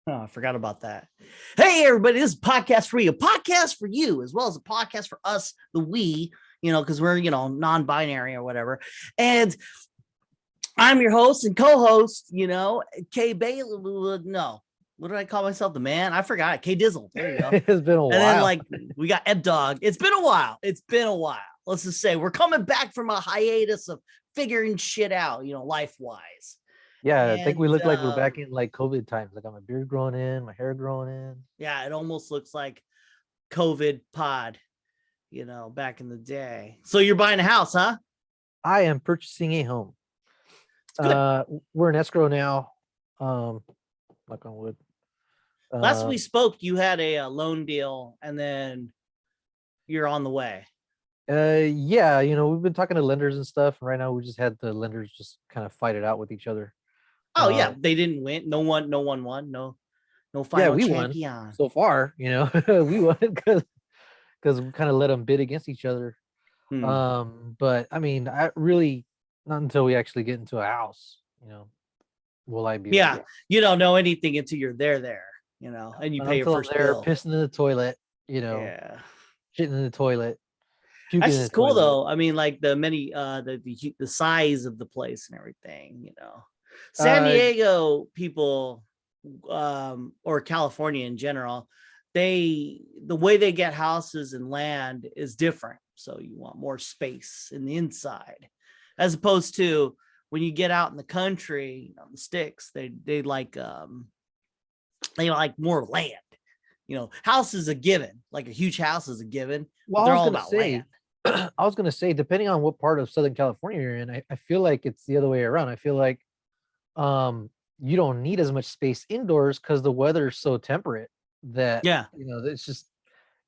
Oh, I forgot about that. Hey, everybody, this is Podcastforwe, a podcast for you, as well as a podcast for us, the we, because we're, non-binary or whatever. And I'm your host and co-host, K Bailey. No, what did I call myself? The man? I forgot. K Dizzle. There you go. It's been a while. And then we got Ed Dog. It's been a while. Let's just say we're coming back from a hiatus of figuring shit out, life-wise. Yeah, I think we look like we're back in like COVID times. I got my beard growing in, my hair growing in. Yeah, it almost looks like COVID pod, back in the day. So you're buying a house, huh? I am purchasing a home. We're in escrow now. Knock on wood. Last we spoke, you had a loan deal, and then you're on the way. Yeah, we've been talking to lenders and stuff. And right now, we just had the lenders just kind of fight it out with each other. Oh yeah, they didn't win. No one won. No final we champion. Won so far. We won because we kind of let them bid against each other. But I mean, I really not until we actually get into a house, will I be. Yeah, you don't know anything until you're there. And you pay your first bill. Pissing in the toilet. Yeah, shitting in the toilet. That's just cool though. I mean, like the size of the place and everything. San Diego people, or California in general, the way they get houses and land is different. So you want more space in the inside, as opposed to when you get out in the country, the sticks, they like more land. House is a given, like a huge house is a given. Well, they're all about land. I was going to say, depending on what part of Southern California you're in, I feel like it's the other way around. I feel like you don't need as much space indoors because the weather is so temperate that it's just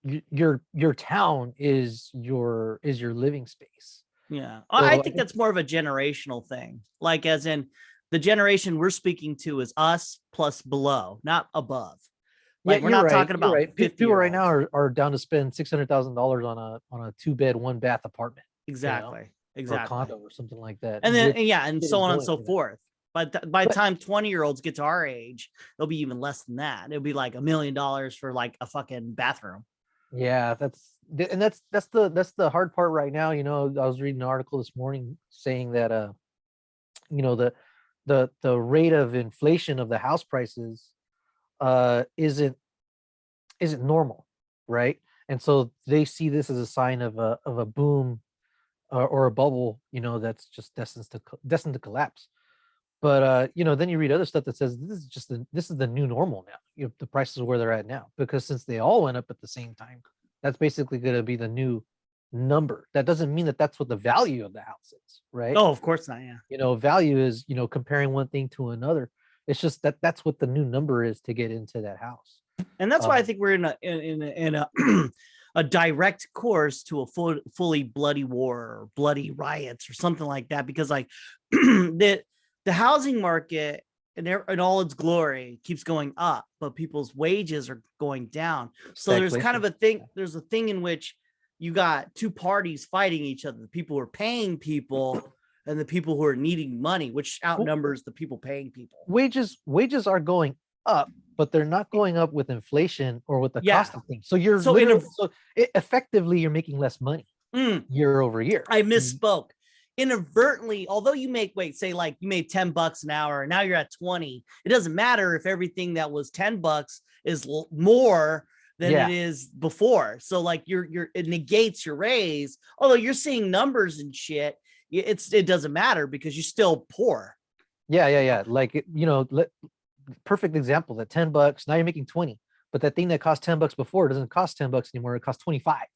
your town is your living space. Yeah, so I think that's more of a generational thing. Like, as in the generation we're speaking to is us plus below, not above. Like, we're not talking about 50 people right now are down to spend $600,000 on a 2-bed 1-bath apartment. Exactly. Or a condo or something like that. And then and so on and so forth. But by the time 20-year-olds get to our age, they'll be even less than that. It'll be like $1 million for like a fucking bathroom. Yeah, that's the hard part right now. I was reading an article this morning saying that the rate of inflation of the house prices isn't normal, right? And so they see this as a sign of a boom or a bubble, that's just destined to collapse. But then you read other stuff that says this is the new normal now. The prices are where they're at now, because since they all went up at the same time, that's basically going to be the new number. That doesn't mean that that's what the value of the house is, right? Oh, of course not. Yeah. Value is comparing one thing to another. It's just that's what the new number is to get into that house. And that's why I think we're in a a direct course to a fully bloody war or bloody riots or something like that, because like the housing market in all its glory keeps going up, but people's wages are going down. So there's kind of a thing. There's a thing in which you got two parties fighting each other: the people who are paying people and the people who are needing money, which outnumbers the people paying people. Wages are going up, but they're not going up with inflation or with the cost of things. So effectively you're making less money year over year. I misspoke. Inadvertently, although you make say like you made $10 an hour and now you're at 20, it doesn't matter if everything that was $10 is more than it is before. So like it negates your raise. Although you're seeing numbers and shit, it doesn't matter because you're still poor. Yeah. Like, perfect example, that $10, now you're making 20, but that thing that cost $10 before doesn't cost $10 anymore. It costs 25.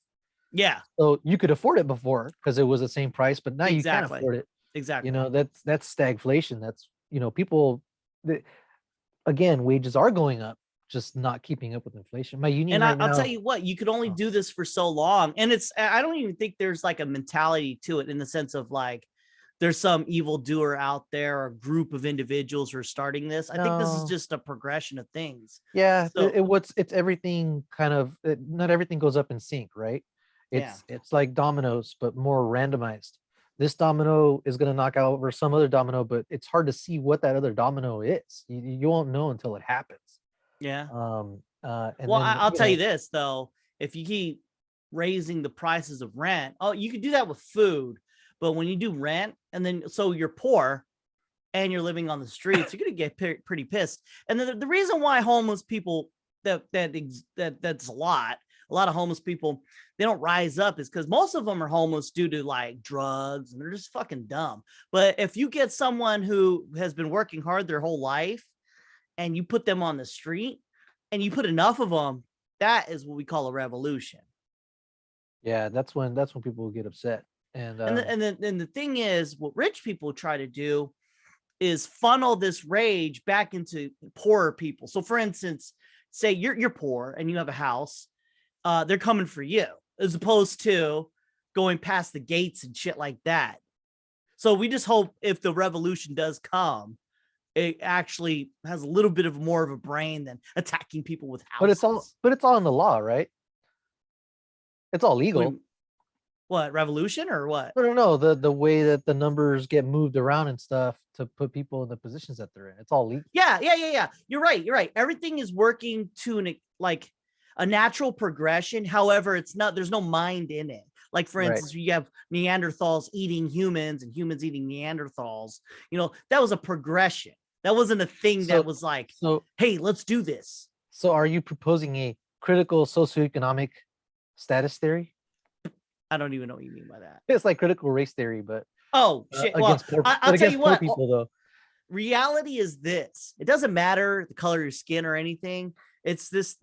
Yeah. So you could afford it before because it was the same price, but now you can't afford it. Exactly. That's stagflation. That's, people, again, wages are going up, just not keeping up with inflation. My union. And I'll tell you what, you could only do this for so long. And I don't even think there's like a mentality to it in the sense of like, there's some evildoer out there or group of individuals who are starting this. I think this is just a progression of things. Yeah. So, it's everything kind of, not everything goes up in sync, right? It's like dominoes, but more randomized. This domino is going to knock out over some other domino, but it's hard to see what that other domino is. You won't know until it happens. Yeah. And Well, then, I'll tell you this though, if you keep raising the prices of rent, oh, you could do that with food, but when you do rent and then so you're poor and you're living on the streets, you're gonna get pretty pissed. And the reason why homeless people that's a lot of homeless people they don't rise up is because most of them are homeless due to like drugs and they're just fucking dumb. But if you get someone who has been working hard their whole life and you put them on the street and you put enough of them, that is what we call a revolution. yeah, that's when people get upset. And And the thing is, what rich people try to do is funnel this rage back into poorer people. So, for instance, say you're poor and you have a house, they're coming for you as opposed to going past the gates and shit like that. So we just hope if the revolution does come, it actually has a little bit of more of a brain than attacking people with houses. but it's all in the law, right? It's all legal. What, revolution or what? No, the way that the numbers get moved around and stuff to put people in the positions that they're in, it's all legal. Yeah. You're right. Everything is working to like a natural progression. However, it's not. There's no mind in it. Like for instance, you have Neanderthals eating humans and humans eating Neanderthals. You know, that was a progression. That wasn't a thing that was like, hey, let's do this. So are you proposing a critical socioeconomic status theory? I don't even know what you mean by that. It's like critical race theory, but shit. Against Well, poor, I'll tell you what. People, though. Reality is this. It doesn't matter the color of your skin or anything. It's this.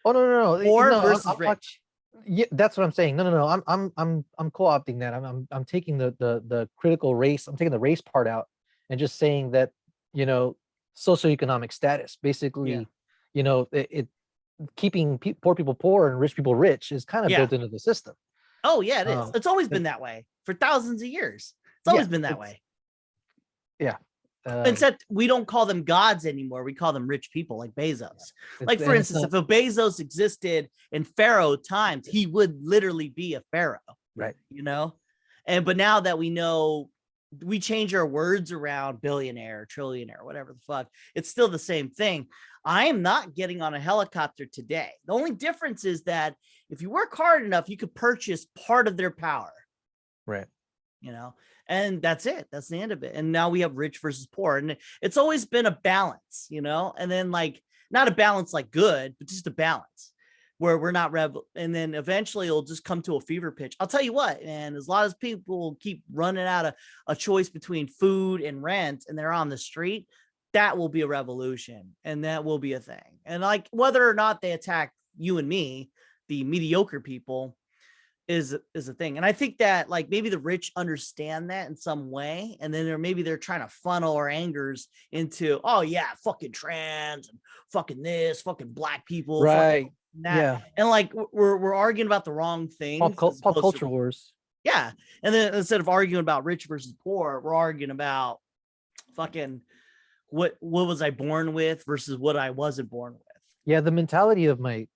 Oh no. Poor versus rich. Yeah, that's what I'm saying. No. I'm co-opting that. I'm taking the critical race. I'm taking the race part out and just saying that, you know, socioeconomic status basically, you know, it keeping poor people poor and rich people rich is kind of built into the system. Oh yeah, it is. It's always been that way for thousands of years. It's always been that way. Yeah. Except we don't call them gods anymore. We call them rich people like Bezos. Like for instance, if a Bezos existed in Pharaoh times, he would literally be a pharaoh. Right. You know? But now that we know, we change our words around billionaire, trillionaire, whatever the fuck. It's still the same thing. I am not getting on a helicopter today. The only difference is that if you work hard enough, you could purchase part of their power. Right. You know, and that's it. That's the end of it. And now we have rich versus poor. And it's always been a balance, you know, and then like not a balance like good, but just a balance where we're not and then eventually it'll just come to a fever pitch. I'll tell you what, and as long as people keep running out of a choice between food and rent and they're on the street, that will be a revolution and that will be a thing. And like whether or not they attack you and me, the mediocre people, is a thing. And I think that like maybe the rich understand that in some way, and then they're trying to funnel our angers into, oh yeah, fucking trans and fucking this, fucking black people, right? That. Yeah, and like we're arguing about the wrong things. Pop culture wars. Yeah, and then instead of arguing about rich versus poor, we're arguing about fucking what was I born with versus what I wasn't born with. Yeah, the mentality of my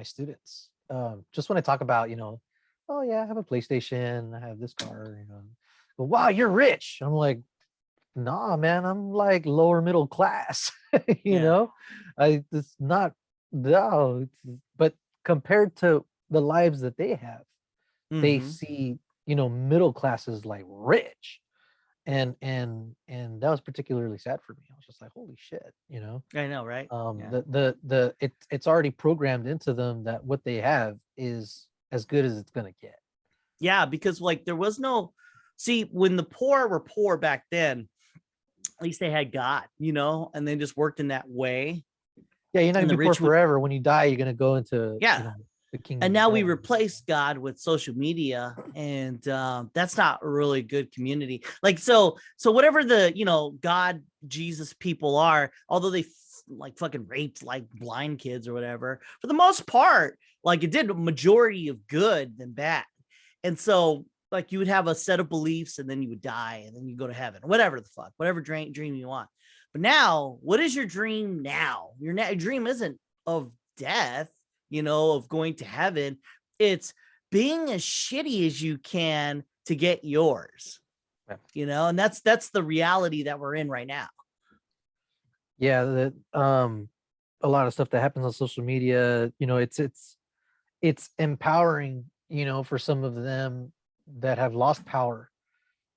students. Just when I talk about, you know, oh yeah, I have a PlayStation, I have this car, you know, but wow, you're rich. I'm like, nah, man, I'm like lower middle class. you know, it's not no, but compared to the lives that they have, they see, you know, middle classes like rich. And that was particularly sad for me. I was just like, holy shit, you know. I know, right? It's already programmed into them that what they have is as good as it's gonna get. Yeah, because like there was no, see, when the poor were poor back then, at least they had God, you know, and they just worked in that way. Yeah, you're not gonna be poor forever. When you die, you're gonna go into you know, the kingdom. And now we replace God with social media, and that's not a really good community. Like so whatever the, you know, God, Jesus people are, although they like fucking raped like blind kids or whatever, for the most part, like it did a majority of good than bad. And so like you would have a set of beliefs and then you would die and then you go to heaven, whatever the fuck, whatever dream you want. But now, what is your dream now? Your dream isn't of death, you know, of going to heaven. It's being as shitty as you can to get yours, you know, and that's the reality that we're in right now. Yeah. a lot of stuff that happens on social media, it's empowering, for some of them that have lost power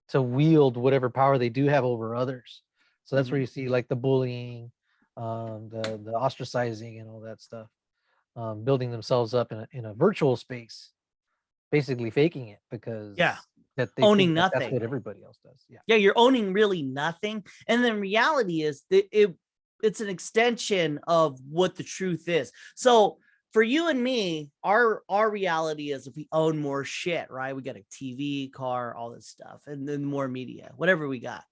to wield whatever power they do have over others. So that's where you see like the bullying, the ostracizing and all that stuff, building themselves up in a virtual space, basically faking it because Yeah. that they Owning think that that's nothing. what everybody else does. Yeah. Yeah, you're owning really nothing. And then reality is that it's an extension of what the truth is. So for you and me, our reality is if we own more shit, right? We got a TV, car, all this stuff, and then more media, whatever we got.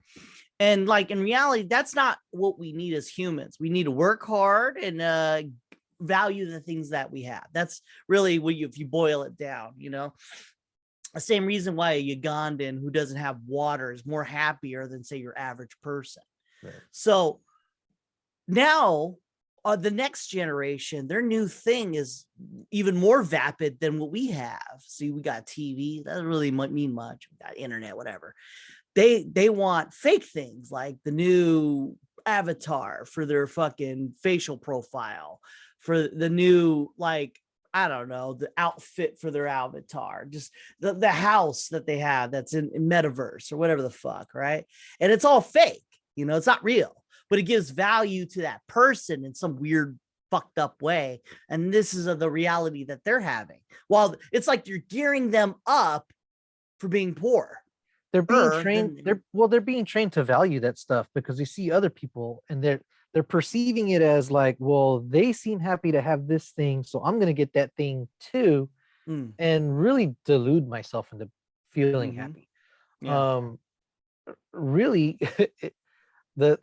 And like in reality, that's not what we need as humans. We need to work hard and value the things that we have. That's really what if you boil it down, the same reason why a Ugandan who doesn't have water is more happier than say your average person. Right. So now the next generation, their new thing is even more vapid than what we have. See, we got TV, that doesn't really mean much. We got internet, whatever. They want fake things like the new avatar for their fucking facial profile, for the new, like, I don't know, the outfit for their avatar, just the house that they have that's in metaverse or whatever the fuck, right? And it's all fake, it's not real, but it gives value to that person in some weird fucked up way. And this is the reality that they're having. Well, it's like you're gearing them up for being poor. They're being trained. They're being trained to value that stuff because they see other people and they're perceiving it as like, well, they seem happy to have this thing, so I'm gonna get that thing too, and really delude myself into feeling happy. Yeah. Really, the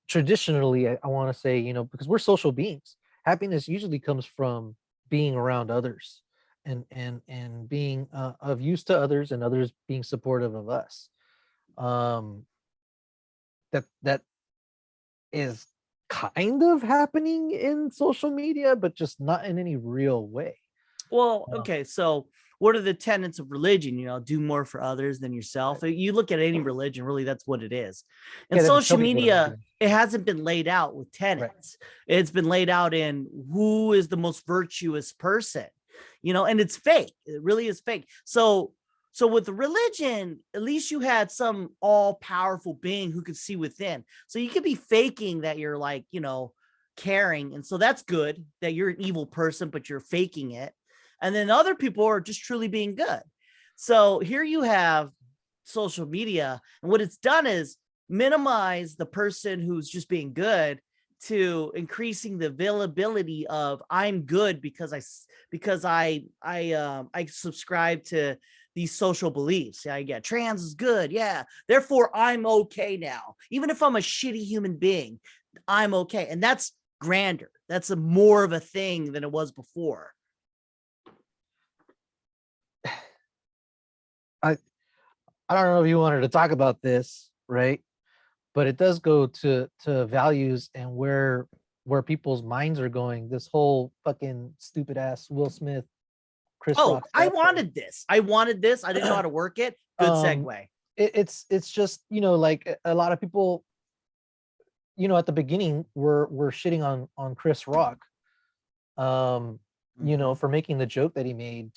traditionally, I want to say, because we're social beings, happiness usually comes from being around others and being of use to others and others being supportive of us. That is kind of happening in social media, but just not in any real way. Well, okay, so what are the tenets of religion? Do more for others than yourself. You look at any religion, really, that's what it is. And social media, it hasn't been laid out with tenets. Right. It's been laid out in who is the most virtuous person, and it's fake. It really is fake. So with the religion, at least you had some all-powerful being who could see within. So you could be faking that you're like, caring. And so that's good that you're an evil person, but you're faking it. And then other people are just truly being good. So here you have social media. And what it's done is minimize the person who's just being good to increasing the availability of I'm good because I subscribe to these social beliefs. Yeah, trans is good. Yeah. Therefore, I'm okay now. Even if I'm a shitty human being, I'm okay. And that's grander. That's more of a thing than it was before. I don't know if you wanted to talk about this, right? But it does go to values and where people's minds are going. This whole fucking stupid ass Will Smith, Chris Rock. I wanted this. I didn't know how to work it. Good segue. It's just, like a lot of people, at the beginning were shitting on Chris Rock, for making the joke that he made.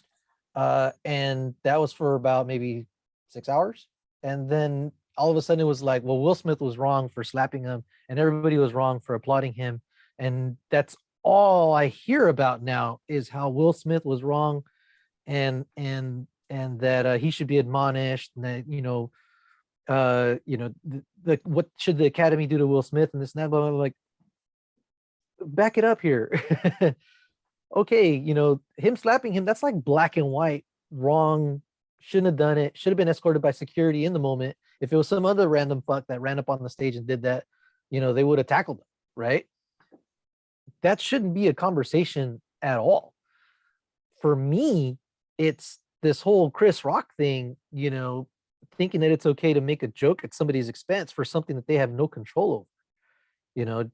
And that was for about maybe 6 hours. And then all of a sudden it was like, well, Will Smith was wrong for slapping him and everybody was wrong for applauding him. And that's all I hear about now is how Will Smith was wrong and that he should be admonished and that, what should the Academy do to Will Smith and this and that, blah, blah, blah. Like, back it up here. Okay, him slapping him, that's like black and white, wrong, shouldn't have done it, should have been escorted by security in the moment. If it was some other random fuck that ran up on the stage and did that, they would have tackled him, right? That shouldn't be a conversation at all. For me, it's this whole Chris Rock thing, thinking that it's okay to make a joke at somebody's expense for something that they have no control over.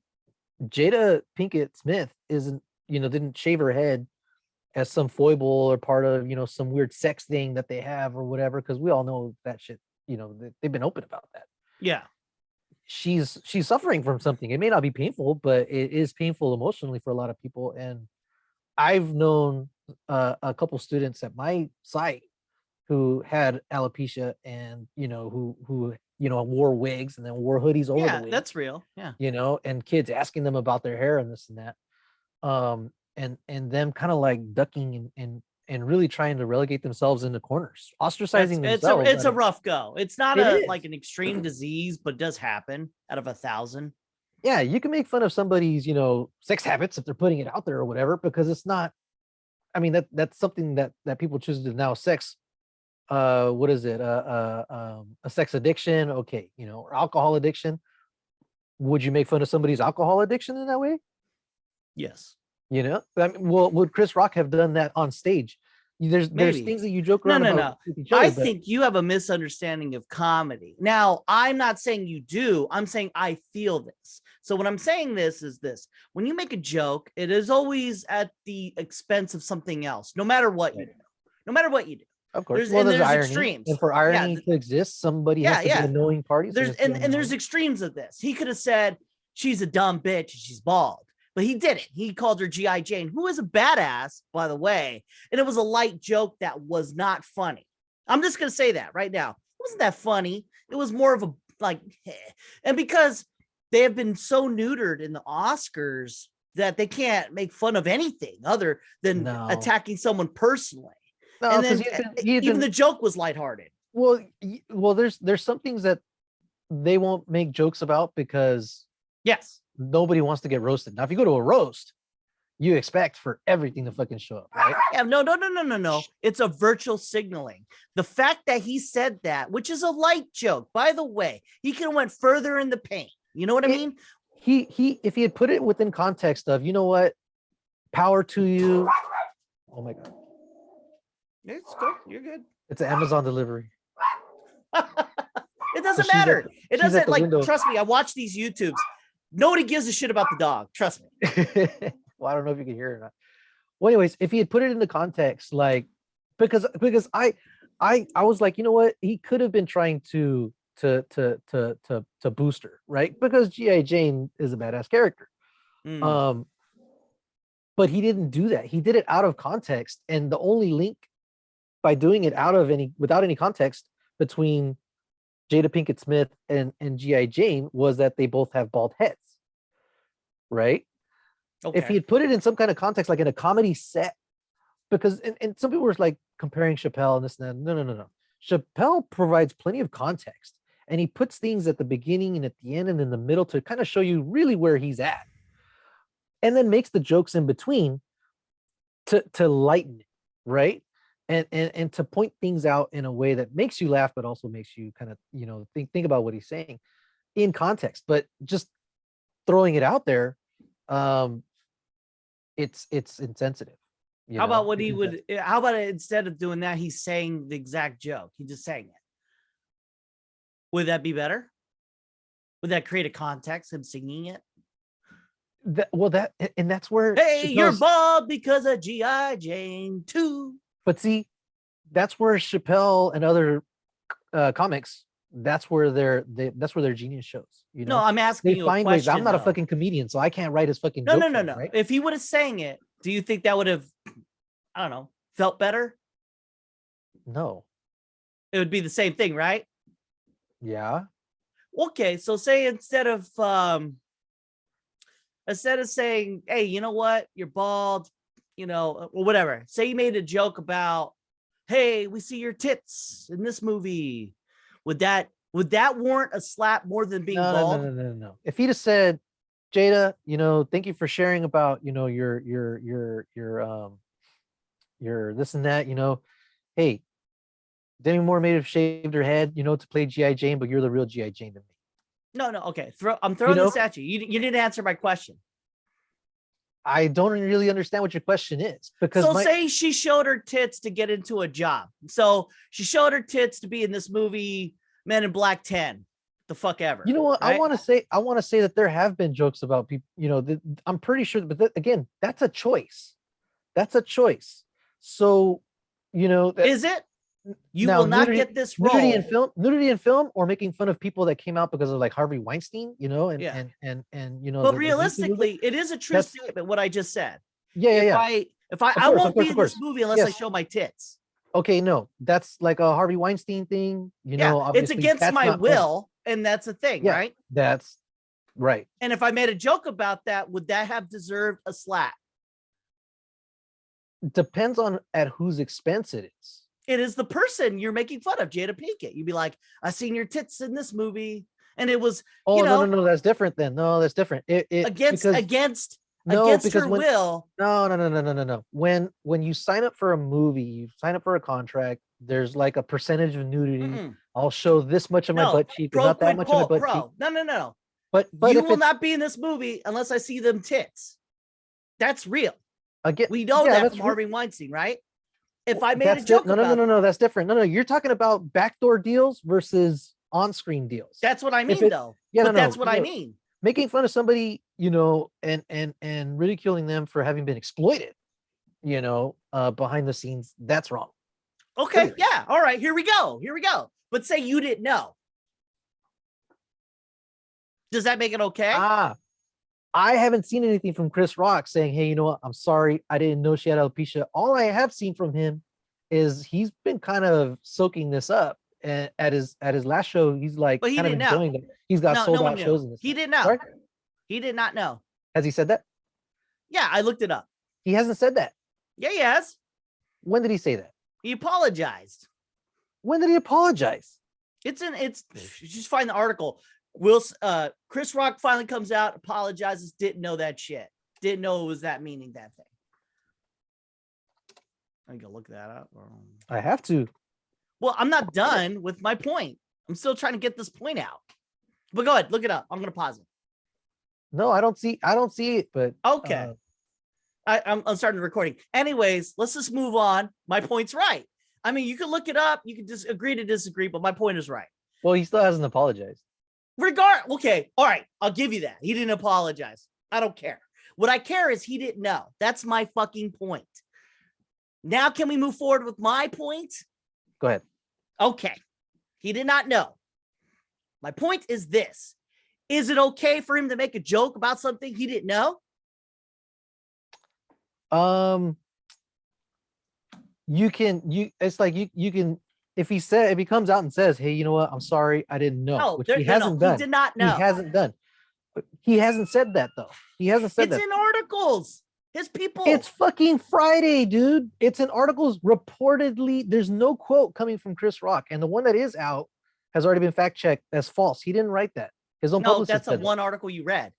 Jada Pinkett Smith didn't shave her head as some foible or part of, some weird sex thing that they have or whatever, because we all know that shit, they've been open about that. Yeah. she's suffering from something. It may not be painful, but it is painful emotionally for a lot of people. And I've known a couple students at my site who had alopecia, and who wore wigs and then wore hoodies over the Yeah, wigs, that's real. Yeah. and kids asking them about their hair and this and that, and them kind of like ducking and really trying to relegate themselves into corners, ostracizing themselves. It's a rough go. It's not It like is. an extreme disease, but does happen out of 1,000. Yeah, you can make fun of somebody's sex habits if they're putting it out there or whatever, because it's not. I mean, that's something that people choose to now sex. What is it? A sex addiction, okay, or alcohol addiction. Would you make fun of somebody's alcohol addiction in that way? Yes. I mean, well, would Chris Rock have done that on stage? There's Maybe. things that you joke No, around no, about no. with each other, I but think you have a misunderstanding of comedy. Now, I'm not saying you do. I'm saying I feel this. So when I'm saying this is this: when you make a joke, it is always at the expense of something else, no matter what you do. No matter what you do. of course, There's there's irony, extremes. and for irony to exist, somebody has to be annoying parties. There's extremes of this. He could have said she's a dumb bitch and she's bald, but he didn't. He called her G.I. Jane, who is a badass, by the way. And it was a light joke that was not funny. I'm just gonna say that right now. It wasn't that funny. It was more of a and because they have been so neutered in the Oscars that they can't make fun of anything other than attacking someone personally. No, and then even the joke was lighthearted. Well, there's some things that they won't make jokes about because nobody wants to get roasted. Now, if you go to a roast, you expect for everything to fucking show up, right? Yeah, no. It's a virtual signaling. The fact that he said that, which is a light joke, by the way, he could have went further in the paint. You know what I mean? If he had put it within context of, you know what, power to you. Oh my God. It's good. You're good. It's an Amazon delivery. It doesn't matter. It doesn't trust me. I watch these YouTubes. Nobody gives a shit about the dog. Trust me. Well, I don't know if you can hear it or not. Well, anyways, if he had put it into context, like, because I was like, you know what, he could have been trying to boost her, right? Because G.I. Jane is a badass character. But he didn't do that. He did it out of context, and the only link by doing it without any context between Jada Pinkett Smith and G.I. Jane was that they both have bald heads, right? Okay. If he had put it in some kind of context, like in a comedy set, because and some people were like comparing Chappelle and this and that. No. Chappelle provides plenty of context, and he puts things at the beginning and at the end and in the middle to kind of show you really where he's at, and then makes the jokes in between to lighten it, right? And to point things out in a way that makes you laugh, but also makes you kind of, think about what he's saying in context. But just throwing it out there, it's insensitive. How about how about instead of doing that, he's saying the exact joke? He just saying it. Would that be better? Would that create a context, him singing it? That's where, hey, you're bald because of G.I. Jane too. But see, that's where Chappelle and other comics, that's where their genius shows. No, I'm asking you. Find ways. I'm not a fucking comedian, so I can't write his fucking. No. Right? If he would have sang it, do you think that would have, I don't know, felt better? No. It would be the same thing, right? Yeah. Okay, so say instead of saying, hey, you know what, you're bald, or whatever. Say you made a joke about, hey, we see your tits in this movie. Would that warrant a slap more than being bald? No. If he'd have said, Jada, thank you for sharing about, your this and that, hey, Demi Moore may have shaved her head, to play G.I. Jane, but you're the real G.I. Jane to me. No. Okay. I'm throwing this at you. You didn't answer my question. I don't really understand what your question is, because say she showed her tits to get into a job. So she showed her tits to be in this movie, Men in Black 10. The fuck ever. You know what? Right? I want to say that there have been jokes about people, I'm pretty sure, but again, that's a choice. So, is it? You Now, will not get this role. Nudity in film, or making fun of people that came out because of like Harvey Weinstein, you know, and Yeah. and you know. But the Me Too movement. realistically, it is a true That's statement what I just said. yeah. If I Of course, won't be in this course. movie unless I Yes. show my tits. Okay, no, that's like a Harvey Weinstein thing, you Yeah, know. it's Obviously, against that's my not will, and that's a thing, Yeah, right? that's right. And if I made a joke about that, would that have deserved a slap? Depends on at whose expense it is. It is the person you're making fun of, Jada Pinkett. You'd be like, I seen your tits in this movie, and it was, Oh, no, that's different then. No, that's different. against because her will. No. When you sign up for a movie, you sign up for a contract, there's like a percentage of nudity. Mm-mm. I'll show this much of my butt cheek, not that much of my butt cheek. No. But you will not be in this movie unless I see them tits. That's real. Again, we know that from Harvey Weinstein, right? If I made a joke about no, that's different. No, you're talking about backdoor deals versus on-screen deals. That's what I mean, though. Yeah, but that's what I mean. Making fun of somebody, you know, and ridiculing them for having been exploited, you know, behind the scenes, that's wrong. Okay, yeah, all right, here we go. But say you didn't know. Does that make it okay? I haven't seen anything from Chris Rock saying, hey, you know what, I'm sorry, I didn't know she had alopecia. All I have seen from him is he's been kind of soaking this up. And at his last show, he's like, but he kind of didn't enjoying know. it. He's got sold out shows in this. He didn't know. Sorry? He did not know. Has he said that? Yeah, I looked it up. He hasn't said that. Yeah, he has. When did he say that? He apologized. When did he apologize? It's just find the article. Chris Rock finally comes out, apologizes, didn't know that shit. Didn't know it was that meaning that thing. I can go look that up. I have to. Well, I'm not done with my point. I'm still trying to get this point out. But go ahead, look it up. I'm gonna pause it. No, I don't see it, but okay. I'm starting the recording. Anyways, let's just move on. My point's right. I mean, you can look it up, you can just agree to disagree, but my point is right. Well, he still hasn't apologized. Okay, all right, I'll give you that. He didn't apologize. I don't care. What I care is he didn't know. That's my fucking point. Now, can we move forward with my point? Go ahead. Okay. He did not know. My point is this. Is it okay for him to make a joke about something he didn't know? It's like you can, if he comes out and says, hey, you know what, I'm sorry, I didn't know, which he hasn't done. He did not know. He hasn't done. He hasn't said that though. He hasn't said that. It's in articles. His people. It's fucking Friday, dude. It's in articles. Reportedly, there's no quote coming from Chris Rock, and the one that is out has already been fact checked as false. He didn't write that. His own publicist that's said one article you read.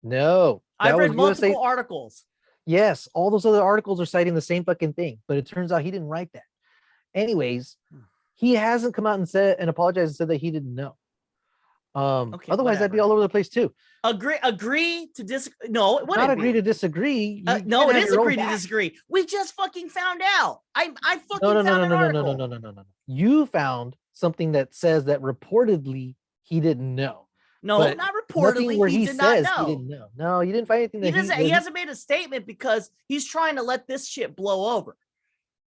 No, I've read multiple articles. Yes, all those other articles are citing the same fucking thing, but it turns out he didn't write that. Anyways, he hasn't come out and said and apologized and said that he didn't know. Okay, otherwise that'd be all over the place too. Agree to disagree. No, it wouldn't. Not agree to disagree. No, it is agree to disagree. We just fucking found out. I fucking found an article. No. You found something that says that reportedly he didn't know. No, not reportedly. Where he did not know. He didn't know. No, you didn't find anything that he hasn't made a statement because he's trying to let this shit blow over.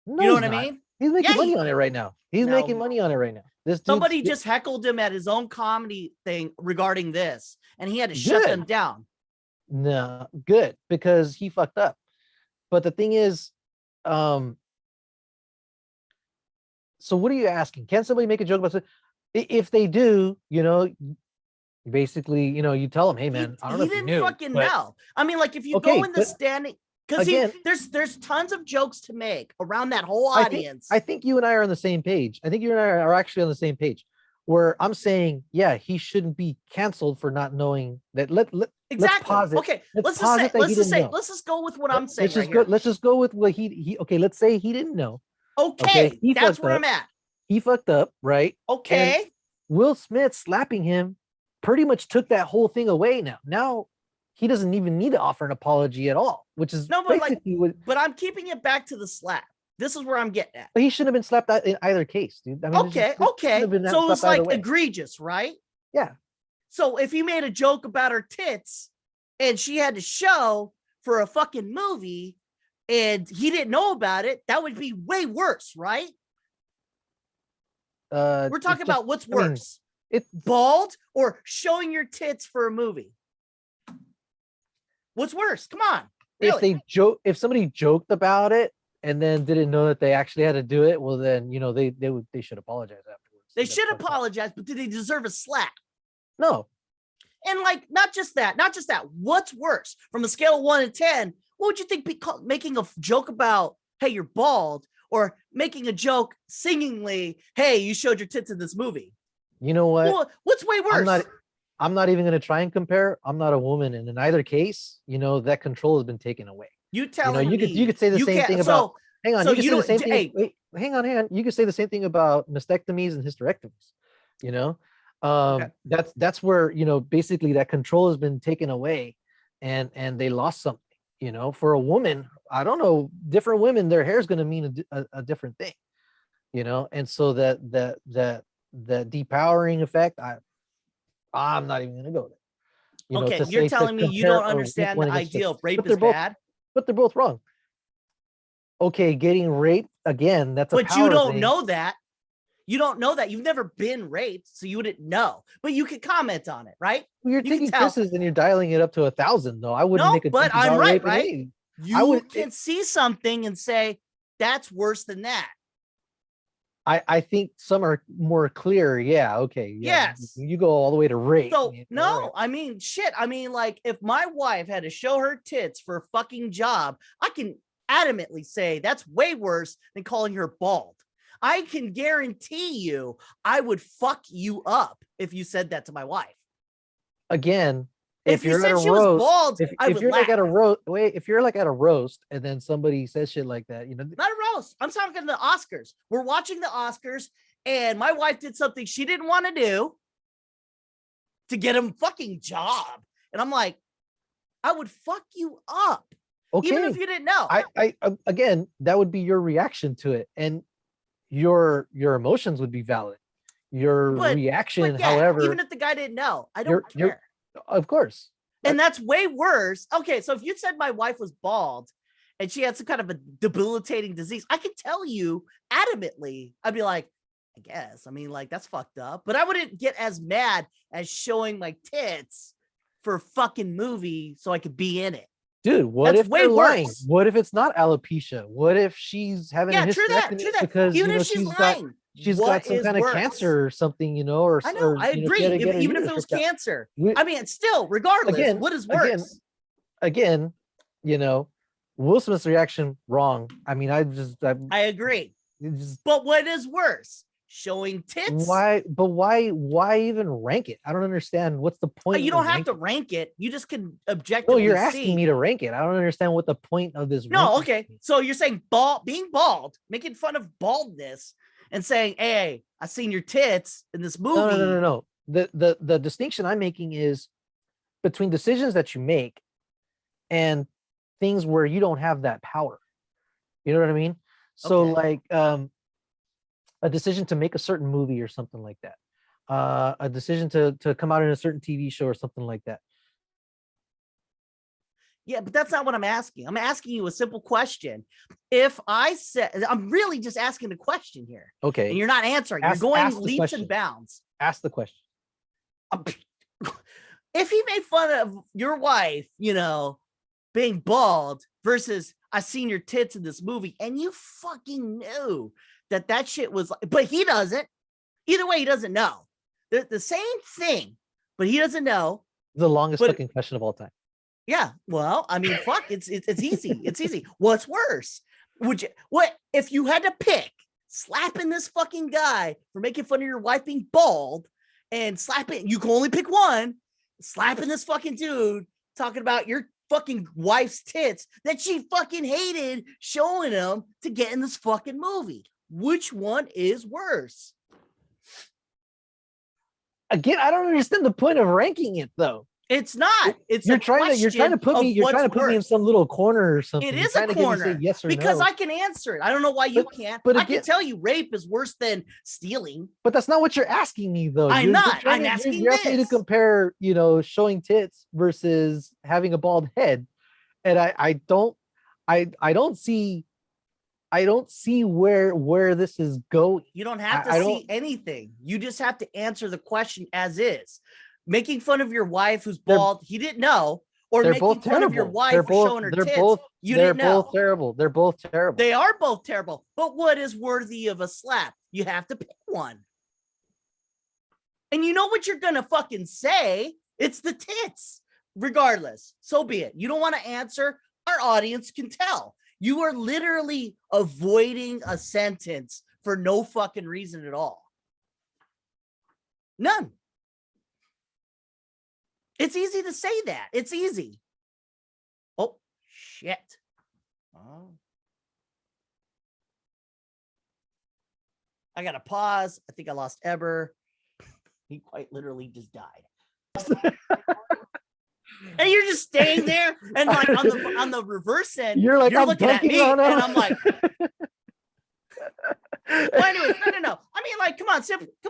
No, you know what I mean? He's making money on it right now. He's making money on it right now. Somebody just heckled him at his own comedy thing regarding this, and he had to shut them down. No, good, because he fucked up. But the thing is, so what are you asking? Can somebody make a joke about it? If they do, you know, basically, you know, you tell them, hey man, I don't know if you knew. He didn't fucking know. I mean, like if you go in the standing, because there's tons of jokes to make around that whole audience. I think you and I are on the same page. I think you and I are actually on the same page, where I'm saying, yeah, he shouldn't be canceled for not knowing that. Exactly. Let's pause it. Okay, let's just go with what I'm saying. Let's just go with what he. Okay, let's say he didn't know. Okay, that's where I'm at. He fucked up, right? Okay. And Will Smith slapping him pretty much took that whole thing away. Now he doesn't even need to offer an apology at all, which is but I'm keeping it back to the slap. This is where I'm getting at. But he shouldn't have been slapped in either case, dude. I mean, okay. So it's like egregious, right? Yeah. So if he made a joke about her tits and she had to show for a fucking movie and he didn't know about it, that would be way worse, right? We're talking about what's worse, it's bald or showing your tits for a movie. What's worse? Come on. Really? if somebody joked about it and then didn't know that they actually had to do it, well then they should apologize afterwards. They should apologize, but do they deserve a slap? No. And like, not just that. What's worse? From a scale of 1 to 10, what would you think making a joke about, hey, you're bald, or making a joke singingly, hey, you showed your tits in this movie? You know what? Well, what's way worse? I'm not even going to try and compare. I'm not a woman, and in either case, that control has been taken away. You telling me you could say the same thing about. Hang on, so you could say the same thing. hey, wait, hang on. You could say the same thing about mastectomies and hysterectomies. Okay. That's where basically that control has been taken away, and they lost something. For a woman, I don't know, different women, their hair is going to mean a different thing. And so that depowering effect, I'm not even going to go there. Okay, you're telling me you don't understand the idea of rape is bad? But they're both wrong. Okay, getting raped, again, that's a power But you don't thing. know that. You don't know that. You've never been raped, so you wouldn't know. But you could comment on it, right? Well, you're taking kisses and you're dialing it up to 1,000, though. I wouldn't make a but I'm right, right? Anyway. You can see something and say, that's worse than that. I think some are more clear. Yeah, okay. Yeah. Yes. You go all the way to rape. So, no, I mean, shit. I mean, like, if my wife had to show her tits for a fucking job, I can adamantly say that's way worse than calling her bald. I can guarantee you I would fuck you up if you said that to my wife. Again, if you said she was bald, if you're like at a roast, if you're like at a roast and then somebody says shit like that, not a roast. I'm talking the Oscars. We're watching the Oscars, and my wife did something she didn't want to do to get a fucking job, and I'm like, I would fuck you up, even if you didn't know. I again, that would be your reaction to it, and your emotions would be valid. Your reaction, however, even if the guy didn't know, I don't care. Of course. And that's way worse. Okay, so if you said my wife was bald and she had some kind of a debilitating disease, I could tell you adamantly, I'd be like, I guess. I mean, like, that's fucked up. But I wouldn't get as mad as showing my tits for a fucking movie so I could be in it. Dude, what if they're lying? What if it's not alopecia? What if she's having a hysterectomy? True that. Because even if she's lying. She's got some kind of cancer or something, or I know, I agree. Even if it was cancer, I mean, still, regardless, what is worse? Again, Will Smith's reaction wrong. I mean, I agree. But what is worse? Showing tits? Why even rank it? I don't understand. What's the point? You don't have to rank it. You just can objectively. No, you're asking me to rank it. I don't understand what the point of this. No, okay. So you're saying being bald, making fun of baldness, and saying, "Hey, I seen your tits in this movie." No. The distinction I'm making is between decisions that you make and things where you don't have that power. You know what I mean? So like a decision to make a certain movie or something like that. A decision to come out in a certain TV show or something like that. Yeah, but that's not what I'm asking. I'm asking you a simple question. If I said, I'm really just asking a question here. Okay. And you're not answering. You're going leaps and bounds. Ask the question. If he made fun of your wife, being bald versus I seen your tits in this movie, and you fucking knew that shit was, but he doesn't. Either way, he doesn't know. They're the same thing, but he doesn't know. The longest fucking question of all time. Yeah, well, I mean, fuck, it's easy. It's easy. What's worse? What if you had to pick slapping this fucking guy for making fun of your wife being bald, and slapping, you can only pick one, slapping this fucking dude talking about your fucking wife's tits that she fucking hated showing him to get in this fucking movie? Which one is worse? Again, I don't understand the point of ranking it, though. It's not. It's you're trying to put me in some little corner or something. It is a corner, yes or because no. I can answer it. I don't know why you can't. But I can tell you, rape is worse than stealing. But that's not what you're asking me, though. I'm not. I'm asking you're asking me to compare, showing tits versus having a bald head, and I don't see I don't see where this is going. You don't have to see anything. You just have to answer the question as is. Making fun of your wife who's bald, he didn't know, or making fun of your wife for showing her tits, you didn't know. They're both terrible. They're both terrible. They are both terrible. But what is worthy of a slap? You have to pick one. And you know what you're going to fucking say? It's the tits. Regardless, so be it. You don't want to answer, our audience can tell. You are literally avoiding a sentence for no fucking reason at all. None. It's easy to say that. It's easy. Oh, shit. Oh. I got to pause. I think I lost Eber. He quite literally just died. And you're just staying there, and like on the reverse end, you're looking at me, and I'm like, well, anyway, no. I mean, like, come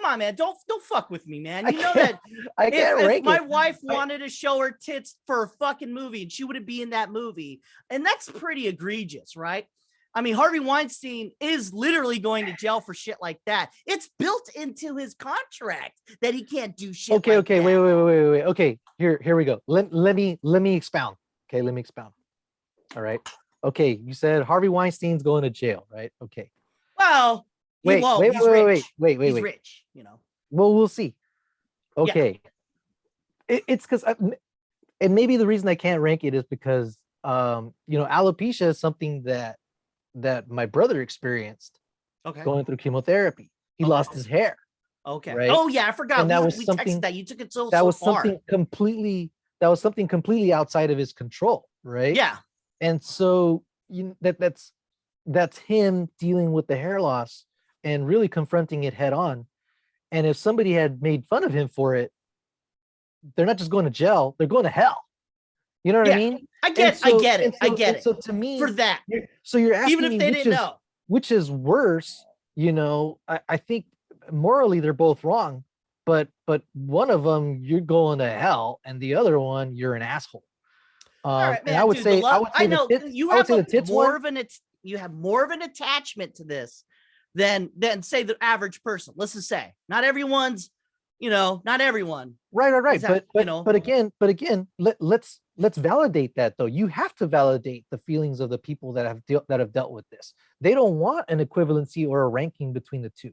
on, man, don't fuck with me, man. You know that I can't if my wife wanted to show her tits for a fucking movie, and she would be in that movie, and that's pretty egregious, right? I mean, Harvey Weinstein is literally going to jail for shit like that. It's built into his contract that he can't do shit. Okay, like that. Wait. Okay, here we go. Let me expound. Okay, let me expound. All right. Okay, you said Harvey Weinstein's going to jail, right? Okay. Well, wait. He's rich, you know. Well, we'll see. Okay. Yeah. It's because, and maybe the reason I can't rank it is because, alopecia is something that my brother experienced. Okay. Going through chemotherapy, he lost his hair. Okay. Right? Oh yeah, I forgot. And that was something that you took it so far. Something completely outside of his control, right? Yeah. And so that's him dealing with the hair loss and really confronting it head on. And if somebody had made fun of him for it, they're not just going to jail, they're going to hell. You know what I mean? I get it. So to me, for that, you're asking even if they didn't know, which is worse. I think morally they're both wrong, but one of them you're going to hell, and the other one you're an asshole. All right, man, and I would say you have more of an attachment to this than say the average person. Let's just say not everyone's. Not everyone. Right. But again, let's validate that though. You have to validate the feelings of the people that have dealt with this. They don't want an equivalency or a ranking between the two.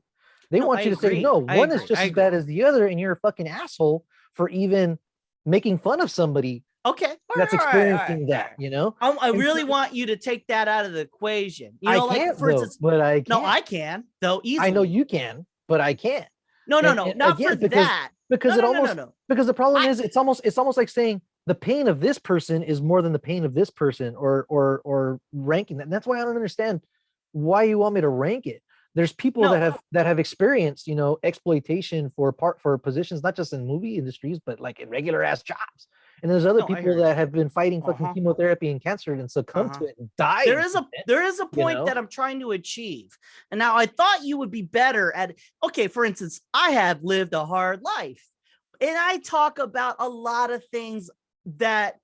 They want you to say, no, one is just as bad as the other, and you're a fucking asshole for even making fun of somebody. Okay, that's experiencing that. I really want you to take that out of the equation. I can't, for instance, but I can. No, I can though. Easily. I know you can, but I can't. No, not again, that. Because the problem is it's almost like saying the pain of this person is more than the pain of this person, or ranking that. And that's why I don't understand why you want me to rank it. There's people that have experienced, exploitation for positions, not just in movie industries, but like in regular ass jobs. And there's other people that have been fighting fucking chemotherapy and cancer and succumbed to it and died. There is a point that I'm trying to achieve. And now I thought you would be better at, for instance, I have lived a hard life, and I talk about a lot of things that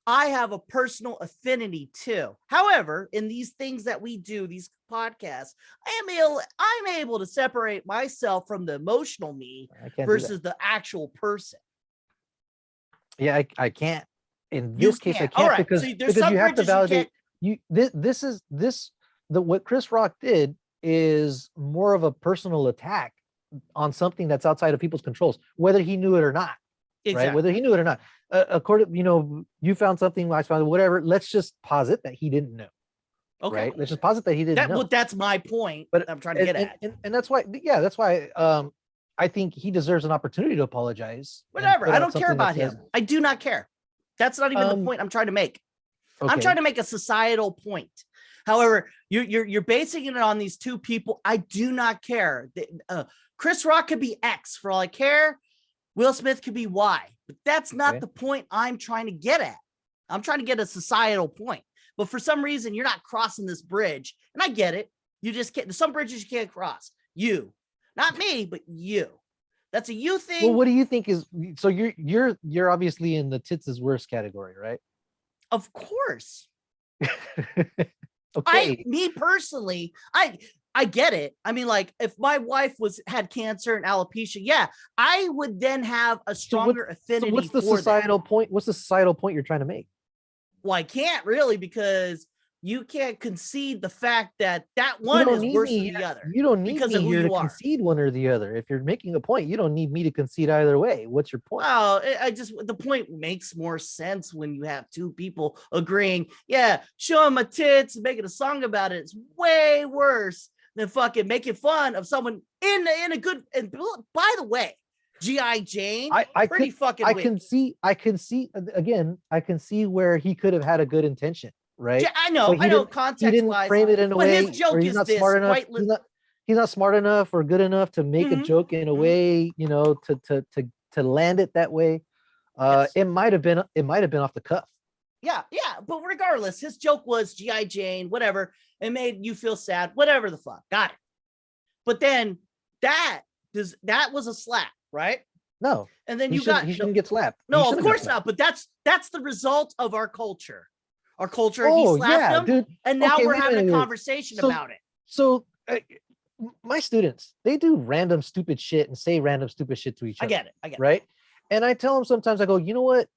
I have a personal affinity to. However, in these things that we do, these podcasts, I'm able to separate myself from the emotional me versus the actual person. Yeah, I can't. In this case, I can't because you have to validate. What Chris Rock did is more of a personal attack on something that's outside of people's controls, whether he knew it or not. Exactly. Right? Whether he knew it or not. According, you found something, I found whatever. Let's just posit that he didn't know. Okay. Right? Let's just posit that he didn't know. Well, that's my point. But I'm trying to get at. And that's why. Yeah, that's why. I think he deserves an opportunity to apologize. Whatever. I don't care about him. I do not care. That's not even the point I'm trying to make. Okay. I'm trying to make a societal point. However, you're basing it on these two people. I do not care. Chris Rock could be X for all I care. Will Smith could be Y. But that's not the point I'm trying to get at. I'm trying to get a societal point. But for some reason, you're not crossing this bridge. And I get it. You just can't. There's some bridges you can't cross. Not me, but you. That's a you thing. Well, what do you think is so? You're obviously in the tits is worse category, right? Of course. Okay. Me personally, I get it. I mean, like, if my wife had cancer and alopecia, yeah, I would then have a stronger affinity. So what's the societal point? What's the societal point you're trying to make? Well, I can't really, because you can't concede the fact that one is worse than the other. You don't need because me of who here to you are. concede one or the other. If you're making a point, you don't need me to concede either way. What's your point? Well, the point makes more sense when you have two people agreeing. Yeah, showing my tits and making a song about it is way worse than fucking making fun of someone in a good. And by the way, G.I. Jane, I can see again. I can see where he could have had a good intention, right? I know. Context he didn't wise, frame it in a way his joke where he's is not this, smart enough. He's not smart enough or good enough to make a joke in a way, to land it that way. Yes. It might have been off the cuff. Yeah, but regardless, his joke was G.I. Jane, whatever. It made you feel sad, whatever the fuck. Got it. But then that was a slap, right? No. And then he shouldn't get slapped. No, of course not. But that's the result of our culture. Our culture. He slapped him, dude. And now we're having a conversation about it. So my students, they do random stupid shit and say random stupid shit to each other. I get it. Right? And I tell them sometimes, I go, you know what?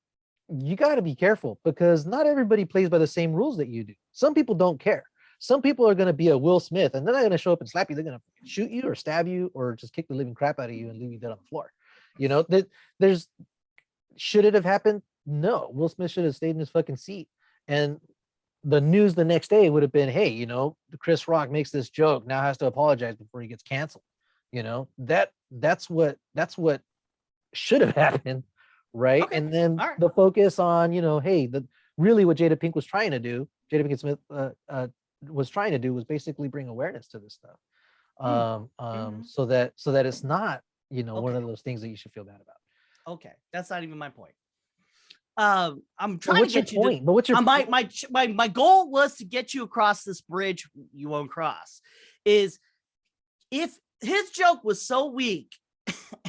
You got to be careful, because not everybody plays by the same rules that you do. Some people don't care. Some people are going to be a Will Smith, and they're not going to show up and slap you. They're going to shoot you or stab you or just kick the living crap out of you and leave you dead on the floor. Should it have happened? No. Will Smith should have stayed in his fucking seat. And the news the next day would have been, hey, Chris Rock makes this joke, now has to apologize before he gets canceled. That's what should have happened, right? Okay. And then the focus on, hey, really what Jada Pinkett Smith was trying to do was basically bring awareness to this stuff. So that it's not, one of those things that you should feel bad about. Okay. That's not even my point. I'm trying to get you point? But what's your point? My goal was to get you across this bridge you won't cross. Is if his joke was so weak,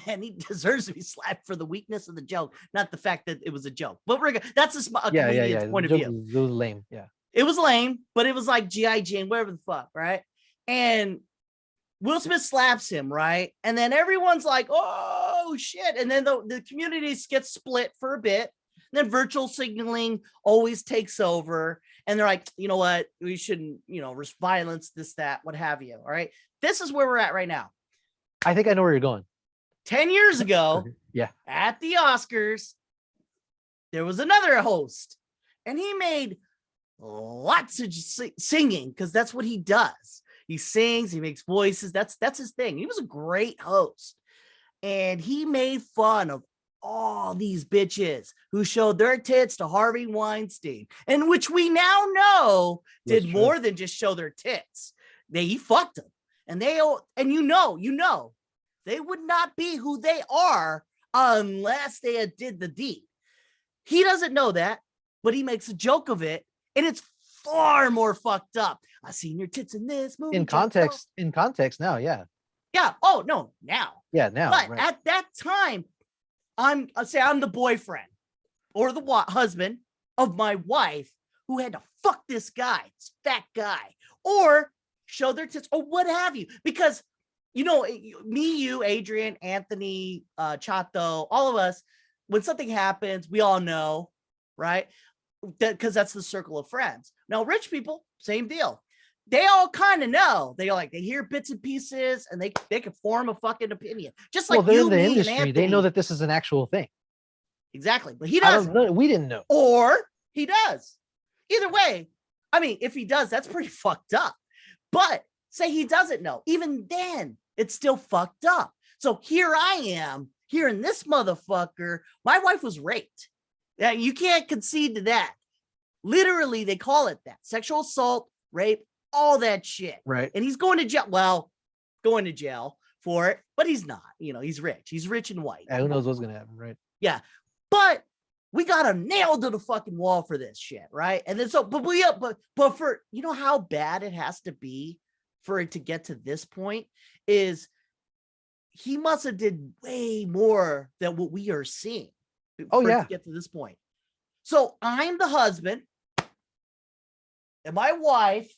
and he deserves to be slapped for the weakness of the joke, not the fact that it was a joke. But that's a comedian's point of view. It was lame. Yeah, it was lame, but it was like G.I. Jane, whatever the fuck, right? And Will Smith slaps him, right? And then everyone's like, oh shit. And then the communities get split for a bit. And then virtual signaling always takes over. And they're like, you know what? We shouldn't, violence, this, that, what have you. All right. This is where we're at right now. I think I know where you're going. 10 years ago, at the Oscars, there was another host, and he made lots of singing, because that's what he does. He sings, he makes voices. That's his thing. He was a great host, and he made fun of all these bitches who showed their tits to Harvey Weinstein, and which we now know did more than just show their tits. He fucked them, and they would not be who they are unless they did the deed. He doesn't know that, but he makes a joke of it, and it's far more fucked up. I seen your tits in this movie. In context now, yeah. Yeah. Oh no, now. Yeah, now. But at that time, I'm the boyfriend or the husband of my wife who had to fuck this guy, this fat guy, or show their tits or what have you, because me, you, Adrian, Anthony, Chato, all of us, when something happens, we all know, right? Because that's the circle of friends. Now, rich people, same deal. They all kind of know. They hear bits and pieces, and they can form a fucking opinion. Just like they're in the industry, they know that this is an actual thing. Exactly, but he doesn't. We didn't know, or he does. Either way, I mean, if he does, that's pretty fucked up. But say he doesn't know, even then, it's still fucked up. So here I am, hearing this motherfucker. My wife was raped. Yeah, you can't concede to that. Literally, they call it that. Sexual assault, rape, all that shit. Right. And he's going to jail. Well, going to jail for it, but he's not. He's rich. He's rich and white. Yeah, who knows what's going to happen, right? Yeah. But we got him nailed to the fucking wall for this shit, right? And then but for, how bad it has to be for it to get to this point is he must have did way more than what we are seeing. To get to this point. So I'm the husband, and my wife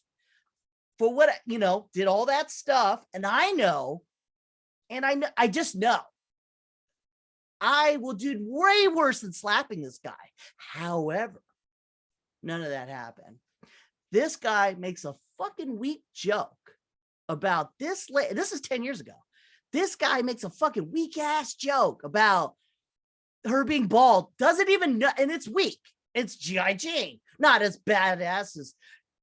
for what, did all that stuff. And I know, I just know I will do way worse than slapping this guy. However, none of that happened. This guy makes a fucking weak joke about this. This is 10 years ago. This guy makes a fucking weak ass joke about her being bald. Doesn't even know, and it's weak. It's G.I. Jane, not as badass as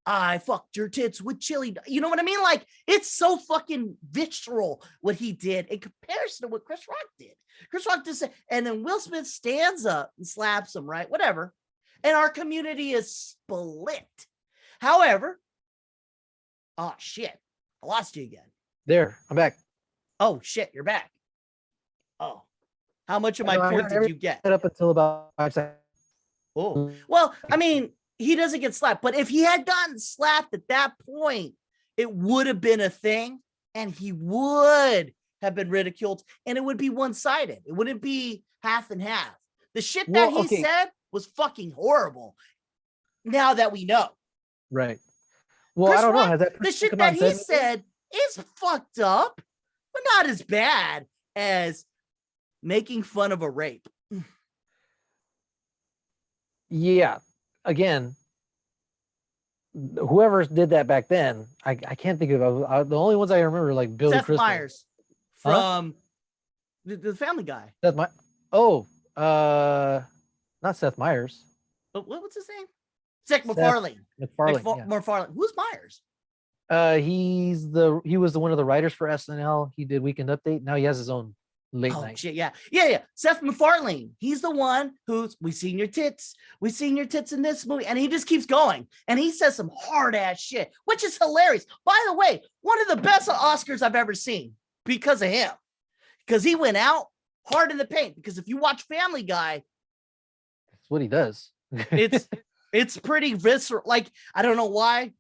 I fucked your tits with chili. You know what I mean? Like, it's so fucking visceral what he did in comparison to what Chris Rock did. Chris Rock just said, and then Will Smith stands up and slaps him, right? Whatever. And our community is split. However, oh shit, I lost you again. There, I'm back. Oh shit, you're back. Oh, how much of my point did you get? Up until about 5 seconds. Oh, well, I mean, he doesn't get slapped, but if he had gotten slapped at that point, it would have been a thing, and he would have been ridiculed, and it would be one-sided. It wouldn't be half and half. The shit that he said was fucking horrible. Now that we know, right? Well, Chris I don't Rock, know. Has that the shit that he said is fucked up, but not as bad as making fun of a rape. Yeah. Again, whoever did that back then, I can't think of the only ones I remember, like Billy Seth Crystal. Meyers from the Family Guy. Not Seth Meyers. But what's his name? Seth MacFarlane. MacFarlane. Who's Myers? He was one of the writers for SNL. He did Weekend Update. Now he has his own late night. Shit, yeah. Seth MacFarlane. He's the one who's we seen your tits in this movie, and he just keeps going, and he says some hard ass shit, which is hilarious. By the way, one of the best Oscars I've ever seen because of him, because he went out hard in the paint. Because if you watch Family Guy, that's what he does. it's pretty visceral. Like, I don't know why.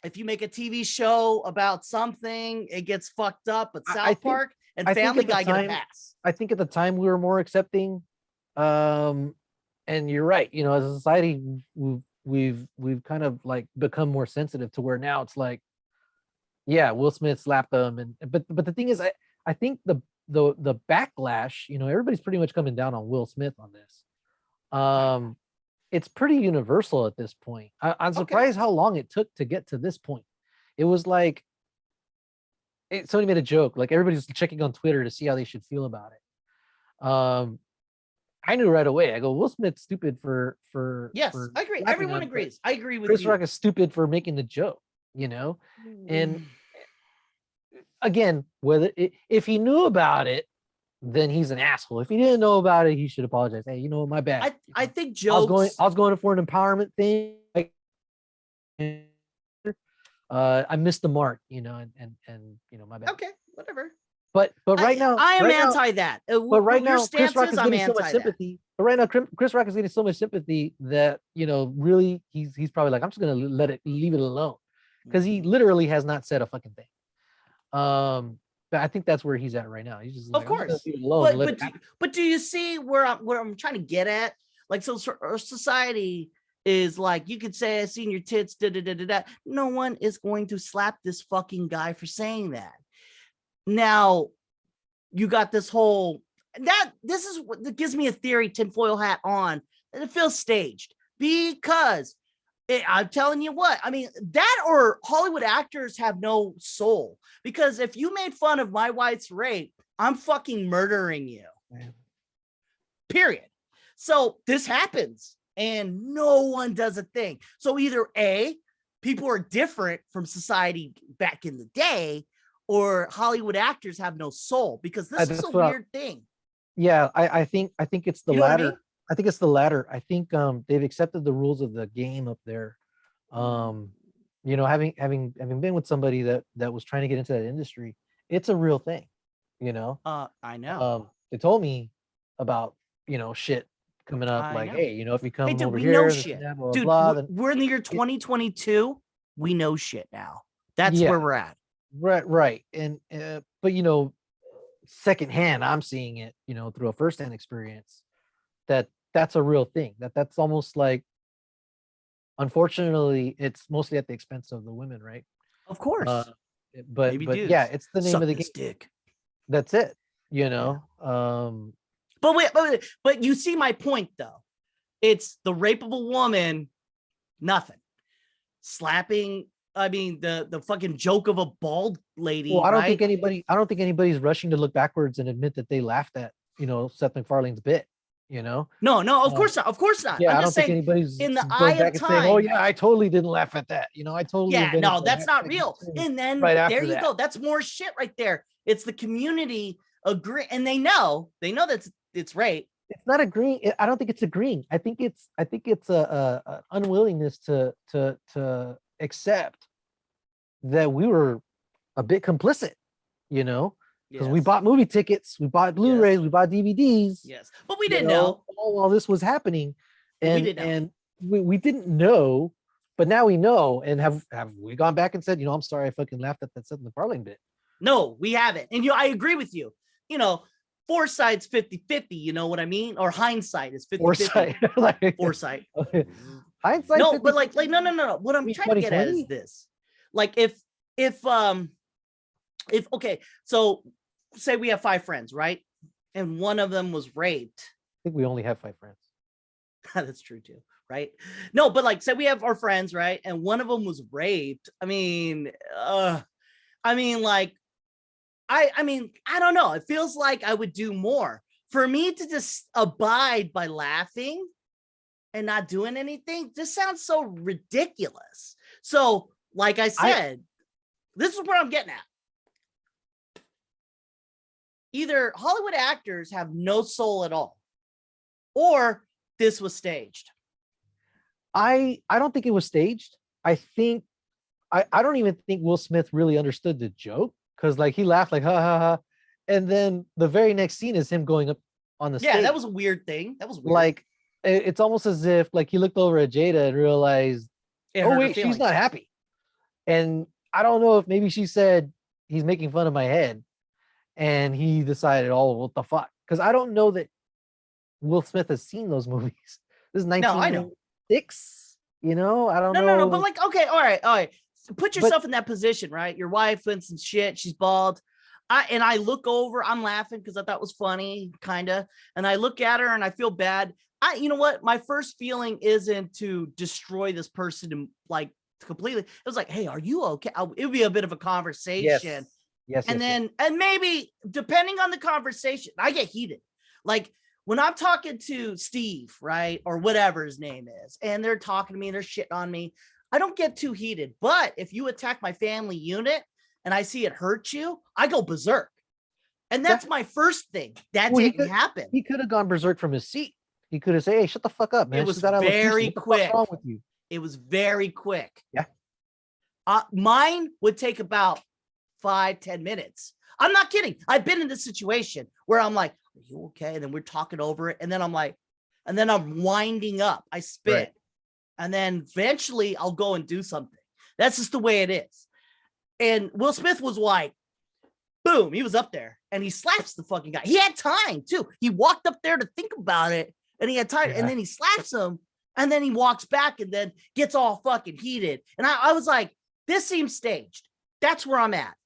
If you make a TV show about something, it gets fucked up. But South Park and Family Guy get a pass. I think at the time we were more accepting. And you're right. As a society, we've kind of like become more sensitive to where now it's like, yeah, Will Smith slapped them, but the thing is, I think the backlash, everybody's pretty much coming down on Will Smith on this. It's pretty universal at this point. I'm surprised how long it took to get to this point. It was like somebody made a joke, like everybody's checking on Twitter to see how they should feel about it. I knew right away. I go, Will Smith's stupid for yes, for I agree. Everyone agrees. I agree with you. Chris Rock is stupid for making the joke, and again, if he knew about it, then he's an asshole. If he didn't know about it, he should apologize. Hey, my bad. I think jokes. I was going for an empowerment thing. I missed the mark, and my bad. Okay, whatever. But right now, I am anti that. But right now, Chris Rock is getting so much sympathy. But right now, Chris Rock is getting so much sympathy that really, he's probably like, I'm just gonna leave it alone, because he literally has not said a fucking thing. But I think that's where he's at right now. He's just like, of course. But do you see where I'm trying to get at? Like, so our society is like, you could say, I seen your tits, da da da da da. No one is going to slap this fucking guy for saying that. Now, you got this whole this is what that gives me a theory, tinfoil hat on, and it feels staged because I'm telling you what, I mean, that or Hollywood actors have no soul, because if you made fun of my wife's rape, I'm fucking murdering you. Man. Period. So this happens and no one does a thing. So either A, people are different from society back in the day, or Hollywood actors have no soul, because this is a weird thing. Yeah, I think it's the latter. I think it's the latter. I think they've accepted the rules of the game up there. Having been with somebody that was trying to get into that industry, it's a real thing. I know. They told me about shit coming up, like, hey, if you come over we here, know shit. Dude, we're in the year 2022. We know shit now. That's where we're at. Right. And but secondhand, I'm seeing it, through a firsthand experience, that's a real thing. That's almost like, unfortunately, it's mostly at the expense of the women, right? Of course. But Maybe yeah, dudes. it's the name Suck of the this game. dick. That's it. You know. But but you see my point though. It's the rape of a woman, nothing. Slapping, I mean, the fucking joke of a bald lady. Well, I don't right? think anybody's rushing to look backwards and admit that they laughed at, Seth MacFarlane's bit. No, of course not. Of course not. Yeah, I'm I just don't think saying, anybody's in the eye going back of and saying, "Oh time. yeah, I totally didn't laugh at that." I totally Yeah, invented no, the that's not hashtag real. too, And then right there after you that. go. That's more shit right there. It's the community agree, and they know that it's rape. It's not agreeing. I don't think it's agreeing. I think it's a unwillingness to accept that we were a bit complicit, because we Yes. bought movie tickets, we bought Blu-rays, we bought DVDs. Yes, but we didn't know. All while this was happening, But we didn't know. and we didn't know, but now we know. And have we gone back and said, I'm sorry, I fucking laughed at that Seth MacFarlane bit? No, we haven't. And I agree with you. Foresight's 50-50, you know what I mean? Or hindsight is 50-50. Foresight. Like, Foresight. Hindsight. No, 50, but like no. What I'm trying to get at is this. Like if okay, so say we have 5 friends, right? And one of them was raped. I think we only have 5 friends. That's true too, right? No, but like say we have our friends, right? And one of them was raped. I mean, like I mean, I don't know. It feels like I would do more. For me to just abide by laughing and not doing anything, this sounds so ridiculous. So, like I said, this is where I'm getting at. Either Hollywood actors have no soul at all, or this was staged. I don't think it was staged. I think I don't even think Will Smith really understood the joke, because like he laughed like ha ha ha, and then the very next scene is him going up on the stage. Yeah, that was a weird thing. That was weird. Like it's almost as if like he looked over at Jada and realized, oh wait, she's not happy. And I don't know if maybe she said he's making fun of my head, and he decided, oh, what the fuck? Because I don't know that Will Smith has seen those movies. This is 1996. I don't know. No, but like, okay, all right. So put yourself in that position, right? Your wife went some shit. She's bald. I look over. I'm laughing because I thought it was funny, kind of. And I look at her and I feel bad. You know what? My first feeling isn't to destroy this person like completely. It was like, hey, are you okay? It would be a bit of a conversation. Yes. And maybe depending on the conversation, I get heated. Like when I'm talking to Steve, right, or whatever his name is, and they're talking to me and they're shitting on me, I don't get too heated. But if you attack my family unit and I see it hurt you, I go berserk. And that's my first thing. That didn't happen. He could have gone berserk from his seat. He could have said, hey, shut the fuck up, man. It was very quick. What's wrong with you? It was very quick. Yeah. Mine would take about 5-10 minutes. I'm not kidding. I've been in this situation where I'm like, are you okay? And then we're talking over it. And then I'm like, and then I'm winding up. I spit. Right. And then eventually I'll go and do something. That's just the way it is. And Will Smith was like, boom, he was up there and he slaps the fucking guy. He had time too. He walked up there to think about it and he had time. Yeah. And then he slaps him and then he walks back and then gets all fucking heated. And I was like, this seems staged. That's where I'm at.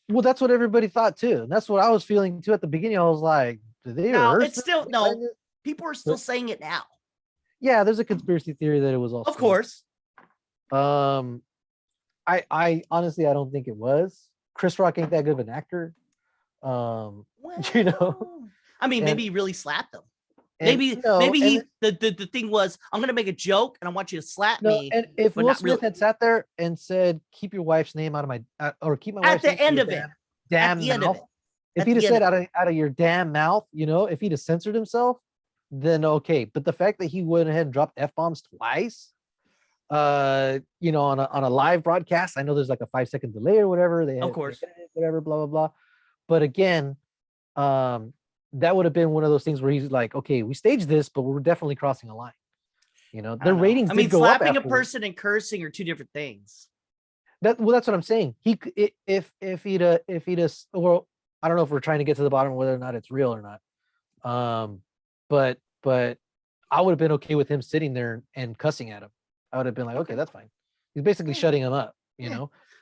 Well, that's what everybody thought too. And that's what I was feeling too at the beginning. I was like, did they it's still no, people are still saying it now. Yeah, there's a conspiracy theory that it was all of course. I honestly I don't think it was. Chris Rock ain't that good of an actor. Well, I mean, maybe he really slapped him. Maybe the thing was, I'm gonna make a joke and I want you to slap me. And if Will Smith had sat there and said, keep your wife's name out of my or keep my wife's name at the end of it. Damn mouth. If he'd have said out of your damn mouth, if he'd have censored himself, then okay. But the fact that he went ahead and dropped F-bombs twice, on a live broadcast, I know there's like a 5-second delay or whatever. Of course. Whatever, blah, blah, blah. But again, that would have been one of those things where he's like, okay, we staged this, but we're definitely crossing a line. The ratings. I mean, slapping a person and cursing are two different things. That's what I'm saying. If he'd well, I don't know if we're trying to get to the bottom of whether or not it's real or not. But I would have been okay with him sitting there and cussing at him. I would have been like, okay, that's fine. He's basically shutting him up,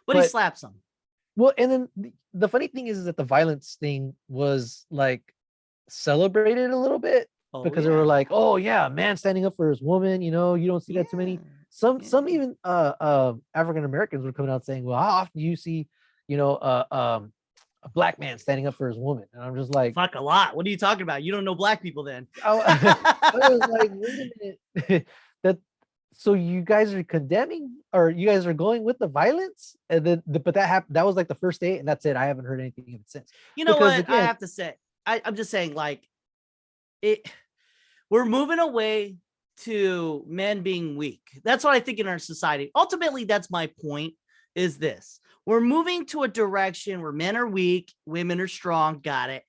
But he slaps him. Well, and then the funny thing is that the violence thing was like celebrated a little bit because they were like, oh yeah, a man standing up for his woman, you know, you don't see that too many. Some even African Americans were coming out saying, well, how often do you see, you know, a black man standing up for his woman? And I'm just like, fuck, a lot. What are you talking about? You don't know black people then. I was like, wait a minute. So you guys are condemning, or you guys are going with the violence, and then but that happened. That was like the first day, and that's it. I haven't heard anything of it since. You know because, what? Again, I have to say, I'm just saying, like, we're moving away to men being weak. That's what I think in our society. Ultimately, that's my point. Is this? We're moving to a direction where men are weak, women are strong. Got it.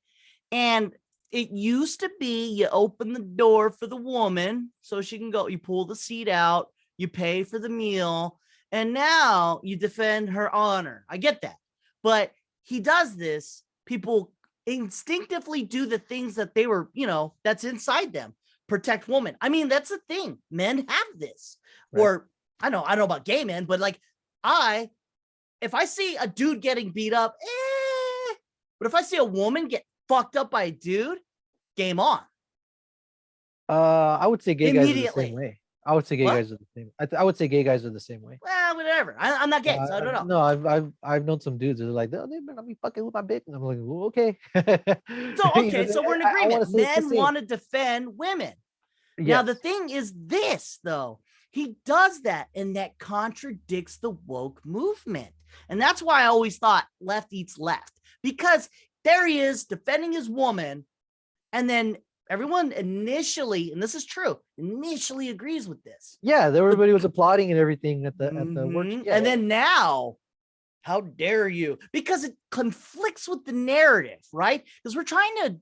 And it used to be you open the door for the woman so she can go, you pull the seat out, you pay for the meal, and now you defend her honor. I get that. But he does this. People instinctively do the things that they were, you know, that's inside them. Protect woman. I mean, that's the thing. Men have this. Right. Or I don't know about gay men, but like if I see a dude getting beat up, but if I see a woman get fucked up by a dude, game on. I would say gay guys are the same way. I would say gay guys are the same. I would say gay guys are the same way. Well, whatever. I'm not gay, so I don't know. No, I've known some dudes that are like, oh, they better not be fucking with my bitch, and I'm like, well, okay. So we're in agreement. Men want to defend women. Yes. Now the thing is this, though, he does that, and that contradicts the woke movement, and that's why I always thought left eats left, because there he is defending his woman, and then everyone initially, and this is true, initially agrees with this. Yeah, everybody was applauding and everything at the work. Yeah, and then now, how dare you? Because it conflicts with the narrative, right? Because we're trying to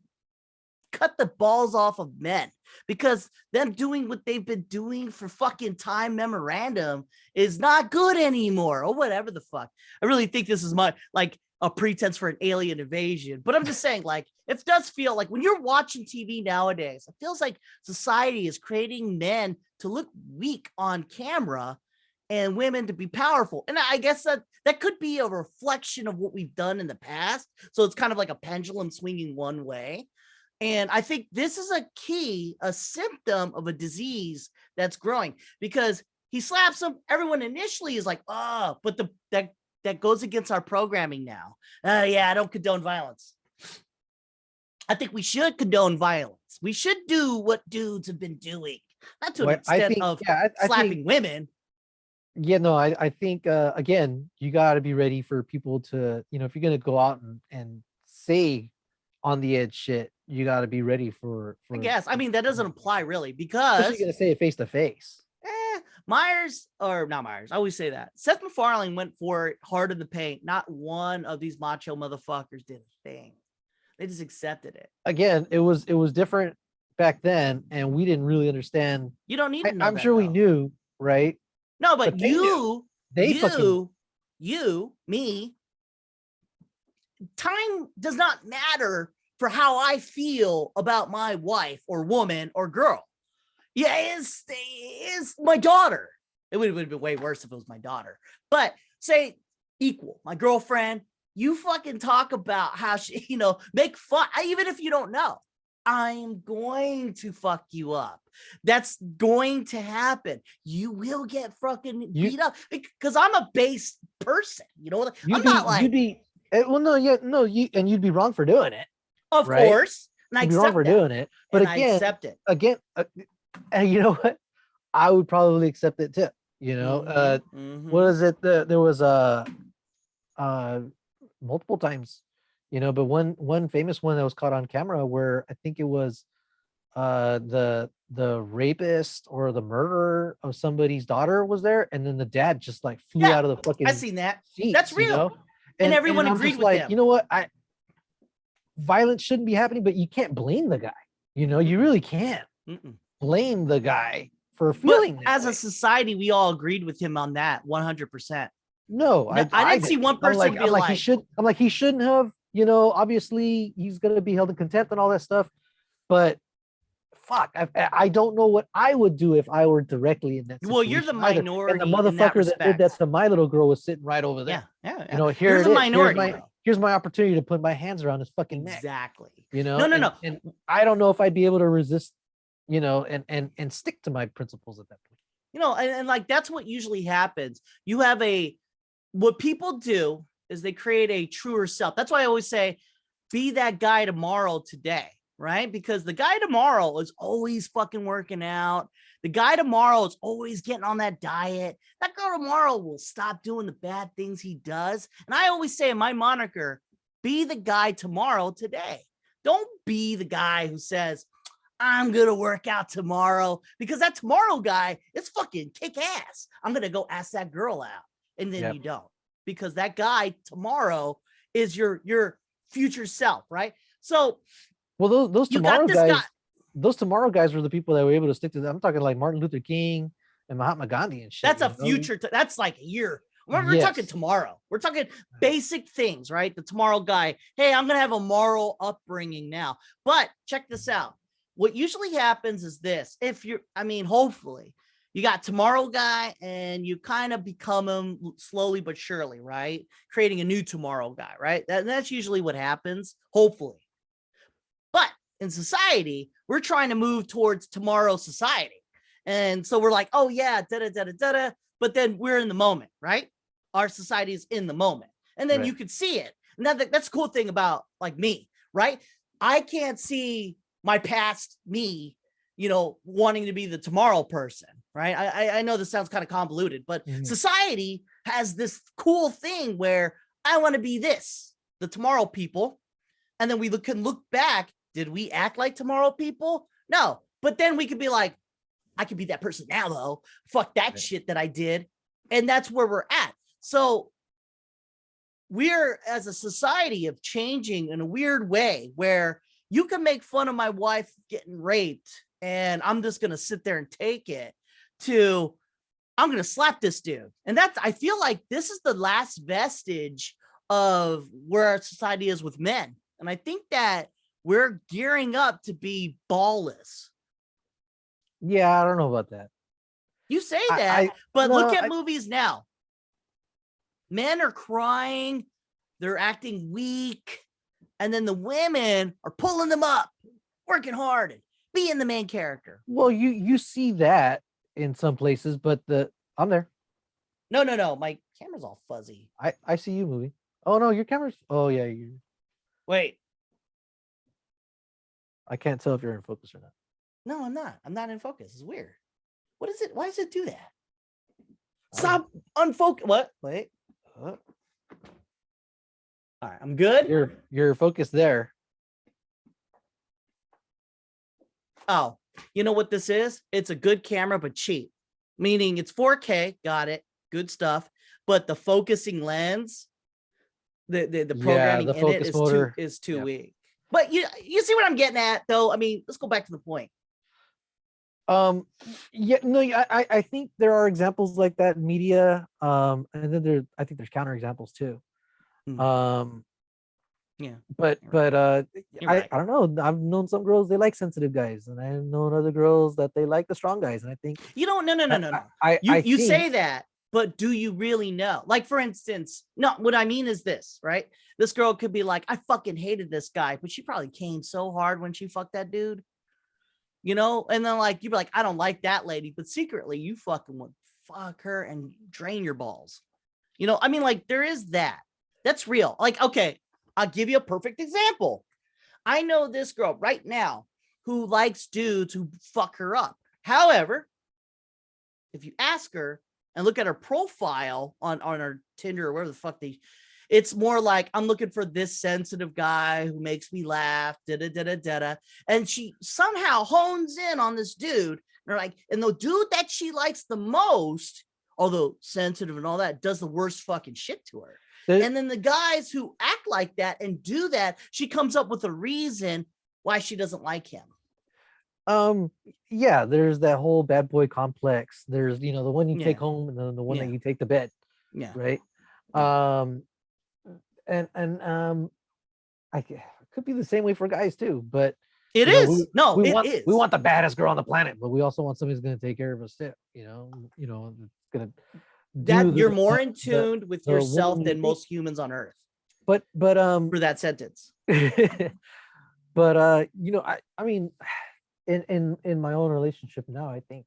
cut the balls off of men, because them doing what they've been doing for fucking time memorandum is not good anymore, or whatever the fuck. I really think this is like a pretense for an alien invasion, but I'm just saying, like, it does feel like when you're watching TV nowadays, it feels like society is creating men to look weak on camera and women to be powerful. And I guess that could be a reflection of what we've done in the past. So it's kind of like a pendulum swinging one way. And I think this is a symptom of a disease that's growing, because he slaps him. Everyone initially is like, oh, but that goes against our programming now. Yeah, I don't condone violence. I think we should condone violence. We should do what dudes have been doing, not to an extent of slapping women. Yeah, no, I think, again, you got to be ready for people to, you know, if you're going to go out and say on the edge shit, you got to be ready for I guess. I mean, that doesn't apply really, because you're going to say it face to face. Myers, or not Myers, I always say that. Seth MacFarlane went for it hard in the paint. Not one of these macho motherfuckers did a thing. They just accepted it. Again, it was different back then, and we didn't really understand. You don't need to know I'm sure we knew, right? No, but me, time does not matter for how I feel about my wife or woman or girl. Yeah, is my daughter. It would have been way worse if it was my daughter. But say equal, my girlfriend, you fucking talk about how she, you know, make fun. Even if you don't know, I'm going to fuck you up. That's going to happen. You will get fucking beat up, because I'm a base person. You know, I'm not like, you'd be, well, no, yeah, no, you'd be wrong for doing it. Of course. And you'd be wrong for doing it. But again, I accept it. Again, and you know what? I would probably accept it too. You know, what is it? There was multiple times, you know, but one famous one that was caught on camera where I think it was the rapist or the murderer of somebody's daughter was there, and then the dad just like flew out of the fucking. I've seen that. Seats, that's real. You know? And everyone agreed with them. You know what? Violence shouldn't be happening, but you can't blame the guy. You know, you really can't blame the guy for feeling. But as a society, we all agreed with him on that 100%. No, I didn't see one person be like, he shouldn't have. You know, obviously he's going to be held in contempt and all that stuff. But fuck, I don't know what I would do if I were directly in that situation. Well, you're the either. minority And the in that motherfucker that did that respect. to my little girl was sitting right over there. Yeah. You know, here You're it the is. minority, bro. Here's my opportunity to put my hands around his fucking neck. Exactly. You know, No. And I don't know if I'd be able to resist, you know, and stick to my principles at that point. You know, and like that's what usually happens. You have what people do is they create a truer self. That's why I always say, be that guy tomorrow today, right? Because the guy tomorrow is always fucking working out. The guy tomorrow is always getting on that diet. That girl tomorrow will stop doing the bad things he does. And I always say in my moniker, be the guy tomorrow today. Don't be the guy who says, I'm going to work out tomorrow, because that tomorrow guy is fucking kick ass. I'm going to go ask that girl out. And then you don't, because that guy tomorrow is your future self. Right. So, well, those tomorrow guys, those tomorrow guys were the people that were able to stick to them. I'm talking like Martin Luther King and Mahatma Gandhi and shit. That's a future. That's like a year. We're talking tomorrow. We're talking basic things, right? The tomorrow guy. Hey, I'm going to have a moral upbringing now. But check this out. What usually happens is this. Hopefully you got tomorrow guy and you kind of become him slowly but surely, right? Creating a new tomorrow guy, right? That's usually what happens, hopefully. But in society, we're trying to move towards tomorrow society. And so we're like, oh yeah, da-da-da-da-da-da. But then we're in the moment, right? Our society is in the moment. And then you could see it. And that's the cool thing about like me, right? I can't see my past me, you know, wanting to be the tomorrow person, right? I know this sounds kind of convoluted, but society has this cool thing where I want to be this, the tomorrow people. And then we can look back. Did we act like tomorrow people? No. But then we could be like, I could be that person now, though. Fuck that shit that I did. And that's where we're at. So we're, as a society, of changing in a weird way where you can make fun of my wife getting raped and I'm just going to sit there and take it, to I'm going to slap this dude. And I feel like this is the last vestige of where our society is with men. And I think that we're gearing up to be ballless. Yeah, I don't know about that. You say that, but look at movies now. Men are crying. They're acting weak. And then the women are pulling them up, working hard, and being the main character. Well, you see that in some places, but I'm there. No. My camera's all fuzzy. I see you moving. Oh no, your camera's. Oh yeah, you. Wait. I can't tell if you're in focus or not. No, I'm not. I'm not in focus. It's weird. What is it? Why does it do that? Stop unfocus. What? Wait. All right, I'm good. You're focused there. Oh, you know what this is? It's a good camera, but cheap. Meaning it's 4K. Got it. Good stuff. But the focusing lens, the programming in it is too weak. But you see what I'm getting at, though. I mean, let's go back to the point. I think there are examples like that in media. And then I think there's counterexamples too. But I don't know. I've known some girls, they like sensitive guys, and I've known other girls that they like the strong guys. And I think no. You say that, but do you really know? Like, for instance, no, what I mean is this, right? This girl could be like, I fucking hated this guy, but she probably came so hard when she fucked that dude. You know, and then like you'd be like, I don't like that lady, but secretly you fucking would fuck her and drain your balls. You know, I mean, like there is that. That's real. Like, okay, I'll give you a perfect example. I know this girl right now who likes dudes who fuck her up. However, if you ask her and look at her profile on her Tinder or wherever the fuck it's more like, I'm looking for this sensitive guy who makes me laugh, da-da-da-da-da. And she somehow hones in on this dude. And they're like, and the dude that she likes the most, although sensitive and all that, does the worst fucking shit to her. And then the guys who act like that and do that, she comes up with a reason why she doesn't like him. Yeah, there's that whole bad boy complex. There's, the one you take home and then the one that you take to bed. Yeah. Right. And I could be the same way for guys too, but It You know, is. No, we it want is. we want the baddest girl on the planet, but we also want somebody who's going to take care of us too. It's going to do that you're more in the tune with the yourself womanly than thing. most humans on earth But for that sentence. but I mean, in my own relationship now, I think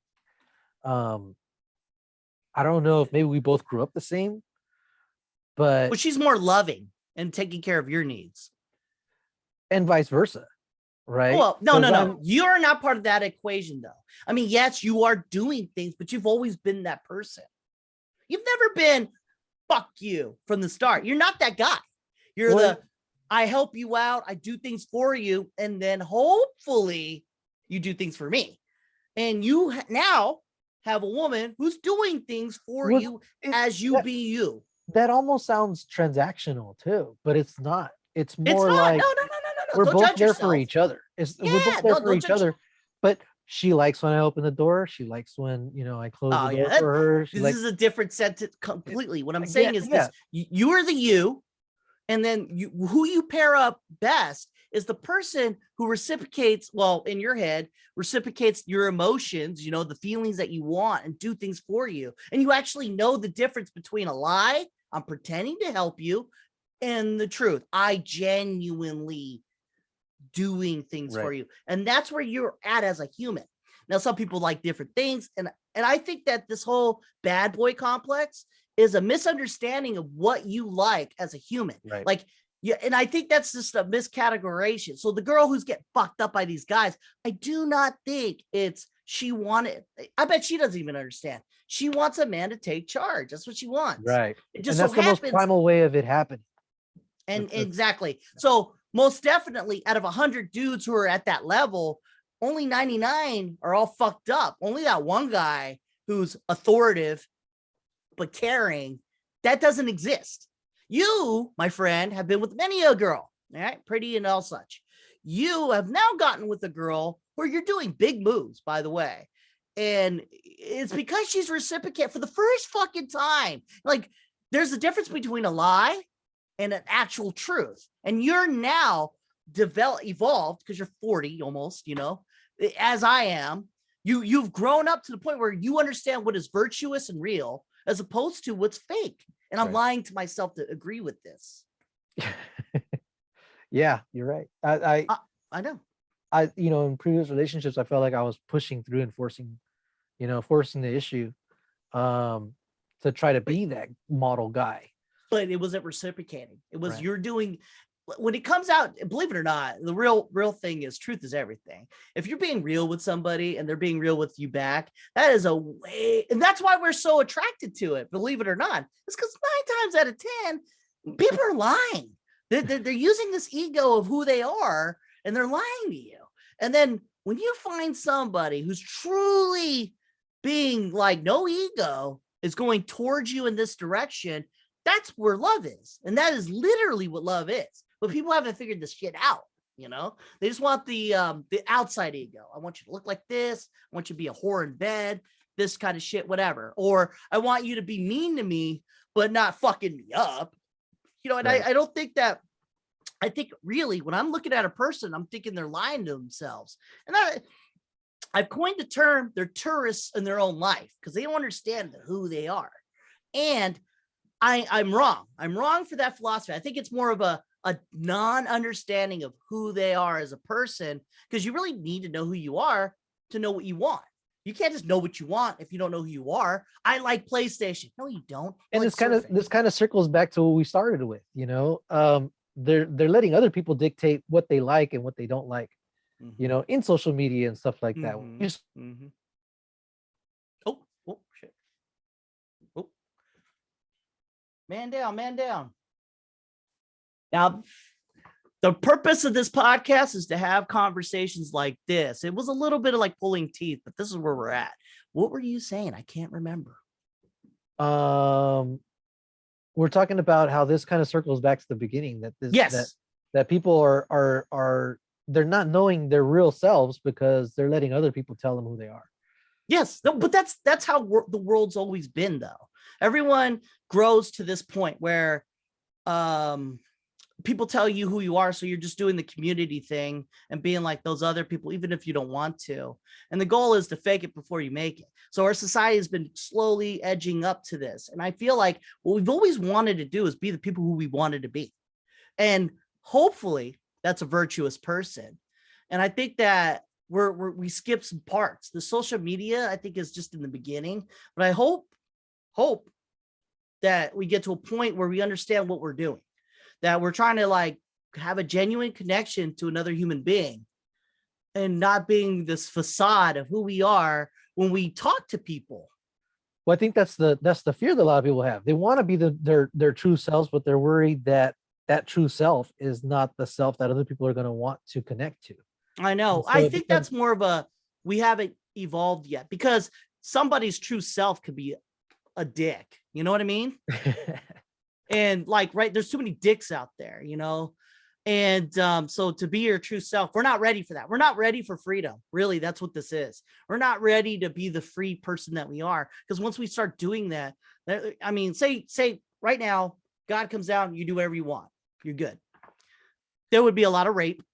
I don't know if maybe we both grew up the same, but Well, she's more loving and taking care of your needs. and vice versa, right? Well, no. You're not part of that equation, though. I mean, yes, you are doing things, but you've always been that person. You've never been fuck you from the start. You're not that guy. You're I help you out, I do things for you, and then hopefully you do things for me. And you now have a woman who's doing things for you as you be you. That almost sounds transactional too, but it's not. It's more It's not. like No. we're Don't both judge there yourself. for each other. We're both there for each other. But she likes when I open the door. She likes when I close the door for her. This is a different sentence completely. What I'm saying is this: you are the you, and then who you pair up best is the person who reciprocates. Well, in your head, reciprocates your emotions. The feelings that you want and do things for you, and you actually know the difference between a lie. I'm pretending to help you, and the truth. I genuinely doing things for you, and that's where you're at as a human. Now, some people like different things, and I think that this whole bad boy complex is a misunderstanding of what you like as a human. Right. Like, yeah, and I think that's just a miscategorization. So the girl who's getting fucked up by these guys, I do not think it's she wanted. I bet she doesn't even understand. She wants a man to take charge. That's what she wants. Right. It just and that's so the happens, most primal way of it happening. and exactly. So most definitely, out of 100 dudes who are at that level, only 99 are all fucked up. Only that one guy who's authoritative but caring, that doesn't exist. You, my friend, have been with many a girl, all right, pretty and all such. You have now gotten with a girl where you're doing big moves, by the way. And it's because she's reciprocating for the first fucking time. Like, there's a difference between a lie and an actual truth. And you're now evolved because you're 40 almost, as I am. You've grown up to the point where you understand what is virtuous and real as opposed to what's fake. And I'm lying to myself to agree with this. Yeah, you're right. I know. In previous relationships, I felt like I was pushing through and forcing the issue to try to be that model guy. But it wasn't reciprocating. It was you're doing. When it comes out, believe it or not, the real thing is truth is everything. If you're being real with somebody and they're being real with you back, that is a way, and that's why we're so attracted to it. Believe it or not, it's because 9 times out of 10, people are lying. They're using this ego of who they are, and they're lying to you. And then when you find somebody who's truly being like no ego is going towards you in this direction, that's where love is, and that is literally what love is. But people haven't figured this shit out. They just want the outside ego. I want you to look like this. I want you to be a whore in bed, this kind of shit, whatever. Or I want you to be mean to me, but not fucking me up. And I don't think that. I think really when I'm looking at a person, I'm thinking they're lying to themselves. And I've coined the term, they're tourists in their own life because they don't understand who they are. And I'm wrong. I'm wrong for that philosophy. I think it's more of a non-understanding of who they are as a person, because you really need to know who you are to know what you want. You can't just know what you want if you don't know who you are. I like PlayStation. No, you don't. And this kind of circles back to what we started with. They're letting other people dictate what they like and what they don't like. In social media and stuff like that. Oh shit. Oh, man down. Now, the purpose of this podcast is to have conversations like this. It was a little bit of like pulling teeth, but this is where we're at. What were you saying? I can't remember. We're talking about how this kind of circles back to the beginning, that people are they're not knowing their real selves because they're letting other people tell them who they are. Yes, no, but that's how the world's always been, though. Everyone grows to this point where people tell you who you are, so you're just doing the community thing and being like those other people, even if you don't want to. And the goal is to fake it before you make it. So our society has been slowly edging up to this, and I feel like what we've always wanted to do is be the people who we wanted to be, and hopefully that's a virtuous person. And I think that we skip some parts. The social media, I think, is just in the beginning, but I hope that we get to a point where we understand what we're doing, that we're trying to like have a genuine connection to another human being and not being this facade of who we are when we talk to people. Well, I think that's the fear that a lot of people have. They want to be their true selves, but they're worried that true self is not the self that other people are going to want to connect to. I know. So I think that's more of we haven't evolved yet, because somebody's true self could be a dick. You know what I mean? And like, right, there's too many dicks out there, and so to be your true self, we're not ready for that. We're not ready for freedom. Really, that's what this is. We're not ready to be the free person that we are, because once we start doing that, I mean, say right now, God comes down, you do whatever you want, you're good. There would be a lot of rape,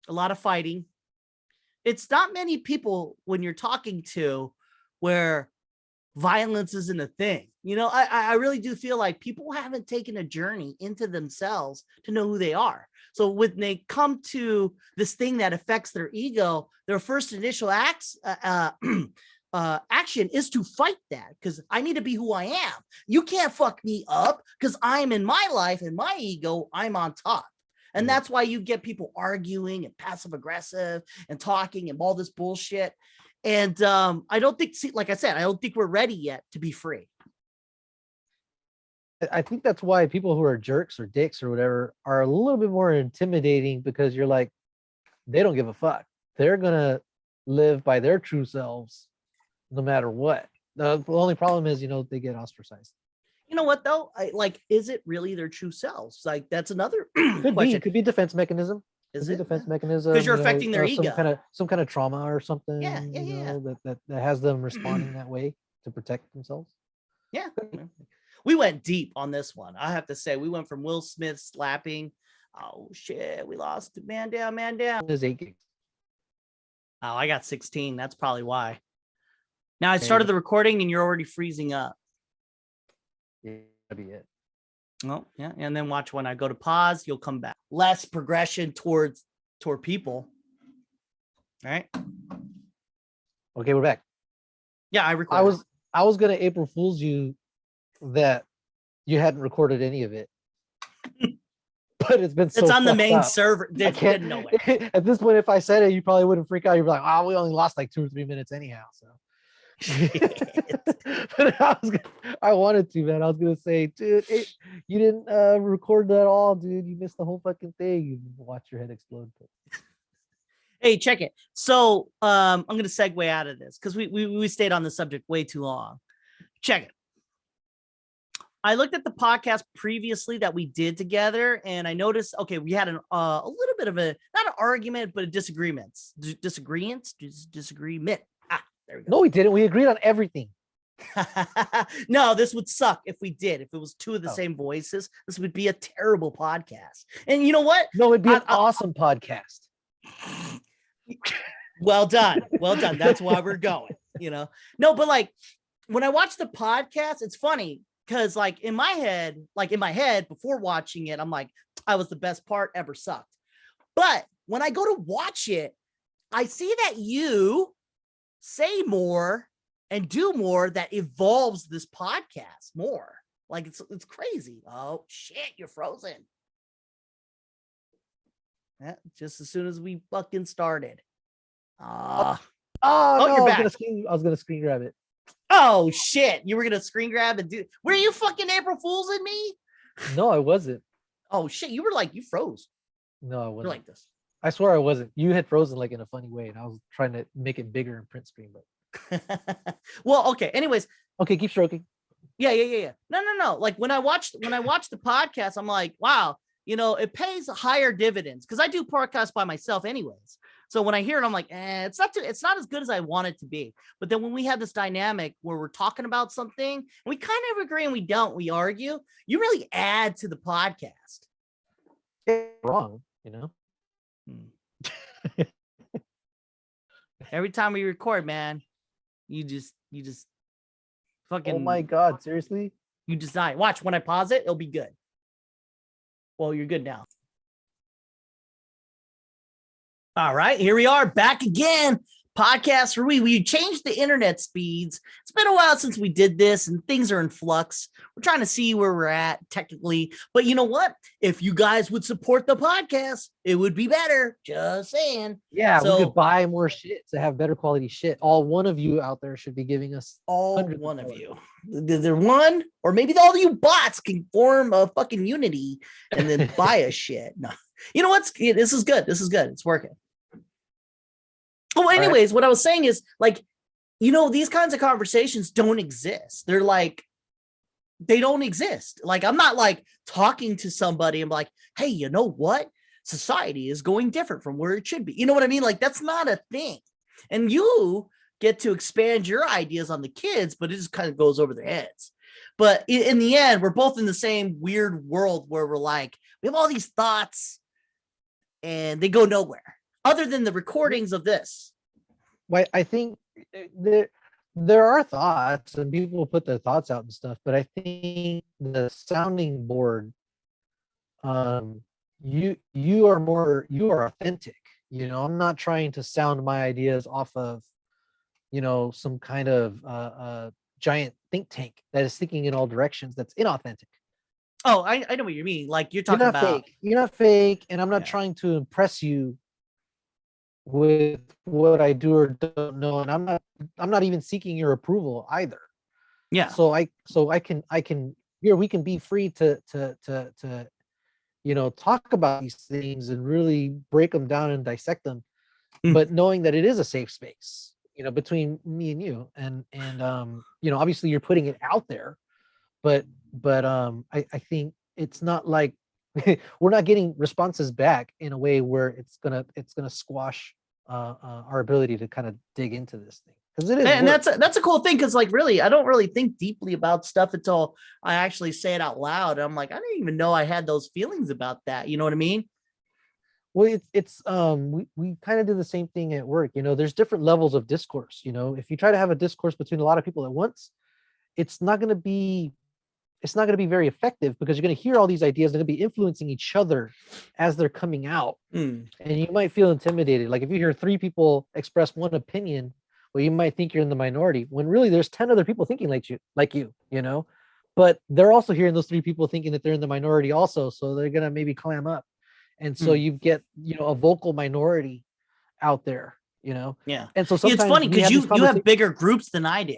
a lot of fighting. It's not many people when you're talking to where violence isn't a thing. I really do feel like people haven't taken a journey into themselves to know who they are. So when they come to this thing that affects their ego, their first initial action is to fight that, because I need to be who I am. You can't fuck me up, because I'm in my life and my ego, I'm on top. And that's why you get people arguing and passive aggressive and talking and all this bullshit. And I don't think, like I said, I don't think we're ready yet to be free. I think that's why people who are jerks or dicks or whatever are a little bit more intimidating, because you're like, they don't give a fuck. They're going to live by their true selves no matter what. The only problem is, they get ostracized. You know what, though? Is it really their true selves? Like, that's another question. It could be a defense mechanism. Is it defense mechanism? Because you're affecting their ego. Some kind of trauma or something. Yeah. That has them responding that way to protect themselves. Yeah. We went deep on this one. I have to say, we went from Will Smith slapping. Oh shit, we lost man down. There's 8 gigs. Oh, I got 16. That's probably why. Now I started the recording and you're already freezing up. Yeah, that'd be it. Oh, yeah. And then watch, when I go to pause, you'll come back. Less progression toward people. All right. Okay, we're back. Yeah, I recorded. I was gonna April Fool's you that you hadn't recorded any of it. But it's been so it's on the main up. server. I can't know it. At this point, if I said it, you probably wouldn't freak out. You'd be like, "Oh, we only lost like 2 or 3 minutes anyhow." So but I wanted to, man. I was gonna say, dude, you didn't record that all, dude. You missed the whole fucking thing. You watch your head explode. Hey, check it. So I'm gonna segue out of this because we stayed on the subject way too long. Check it. I looked at the podcast previously that we did together, and I noticed, okay, we had a little bit of not an argument, but a disagreement. Disagreement. There we go. No, we didn't. We agreed on everything. No, this would suck if we did. If it was two of the same voices, this would be a terrible podcast. And you know what? No, it'd be an awesome podcast. Well done. That's why we're going, No, but like when I watch the podcast, it's funny because like in my head before watching it, I'm like, I was the best part, ever sucked. But when I go to watch it, I see that you say more and do more that evolves this podcast more. Like it's crazy. Oh shit, you're frozen. Yeah, just as soon as we fucking started. No, you're back. I was gonna screen grab it. Oh shit, you were gonna screen grab and do. Were you fucking April Fools in me? No, I wasn't. Oh shit, you were like, you froze. No, I wasn't. You're like this. I swear I wasn't. You had frozen like in a funny way, and I was trying to make it bigger in print screen, but well, okay. Anyways, okay, keep stroking. Yeah. No. Like when I watch the podcast, I'm like, wow, it pays higher dividends because I do podcasts by myself anyways. So when I hear it, I'm like, it's not as good as I want it to be. But then when we have this dynamic where we're talking about something and we kind of agree and we argue, you really add to the podcast. Wrong, Every time we record, man, you just fucking. Oh my God, seriously? You just die. Watch, when I pause it, it'll be good. Well, you're good now. All right, here we are back again. Podcastforwe. We changed the internet speeds. It's been a while since we did this and things are in flux. We're trying to see where we're at technically. But you know what? If you guys would support the podcast, it would be better. Just saying. Yeah, we could buy more shit to have better quality shit. All one of you out there should be giving us. All one of you. There one, or maybe all you bots can form a fucking unity and then buy us shit. No. You know what? This is good. This is good. It's working. Well, anyways, what I was saying is, like, these kinds of conversations don't exist. They're like, they don't exist. Like, I'm not like talking to somebody and like, hey, you know what? Society is going different from where it should be. You know what I mean? Like, that's not a thing. And you get to expand your ideas on the kids, but it just kind of goes over their heads. But in the end, we're both in the same weird world where we're like, we have all these thoughts and they go nowhere other than the recordings of this. Well, I think there are thoughts and people put their thoughts out and stuff, but I think the sounding board, you are authentic. I'm not trying to sound my ideas off of, some kind of giant think tank that is thinking in all directions. That's inauthentic. Oh, I know what you mean. Like, you're talking about fake. You're not fake, and I'm not trying to impress you with what I do or don't know, and I'm not even seeking your approval either. Yeah. So I can here we can be free to talk about these things and really break them down and dissect them, but knowing that it is a safe space, between me and you, and obviously you're putting it out there, but I think it's not like we're not getting responses back in a way where it's gonna squash our ability to kind of dig into this thing, because it is. And that's a cool thing, because like, really, I don't really think deeply about stuff until I actually say it out loud. I'm like, I didn't even know I had those feelings about that. You know what I mean? Well, we kind of do the same thing at work. There's different levels of discourse. If you try to have a discourse between a lot of people at once, it's not going to be very effective, because you're going to hear all these ideas. They're going to be influencing each other as they're coming out. And you might feel intimidated. Like, if you hear 3 people express one opinion, well, you might think you're in the minority, when really there's 10 other people thinking like you, but they're also hearing those 3 people thinking that they're in the minority also. So they're going to maybe clam up. And so you get, a vocal minority out there, Yeah. And so sometimes it's funny because you have bigger groups than I do.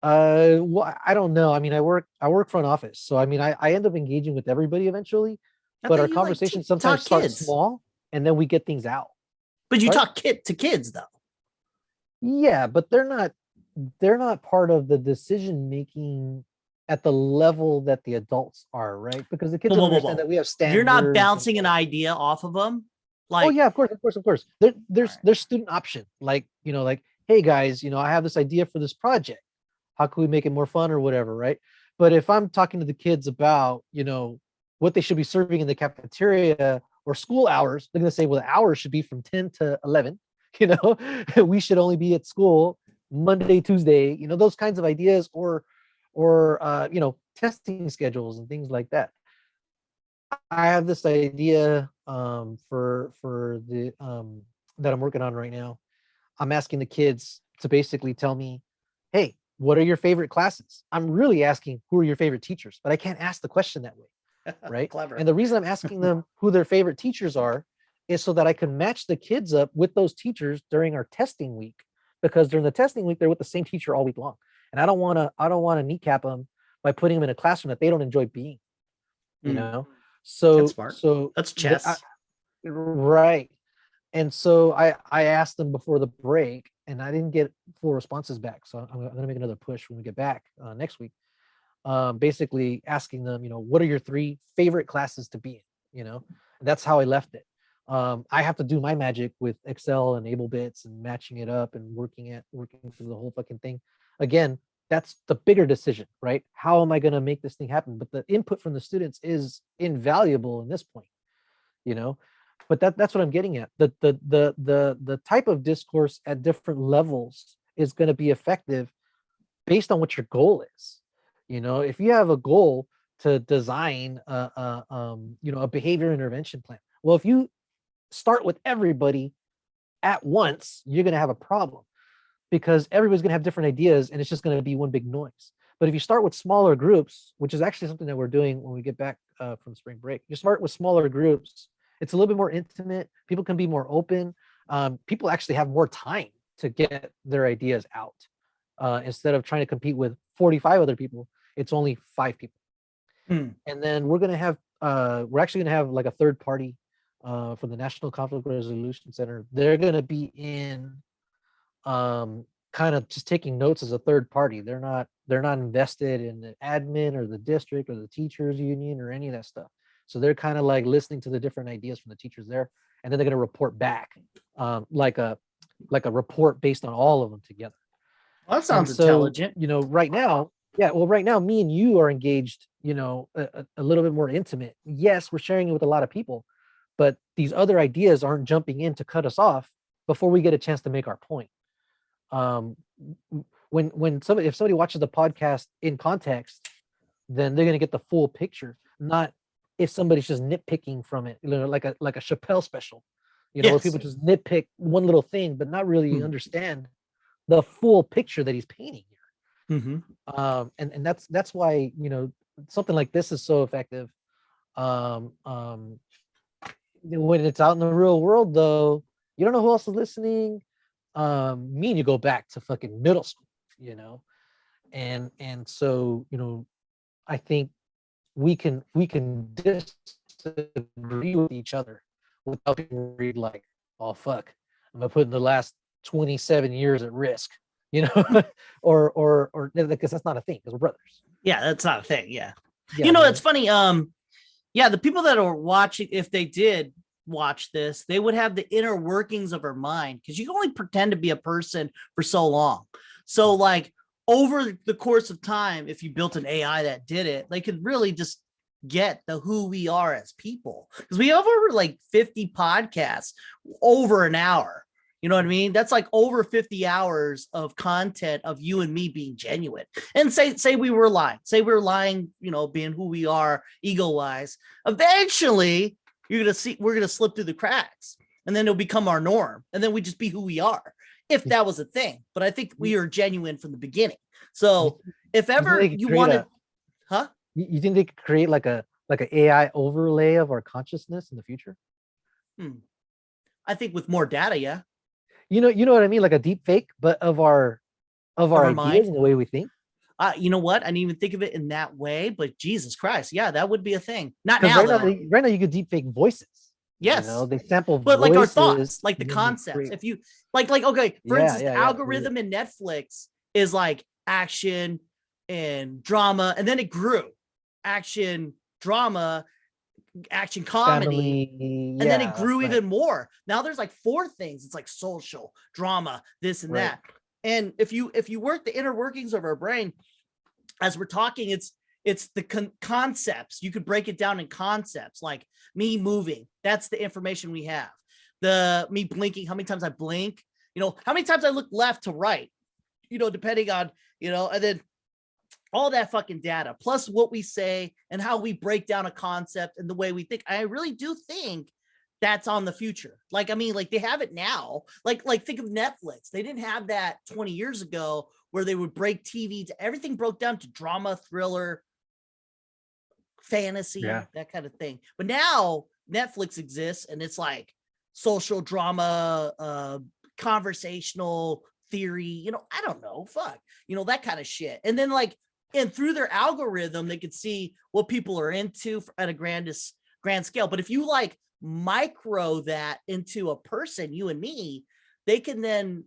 Well, I don't know. I mean, I work front office, so I mean, I end up engaging with everybody eventually, but our conversations sometimes start small, and then we get things out. But you talk to kids, though. Yeah, but they're not part of the decision making at the level that the adults are, right? Because the kids don't understand that we have standards. You're not bouncing an idea off of them. Like, oh yeah, of course. There's student option, like, hey guys, I have this idea for this project. How can we make it more fun or whatever, right? But if I'm talking to the kids about, what they should be serving in the cafeteria or school hours, they're going to say, well, the hours should be from 10 to 11. We should only be at school Monday, Tuesday, those kinds of ideas, or testing schedules and things like that. I have this idea for the that I'm working on right now. I'm asking the kids to basically tell me, hey, what are your favorite classes? I'm really asking, who are your favorite teachers? But I can't ask the question that way, right? Clever. And the reason I'm asking them who their favorite teachers are is so that I can match the kids up with those teachers during our testing week, because during the testing week, they're with the same teacher all week long. And I don't want to kneecap them by putting them in a classroom that they don't enjoy being, So that's smart. So that's chess. Right. And so I asked them before the break, and I didn't get full responses back. So I'm going to make another push when we get back next week. Basically asking them, what are your 3 favorite classes to be in? And that's how I left it. I have to do my magic with Excel and AbleBits and matching it up and working through the whole fucking thing. Again, that's the bigger decision, right? How am I going to make this thing happen? But the input from the students is invaluable in this point, you know. But that's what I'm getting at. The type of discourse at different levels is going to be effective based on what your goal is. You know, if you have a goal to design a behavior intervention plan, well, if you start with everybody at once, you're going to have a problem because everybody's going to have different ideas and it's just going to be one big noise. But if you start with smaller groups, which is actually something that we're doing when we get back from spring break, you start with smaller groups. It's a little bit more intimate. People can be more open. People actually have more time to get their ideas out. Instead of trying to compete with 45 other people, it's only 5 people. And then we're actually going to have like a third party from the National Conflict Resolution Center. They're going to be in kind of just taking notes as a third party. They're not invested in the admin or the district or the teachers union or any of that stuff. So they're kind of like listening to the different ideas from the teachers there, and then they're going to report back like a report based on all of them together. Well, that sounds intelligent. You know, right now, me and you are engaged, you know, a little bit more intimate. Yes, we're sharing it with a lot of people, but these other ideas aren't jumping in to cut us off before we get a chance to make our point. If somebody watches the podcast in context, then they're going to get the full picture, not if somebody's just nitpicking from it, you know, like a Chappelle special, you know, where people just nitpick one little thing, but not really understand the full picture that he's painting here. And that's why, you know, something like this is so effective. When it's out in the real world, though, you don't know who else is listening. Me and you go back to fucking middle school, you know, and so, you know, I think we can disagree with each other without being worried like, oh fuck, I'm gonna put the last 27 years at risk, you know, or because that's not a thing because we're brothers. Yeah, that's not a thing. Yeah, you know, it's funny. The people that are watching, if they did watch this, they would have the inner workings of our mind, because you can only pretend to be a person for so long. So like over the course of time, if you built an AI that did it, they could really just get the who we are as people, because we have over like 50 podcasts over an hour. You know what I mean? That's like over 50 hours of content of you and me being genuine. And say we were lying, you know, being who we are ego wise. Eventually we're going to slip through the cracks, and then it'll become our norm. And then we just be who we are, if that was a thing. But I think we are genuine from the beginning. So if ever you wanted, you think they could create like an AI overlay of our consciousness in the future? I think with more data, yeah. You know what I mean? Like a deep fake, but of our ideas mind. And the way we think. You know what? I didn't even think of it in that way, but Jesus Christ, yeah, that would be a thing. Not now, right now you could deep fake voices. Yes, you know, they sample, but voices, like our thoughts, like the concepts. If you like, okay, for instance, the algorithm in Netflix is like action and drama, and then it grew action, drama, action comedy, and then it grew even more. Now there's like 4 things. It's like social, drama, this and that. And if you work the inner workings of our brain as we're talking, it's the concepts. You could break it down in concepts, like me moving. That's the information we have. Me blinking, how many times I blink, you know, how many times I look left to right, you know, depending on, you know, and then all that fucking data, plus what we say and how we break down a concept and the way we think. I really do think that's on the future. Like, I mean, like they have it now. Like think of Netflix. They didn't have that 20 years ago where they would break TV to everything broke down to drama, thriller, fantasy, that kind of thing. But now Netflix exists and it's like social drama, conversational theory, you know, I don't know, you know, that kind of shit. And then like, and through their algorithm, they could see what people are into at a grand scale. But if you like micro that into a person, you and me, they can then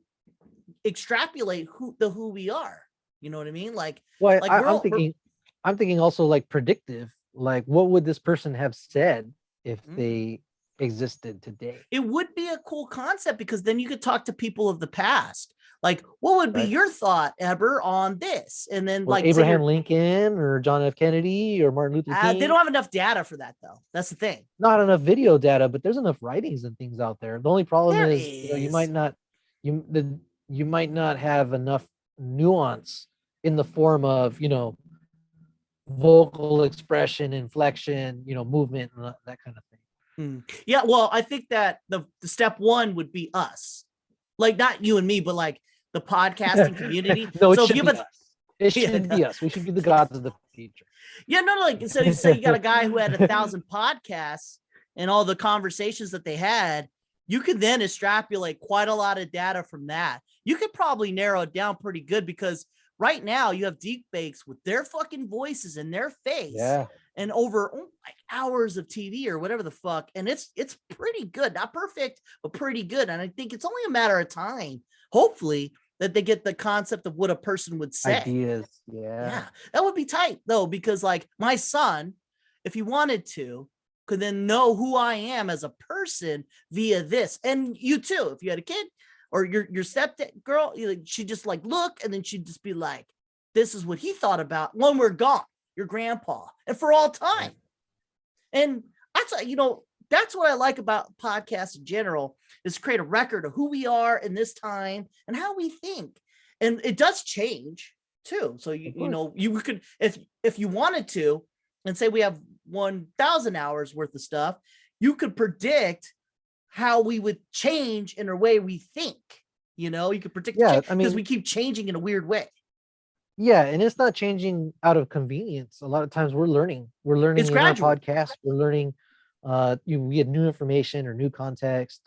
extrapolate who we are. You know what I mean? Like, well, I'm thinking also like predictive. Like, what would this person have said if they existed today. It would be a cool concept because then you could talk to people of the past. Like, what would be your thought, Eber, on this? And then, or like, Abraham Lincoln or John F. Kennedy or Martin Luther King. They don't have enough data for that, though. That's the thing. Not enough video data, but there's enough writings and things out there. The only problem is you might not have enough nuance in the form of vocal expression, inflection, movement, and that kind of thing. Yeah, well, I think that the step one would be us, like not you and me, but like the podcasting community. No, it should be us. We should be the gods of the future. Yeah, no, like so you got a guy who had 1,000 podcasts and all the conversations that they had. You could then extrapolate quite a lot of data from that. You could probably narrow it down pretty good because right now you have deep fakes with their fucking voices and their face. And over like hours of TV or whatever the fuck. And it's pretty good. Not perfect, but pretty good. And I think it's only a matter of time, hopefully, that they get the concept of what a person would say. Ideas. Yeah. That would be tight though, because like my son, if he wanted to, could then know who I am as a person via this. And you too, if you had a kid or your step girl, she'd just like look and then she'd just be like, this is what he thought about when we're gone. Your grandpa, and for all time. And that's that's what I like about podcasts in general, is create a record of who we are in this time and how we think. And it does change too. So you could, if you wanted to, and say we have 1,000 hours worth of stuff, you could predict how we would change in a way we think. You could predict because we keep changing in a weird way. Yeah, and it's not changing out of convenience. A lot of times we're learning in our podcast. We're learning, we get new information or new context,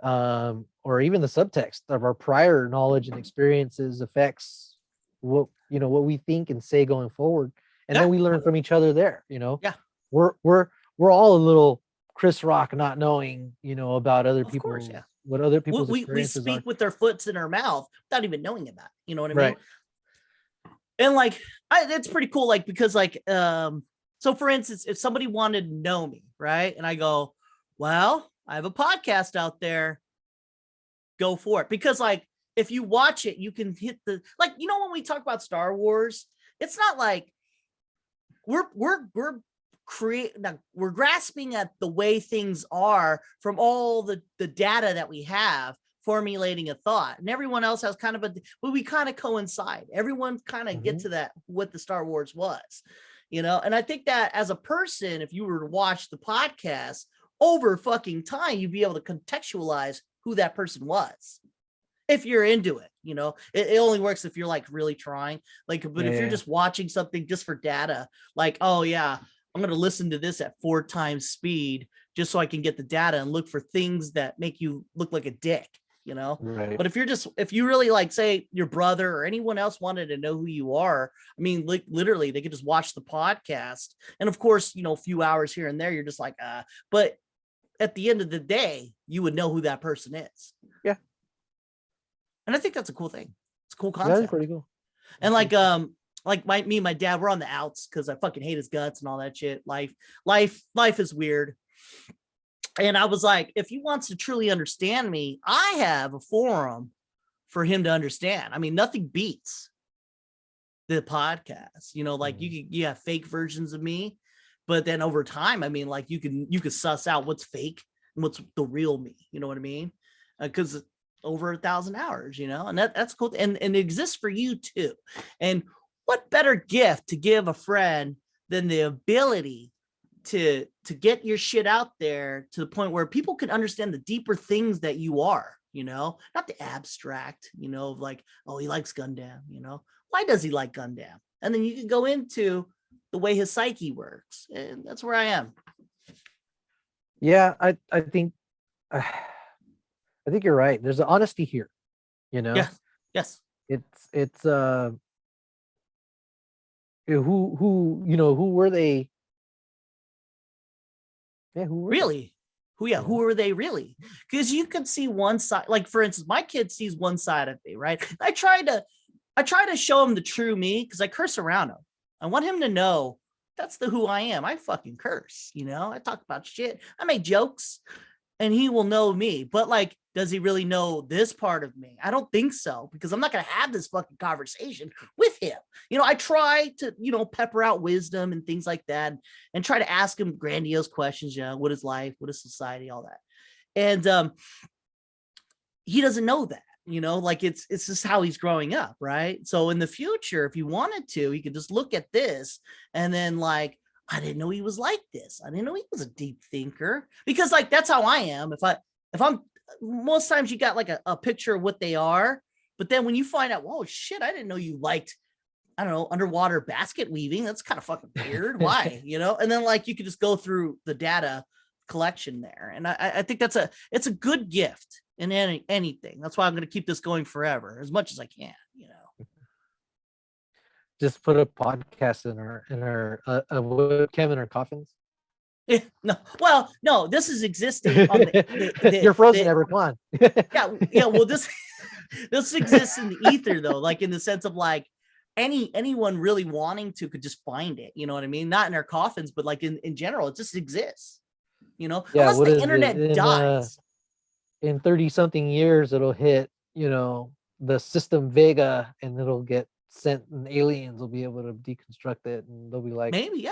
or even the subtext of our prior knowledge and experiences affects what we think and say going forward, and then we learn from each other there. We're all a little Chris Rock, not knowing about other people, what other people's experiences we speak with our foots in our mouth without even knowing about it. You know what I mean? Right. And like, that's pretty cool. Like, because like, so for instance, if somebody wanted to know me, right. And I go, well, I have a podcast out there, go for it. Because like, if you watch it, you can hit the, like, when we talk about Star Wars, it's not like we're grasping at the way things are from all the data that we have, formulating a thought, and everyone else has kind of but we kind of coincide. Everyone kind of get to that, what the Star Wars was, and I think that as a person, if you were to watch the podcast over fucking time, you'd be able to contextualize who that person was. If you're into it, it only works if you're like really trying, like, but if you're just watching something just for data, like, oh yeah, I'm going to listen to this at 4 times speed just so I can get the data and look for things that make you look like a dick. Right. But if you really like, say your brother or anyone else wanted to know who you are, I mean, like literally they could just watch the podcast. And of course, a few hours here and there, you're just like, but at the end of the day, you would know who that person is. Yeah. And I think that's a cool thing. It's a cool concept. That's pretty cool. And like me and my dad, we're on the outs because I fucking hate his guts and all that shit. Life is weird. And I was like, if he wants to truly understand me, I have a forum for him to understand. I mean, nothing beats the podcast, like you have fake versions of me, but then over time, I mean, like you can suss out what's fake and what's the real me. You know what I mean? Because over 1,000 hours, and that's cool. And it exists for you too. And what better gift to give a friend than the ability to get your shit out there to the point where people can understand the deeper things that you are, not the abstract, of like, oh, he likes Gundam, why does he like Gundam? And then you can go into the way his psyche works. And that's where I am. Yeah, I think you're right. There's an honesty here, Yes. It's who were they? Yeah, who were they really? Because you can see one side, like for instance, my kid sees one side of me, right? I try to show him the true me because I curse around him. I want him to know that's who I am. I fucking curse, I talk about shit. I make jokes, and he will know me. But like, does he really know this part of me? I don't think so, because I'm not going to have this fucking conversation with him. I try to, pepper out wisdom and things like that, and try to ask him grandiose questions. What is life? What is society? All that. And he doesn't know that. Like it's just how he's growing up, right? So in the future, if he wanted to, he could just look at this and then like, I didn't know he was like this. I didn't know he was a deep thinker, because like that's how I am. If I'm most times you got like a picture of what they are, but then when you find out, whoa, shit, I didn't know you liked, I don't know, underwater basket weaving. That's kind of fucking weird. Why? And then like you could just go through the data collection there, and I think it's a good gift in anything. That's why I'm going to keep this going forever, as much as I can. Just put a podcast in our a webcam in our coffins. No, well, no, this is existing on You're frozen, ever. Come on. yeah. Well, this exists in the ether, though, like in the sense of like anyone really wanting to could just find it. You know what I mean? Not in our coffins, but like in general, it just exists. Unless the internet dies. In 30 something years, it'll hit, the system Vega, and it'll get sent, and aliens will be able to deconstruct it, and they'll be like, maybe, yeah.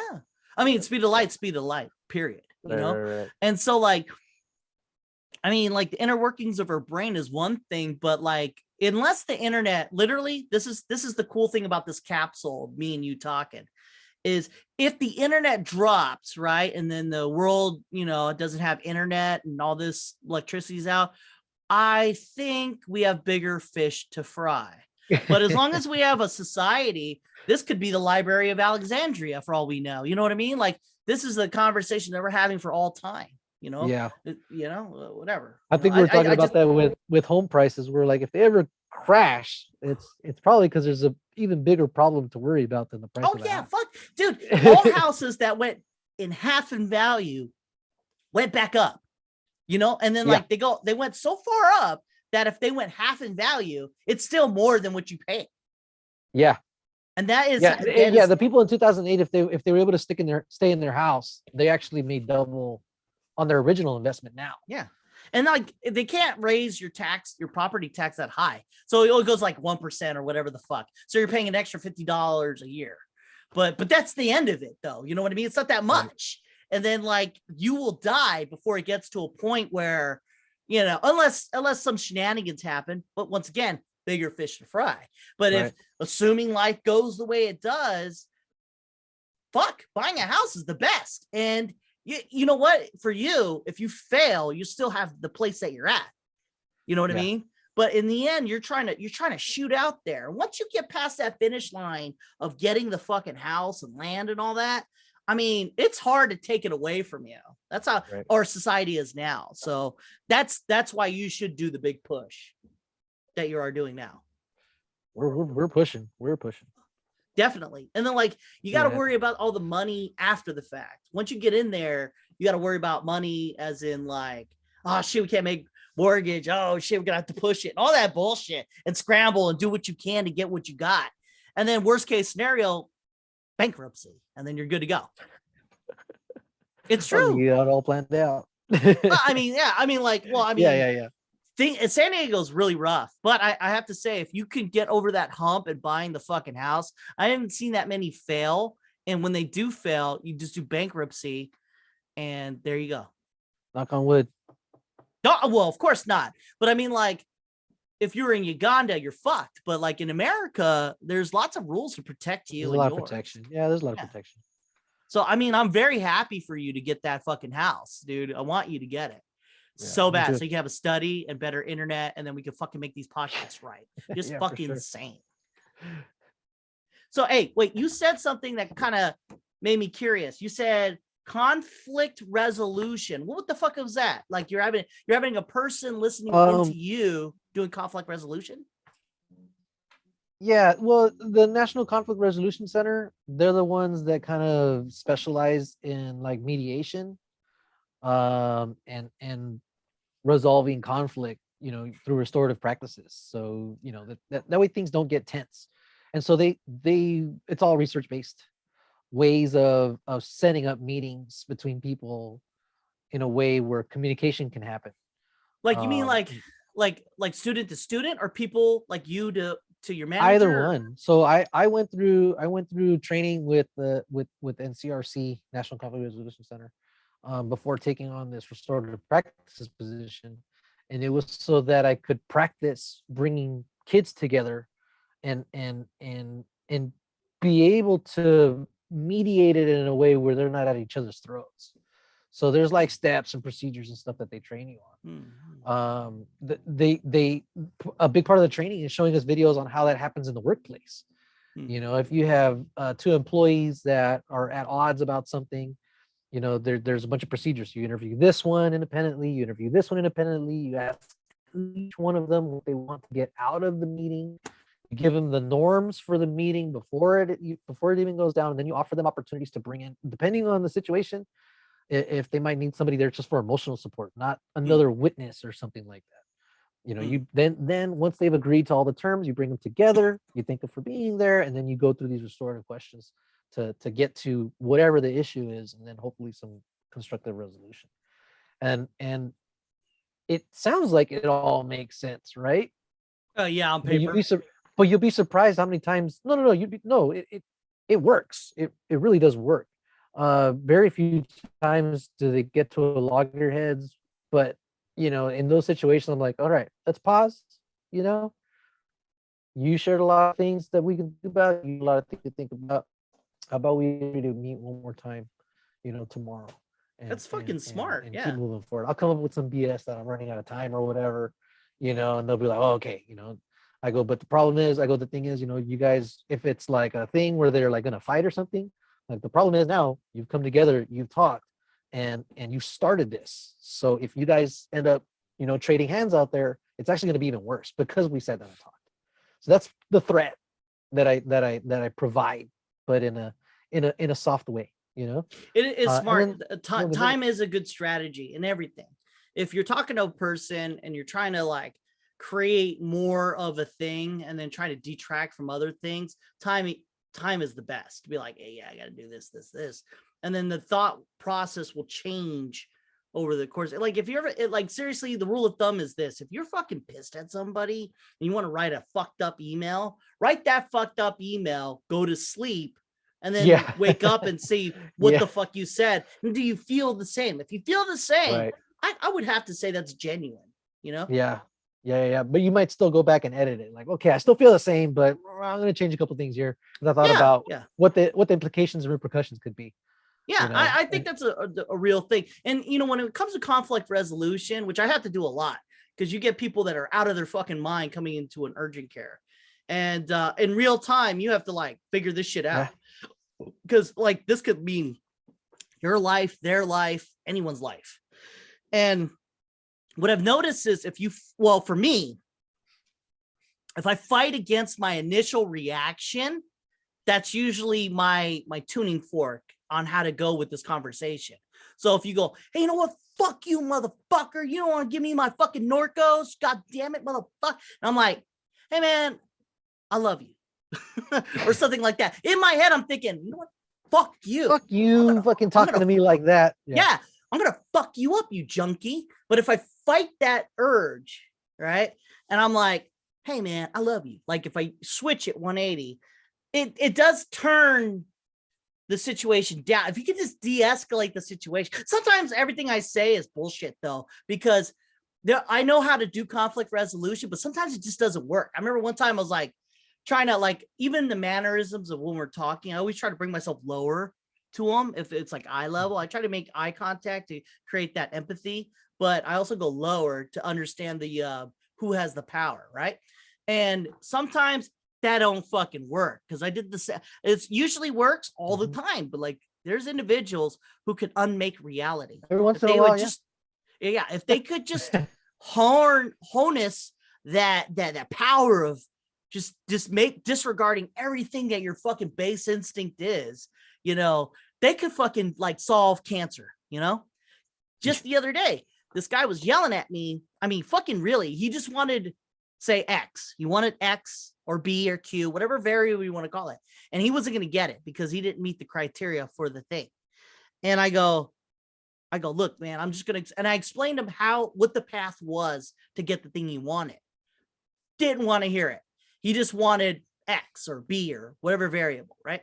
I mean, speed of light, period. Right. And so like, I mean, like the inner workings of our brain is one thing, but like, unless the internet, literally, this is the cool thing about this capsule, me and you talking, is if the internet drops, right, and then the world, it doesn't have internet and all this electricity's out, I think we have bigger fish to fry. But as long as we have a society, this could be the Library of Alexandria for all we know. You know what I mean? Like, this is the conversation that we're having for all time. Yeah. Whatever. I think we were talking about that with home prices. We're like, if they ever crash, it's probably because there's a even bigger problem to worry about than the price. Oh yeah, fuck, dude. All houses that went in half in value went back up. And then like they went so far up that if they went half in value, it's still more than what you pay. Yeah. And that is the people in 2008, if they were able to stay in their house, they actually made double on their original investment now. Yeah. And like they can't raise your property tax that high. So it only goes like 1% or whatever the fuck. So you're paying an extra $50 a year. But that's the end of it, though. You know what I mean? It's not that much. And then like you will die before it gets to a point where, unless some shenanigans happen. But once again, bigger fish to fry. But if assuming life goes the way it does, fuck, buying a house is the best. And you know what? For you, if you fail, you still have the place that you're at. You know what I mean? But in the end, you're trying to shoot out there. Once you get past that finish line of getting the fucking house and land and all that, I mean, it's hard to take it away from you. That's how our society is now. So that's why you should do the big push that you are doing now. We're pushing. We're pushing. Definitely. And then like you got to worry about all the money after the fact. Once you get in there, you got to worry about money as in like, oh shit, we can't make mortgage. Oh shit, we're gonna have to push it. All that bullshit and scramble and do what you can to get what you got. And then worst case scenario, bankruptcy. And then you're good to go. It's true. You got it all planned out. Well, I mean, yeah. I mean, like, well, I mean, yeah. San Diego's really rough, but I have to say, if you can get over that hump and buying the fucking house, I haven't seen that many fail. And when they do fail, you just do bankruptcy, and there you go. Knock on wood. Well, of course not. But I mean, like, if you're in Uganda, you're fucked. But like in America, there's lots of rules to protect you. There's a lot of protection. Yeah, there's a lot of protection. So I mean, I'm very happy for you to get that fucking house, dude. I want you to get it. So bad. So you can have a study and better internet, and then we can fucking make these podcasts right. Just fucking insane. So hey, wait, you said something that kind of made me curious. You said conflict resolution. What the fuck was that? Like you're having a person listening into you doing conflict resolution? Yeah, well, the National Conflict Resolution Center, they're the ones that kind of specialize in like mediation and resolving conflict, through restorative practices. So, that way things don't get tense. And so they it's all research based ways of setting up meetings between people in a way where communication can happen. Like you mean Um, like student to student, or people like you to your manager? Either one. So I went through training with NCRC, National Conflict Resolution Center, before taking on this restorative practices position, and it was so that I could practice bringing kids together, and be able to mediate it in a way where they're not at each other's throats. So there's like steps and procedures and stuff that they train you on. They a big part of the training is showing us videos on how that happens in the workplace. If you have two employees that are at odds about something, there's a bunch of procedures. You interview this one independently, you interview this one independently, you ask each one of them what they want to get out of the meeting, you give them the norms for the meeting before it even goes down, and then you offer them opportunities to bring in, depending on the situation, if they might need somebody there just for emotional support, not another witness or something like that. You then once they've agreed to all the terms, you bring them together, you thank them for being there, and then you go through these restorative questions to get to whatever the issue is, and then hopefully some constructive resolution. And it sounds like it all makes sense, right? Yeah, on But paper. you'll be surprised how many times it works. It really does work. Very few times do they get to a loggerheads, but in those situations, I'm like, all right, let's pause. You shared a lot of things that we can do about, you a lot of things to think about. How about we do meet one more time, tomorrow? That's fucking smart. And Yeah. keep moving forward. I'll come up with some BS that I'm running out of time or whatever, and they'll be like, oh, okay, I go, but the thing is, you guys, if it's like a thing where they're like gonna fight or something, like the problem is now you've come together, you've talked, and you started this. So if you guys end up, trading hands out there, it's actually gonna be even worse because we sat down and talked. So that's the threat that I provide, but in a soft way, It is smart. Time is a good strategy in everything. If you're talking to a person and you're trying to like create more of a thing and then try to detract from other things, time is the best to be like, hey, yeah, I got to do this, and then the thought process will change over the course. Like if you're ever like, seriously, the rule of thumb is this: if you're fucking pissed at somebody and you want to write a fucked up email, write that fucked up email, go to sleep, and then wake up and see what the fuck you said. And do you feel the same? If you feel the same, right, I would have to say that's genuine, Yeah. But you might still go back and edit it. Like, okay, I still feel the same, but I'm going to change a couple things here. Because I thought about what the implications and repercussions could be. Yeah, I think that's a real thing. And, when it comes to conflict resolution, which I have to do a lot, because you get people that are out of their fucking mind coming into an urgent care. And in real time, you have to like figure this shit out. Because like this could mean your life, their life, anyone's life. And what I've noticed is for me, if I fight against my initial reaction, that's usually my tuning fork on how to go with this conversation. So if you go, hey, you know what? Fuck you, motherfucker. You don't want to give me my fucking Norcos. God damn it, motherfucker. And I'm like, hey, man, I love you. Or something like that. In my head, I'm thinking, you know what? Fuck you. Fuck you fucking talking to me like that. Yeah. I'm going to fuck you up, you junkie. But if I fight that urge, right? And I'm like, hey, man, I love you. Like if I switch it 180, it does turn the situation down. If you can just de-escalate the situation. Sometimes everything I say is bullshit though, because I know how to do conflict resolution, but sometimes it just doesn't work. I remember one time I was like trying to like, even the mannerisms of when we're talking, I always try to bring myself lower to them. If it's like eye level, I try to make eye contact to create that empathy, but I also go lower to understand the who has the power, right? And sometimes that don't fucking work because I did the it usually works all the time, but like there's individuals who could unmake reality. Every once in a while, if they could just harness that power of just disregarding everything that your fucking base instinct is, they could fucking like solve cancer, Just the other day, this guy was yelling at me. I mean, fucking really, he just wanted say X. He wanted X or B or Q, whatever variable you want to call it. And he wasn't going to get it because he didn't meet the criteria for the thing. And I I go, look, man, I'm just going to, and I explained him what the path was to get the thing he wanted. Didn't want to hear it. He just wanted X or B or whatever variable, right?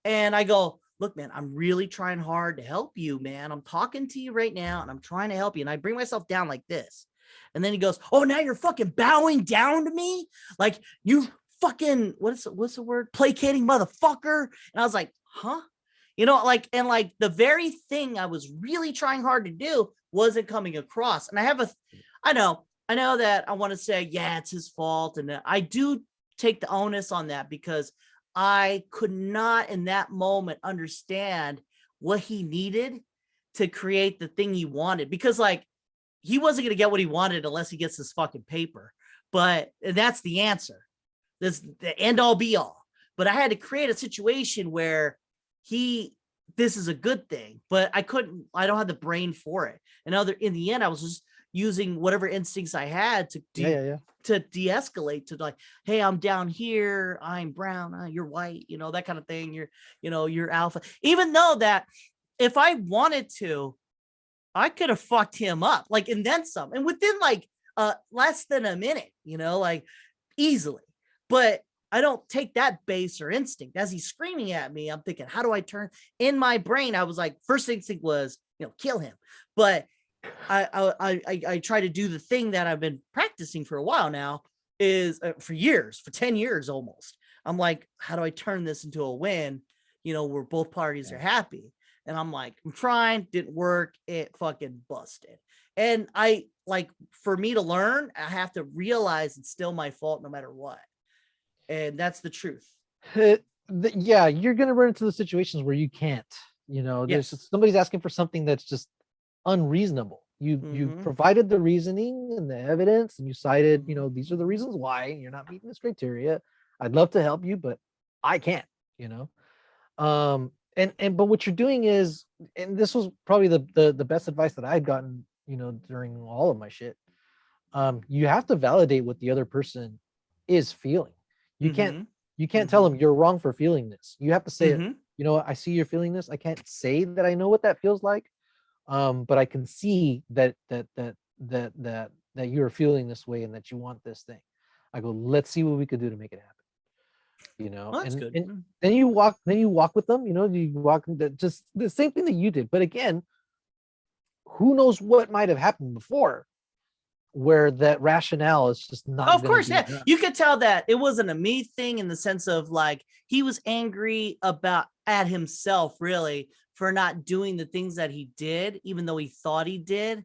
And I go, look, man, I'm really trying hard to help you, man. I'm talking to you right now and I'm trying to help you. And I bring myself down like this. And then he goes, oh, now you're fucking bowing down to me? Like you fucking, what's the word? Placating motherfucker. And I was like, huh? Like, and like the very thing I was really trying hard to do wasn't coming across. And I know that I want to say, yeah, it's his fault. And I do take the onus on that because I could not in that moment understand what he needed to create the thing he wanted, because like he wasn't going to get what he wanted unless he gets this fucking paper. But that's the answer. That's the end all be all. But I had to create a situation where this is a good thing, but I don't have the brain for it. And in the end, I was just using whatever instincts I had to de-escalate to like, hey, I'm down here, I'm brown, you're white, that kind of thing. You're alpha. Even though that if I wanted to, I could have fucked him up, like, and then some, and within like less than a minute, like easily. But I don't take that base or instinct. As he's screaming at me, I'm thinking, how do I turn? In my brain, I was like, first instinct was, kill him. But I try to do the thing that I've been practicing for a while now, is for 10 years almost. I'm like, how do I turn this into a win? Where both parties are happy. And I'm like, I'm trying, didn't work. It fucking busted. And for me to learn, I have to realize it's still my fault no matter what. And that's the truth. Yeah, you're going to run into the situations where you can't, there's somebody's asking for something that's just unreasonable. You provided the reasoning and the evidence, and you cited, these are the reasons why you're not meeting this criteria. I'd love to help you, but I can't, but what you're doing is, and this was probably the best advice that I'd gotten, during all of my shit. You have to validate what the other person is feeling. You can't tell them you're wrong for feeling this. You have to say, I see you're feeling this. I can't say that I know what that feels like. But I can see that you're feeling this way and that you want this thing. I go, let's see what we could do to make it happen. Well, that's good. And then you walk with them, you walk just the same thing that you did. But again, who knows what might have happened before, where that rationale is just not. Of course, yeah. You could tell that it wasn't a me thing, in the sense of like he was angry at himself, really, for not doing the things that he did, even though he thought he did.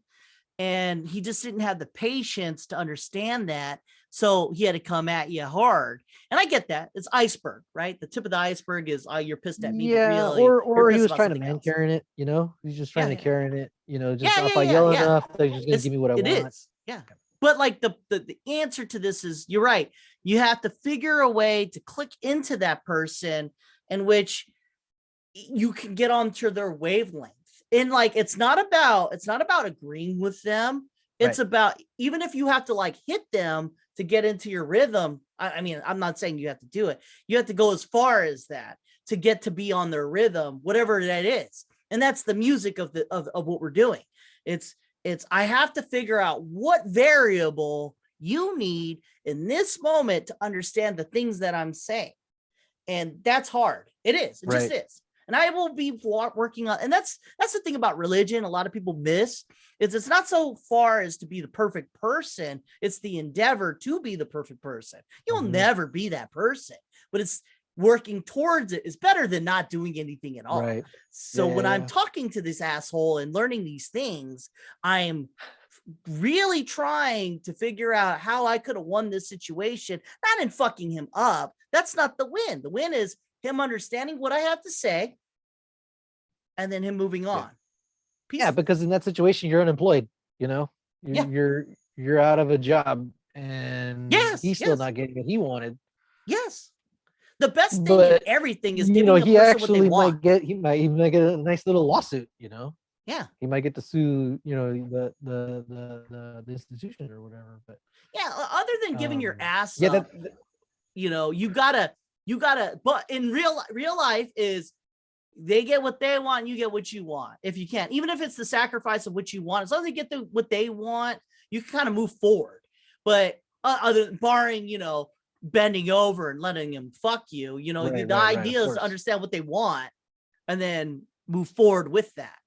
And he just didn't have the patience to understand that. So he had to come at you hard. And I get that. It's iceberg, right? The tip of the iceberg is, you're pissed at me. Yeah, really, or he was trying to man carrying it, He's just trying to carry it, just if I yell enough, they're just going to give me what I want. It is. Yeah. But like the answer to this is, you're right. You have to figure a way to click into that person in which you can get onto their wavelength. And like, it's not about agreeing with them. It's about, even if you have to like hit them to get into your rhythm. I mean, I'm not saying you have to do it. You have to go as far as that to get to be on their rhythm, whatever that is. And that's the music of what we're doing. It's I have to figure out what variable you need in this moment to understand the things that I'm saying. And that's hard. It is. It just is. And I will be working on, and that's the thing about religion. A lot of people miss is it's not so far as to be the perfect person. It's the endeavor to be the perfect person. You'll never be that person, but it's working towards it is better than not doing anything at all. Right. So when I'm talking to this asshole and learning these things, I'm really trying to figure out how I could have won this situation, not in fucking him up. That's not the win. The win is him understanding what I have to say and then him moving on. Peaceful. Yeah, because in that situation, you're unemployed, you're out of a job, and he's still not getting what he wanted. Yes. The best thing in everything is giving the person what they want. He might get a nice little lawsuit, Yeah. He might get to sue, the institution or whatever. But other than giving your ass up, you gotta, but in real life is They get what they want, you get what you want. If you can, even if it's the sacrifice of what you want, as long as they get what they want, you can kind of move forward. But other barring, bending over and letting them fuck you, the idea is to understand what they want and then move forward with that.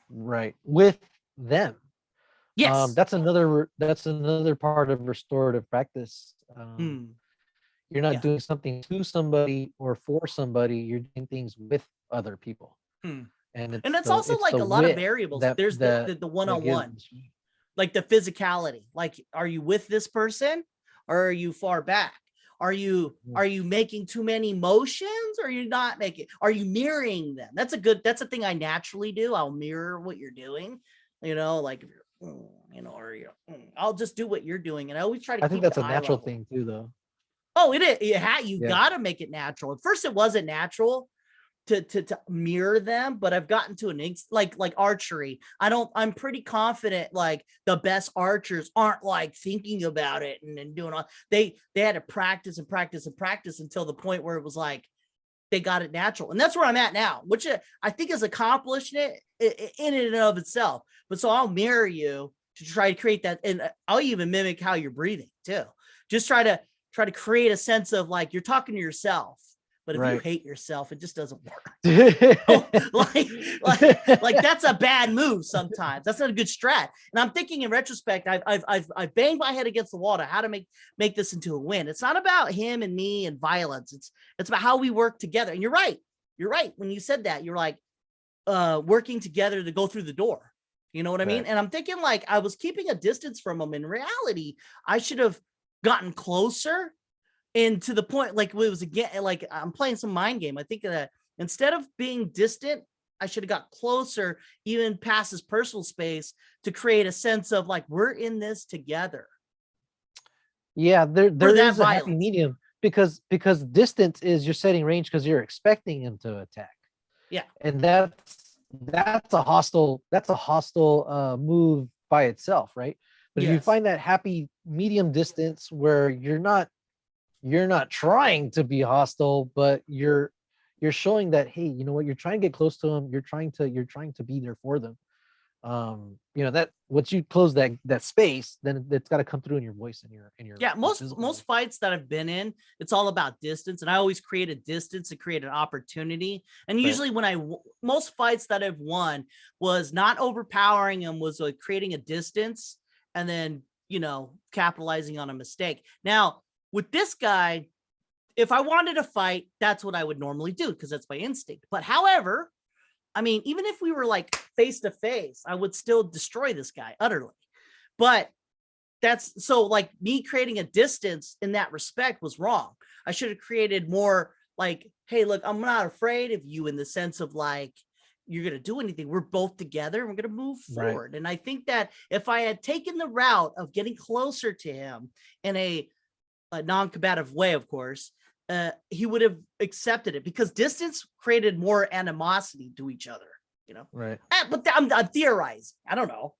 Right. With them. Yes. That's another part of restorative practice. You're not doing something to somebody or for somebody. You're doing things with other people. And it's also like a lot of variables. There's the one-on-one, like the physicality. Like, are you with this person or are you far back? Are you making too many motions or are you not making? Are you mirroring them? That's a thing I naturally do. I'll mirror what you're doing. Like if you're, or I'll just do what you're doing. And I always try to. I think that's a natural thing too, though. Oh, it is. You got to make it natural. At first, it wasn't natural to mirror them, but I've gotten to like archery. I'm pretty confident. Like the best archers aren't like thinking about it and doing all. They had to practice and practice and practice until the point where it was like they got it natural, and that's where I'm at now, which I think is accomplishing it in and of itself. But so I'll mirror you to try to create that, and I'll even mimic how you're breathing too. Just try to create a sense of like you're talking to yourself, but if you hate yourself, it just doesn't work. like that's a bad move sometimes. That's not a good strat. And I'm thinking in retrospect, I've banged my head against the wall to how to make this into a win. It's not about him and me and violence. It's about how we work together. And you're right. When you said that, you're like working together to go through the door. You know what I mean? And I'm thinking like I was keeping a distance from him. In reality, I should have gotten closer, and to the point like it was again like I'm playing some mind game. I think that instead of being distant, I should have got closer, even past his personal space, to create a sense of like we're in this together. Yeah, there is a happy medium because distance is you're setting range because you're expecting him to attack. Yeah, and that's a hostile move by itself, right? But if you find that happy medium distance where you're not trying to be hostile, but you're showing that, hey, you know what, you're trying to get close to them, you're trying to be there for them. That once you close that space, then it's got to come through in your voice and your most fights that I've been in, it's all about distance, and I always create a distance to create an opportunity. And usually most fights that I've won was not overpowering them, was like creating a distance and then capitalizing on a mistake. Now with this guy, if I wanted to fight, that's what I would normally do because that's my instinct. But however, I mean, even if we were like face to face, I would still destroy this guy utterly. But that's so like me creating a distance in that respect was wrong. I should have created more like, hey, look, I'm not afraid of you in the sense of like, you're going to do anything. We're both together. We're going to move forward. Right. And I think that if I had taken the route of getting closer to him in a non-combative way, of course, he would have accepted it because distance created more animosity to each other, Right. But I'm theorizing. I don't know.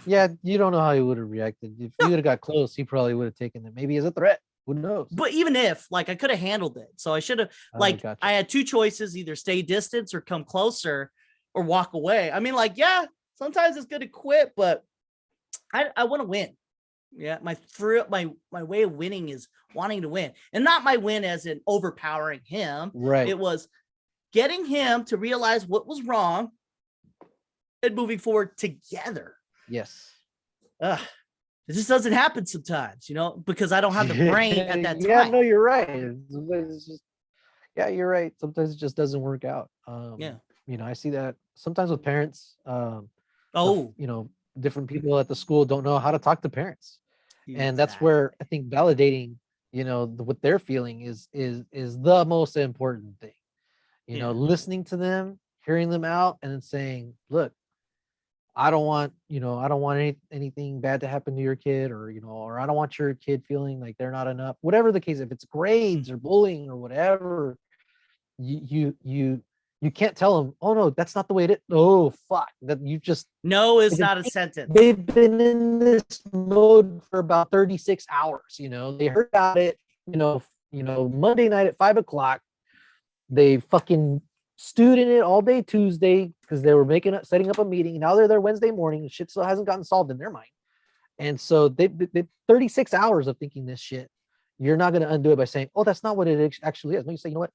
Yeah, you don't know how he would have reacted. If he would have got close, he probably would have taken it maybe as a threat. Who knows? But even if, like, I could have handled it. So I should have, gotcha. I had two choices, either stay distance or come closer or walk away. I mean, like, yeah, sometimes it's good to quit, but I want to win. Yeah, my way of winning is wanting to win, and not my win as in overpowering him. Right. It was getting him to realize what was wrong and moving forward together. Yes. It just doesn't happen sometimes, because I don't have the brain at that time. Yeah, no, you're right. It's just, yeah, you're right. Sometimes it just doesn't work out. I see that sometimes with parents. Different people at the school don't know how to talk to parents. Exactly. And that's where I think validating, what they're feeling is the most important thing. Listening to them, hearing them out, and then saying, look, I don't want anything bad to happen to your kid, or I don't want your kid feeling like they're not enough, whatever the case. If it's grades or bullying or whatever, you can't tell them, oh no, that's not the way it is. Oh fuck, that you just no is not a sentence. They've been in this mode for about 36 hours. They heard about it, Monday night at 5:00. They fucking stewed in it all day Tuesday because they were setting up a meeting. Now they're there Wednesday morning and shit still hasn't gotten solved in their mind. And so they 36 hours of thinking this shit. You're not going to undo it by saying, oh, that's not what it actually is. No, you say, you know what?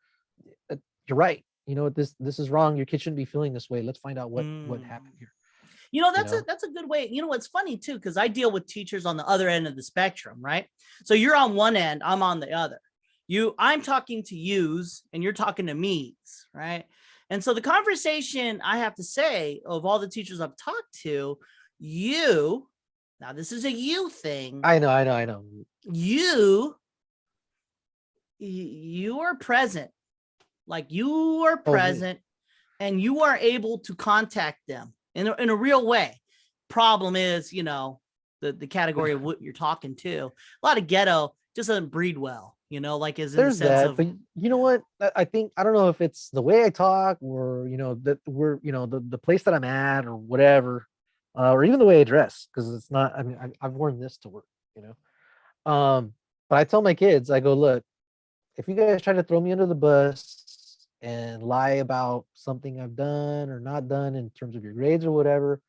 You're right. You know what? This is wrong. Your kid shouldn't be feeling this way. Let's find out what happened here. That's a good way. You know, it's funny too, because I deal with teachers on the other end of the spectrum, right? So you're on one end, I'm on the other. I'm talking to yous and you're talking to me's, right? And so the conversation, I have to say, of all the teachers I've talked to, now this is a you thing. I know. You are present. Like you are present and you are able to contact them in a real way. Problem is, you know, the category of what you're talking to. A lot of ghetto just doesn't breed well, you know, like is in There's the sense that, of, but you know what? I think, I don't know if it's the way I talk or, you know, that we're, you know, the place that I'm at or whatever, or even the way I dress, because it's not, I mean, I've worn this to work, you know. But I tell my kids, I go, look, if you guys try to throw me under the bus and lie about something I've done or not done in terms of your grades or whatever,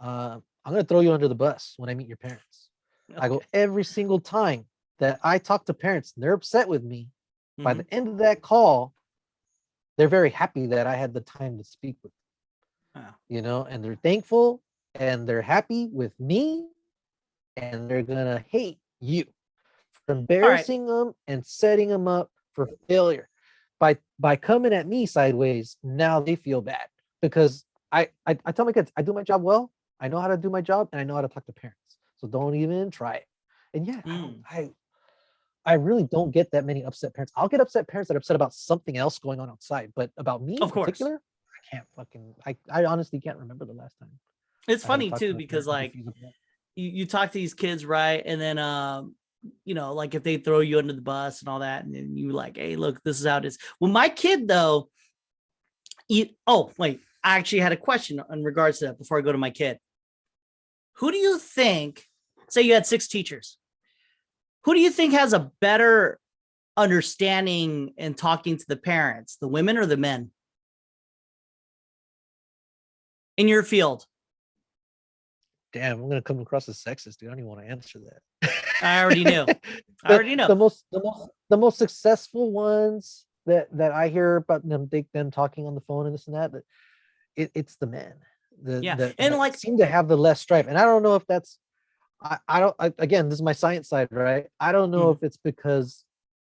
I'm going to throw you under the bus when I meet your parents. Okay. I go, every single time that I talk to parents and they're upset with me, by the end of that call, they're very happy that I had the time to speak with them. You know, and they're thankful and they're happy with me, and they're going to hate you for embarrassing them and setting them up for failure. By coming at me sideways, now they feel bad because I tell my kids, I do my job well. I know how to do my job and I know how to talk to parents. So don't even try it. And yeah, I really don't get that many upset parents. I'll get upset parents that are upset about something else going on outside, but about me in particular, I can't fucking, I honestly can't remember the last time. It's funny too, because like you talk to these kids, right? And then, you know, like if they throw you under the bus and all that, and then you like, hey, look, this is how it is. Well, my kid though, I actually had a question in regards to that before I go to my kid. Who do you think, say you had 6 teachers, who do you think has a better understanding in talking to the parents, the women or the men in your field? Damn, I'm gonna come across as sexist, dude. I don't even want to answer that. I already knew. The most successful ones that I hear about them talking on the phone and this and that, it's the men. And like seem to have the less strife. And I don't know if that's again, this is my science side, right? I don't know if it's because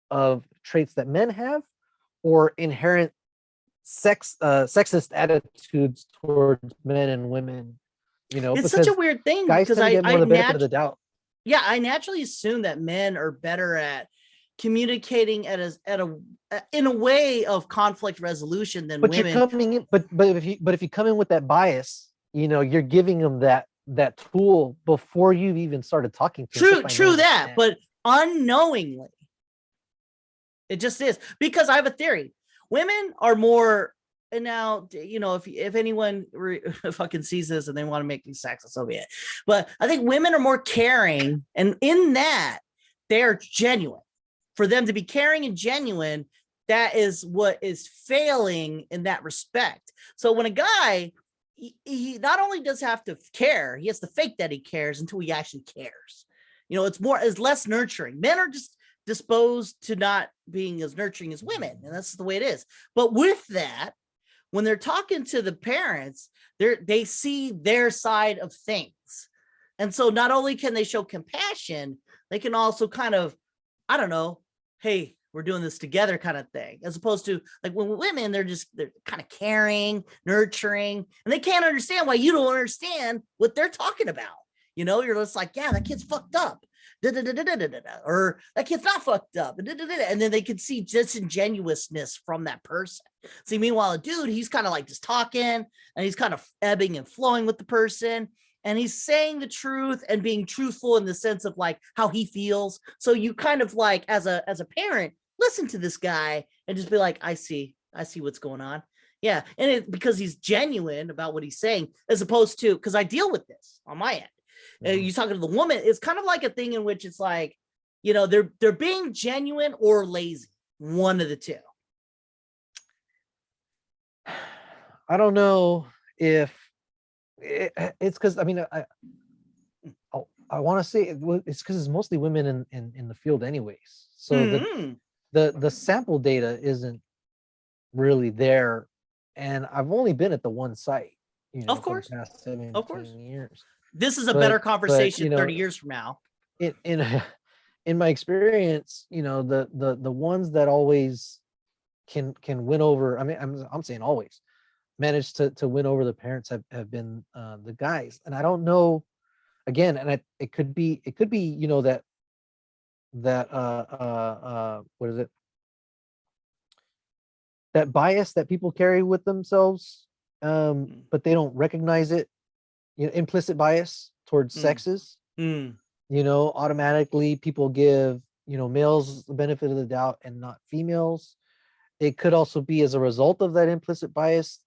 of traits that men have or inherent sexist attitudes towards men and women. You know, it's such a weird thing because I get more the benefit of the doubt. Yeah, I naturally assume that men are better at communicating in a way of conflict resolution than women. You're coming in, but if you come in with that bias, you know, you're giving them that tool before you've even started talking to them. True that, but unknowingly, it just is. Because I have a theory. Women are more. And now, you know, if anyone fucking sees this and they want to make me sexist, so be it. But I think women are more caring, and in that, they're genuine. For them to be caring and genuine, that is what is failing in that respect. So when a guy, he not only does have to care, he has to fake that he cares until he actually cares. You know, it's less nurturing. Men are just disposed to not being as nurturing as women, and that's the way it is. But with that, when they're talking to the parents, they see their side of things. And so not only can they show compassion, they can also kind of, I don't know, hey, we're doing this together kind of thing, as opposed to like when women, they're kind of caring, nurturing, and they can't understand why you don't understand what they're talking about. You know, you're just like, yeah, that kid's fucked up. Or that kid's not fucked up. And then they can see disingenuousness from that person. See, meanwhile, a dude, he's kind of like just talking and he's kind of ebbing and flowing with the person. And he's saying the truth and being truthful in the sense of like how he feels. So you kind of like, as a parent, listen to this guy and just be like, I see what's going on. Yeah. And because he's genuine about what he's saying, as opposed to, because I deal with this on my end. You talking to the woman, it's kind of like a thing in which it's like, you know, they're being genuine or lazy, one of the two. I don't know if it's because I mean I want to say it's because it's mostly women in the field anyways. So Mhm. the sample data isn't really there, and I've only been at the one site, Of for the course. past Of course. 17 years. This is a better But conversation 30 years from now. in in my experience, the ones that always can win over. I mean, I'm saying always managed to win over the parents have been the guys, and I don't know again, and it could be that what is it, that bias that people carry with themselves, but they don't recognize it, implicit bias towards Mm. sexes. Mm. Automatically people give males the benefit of the doubt and not females. It could also be as a result of that implicit bias.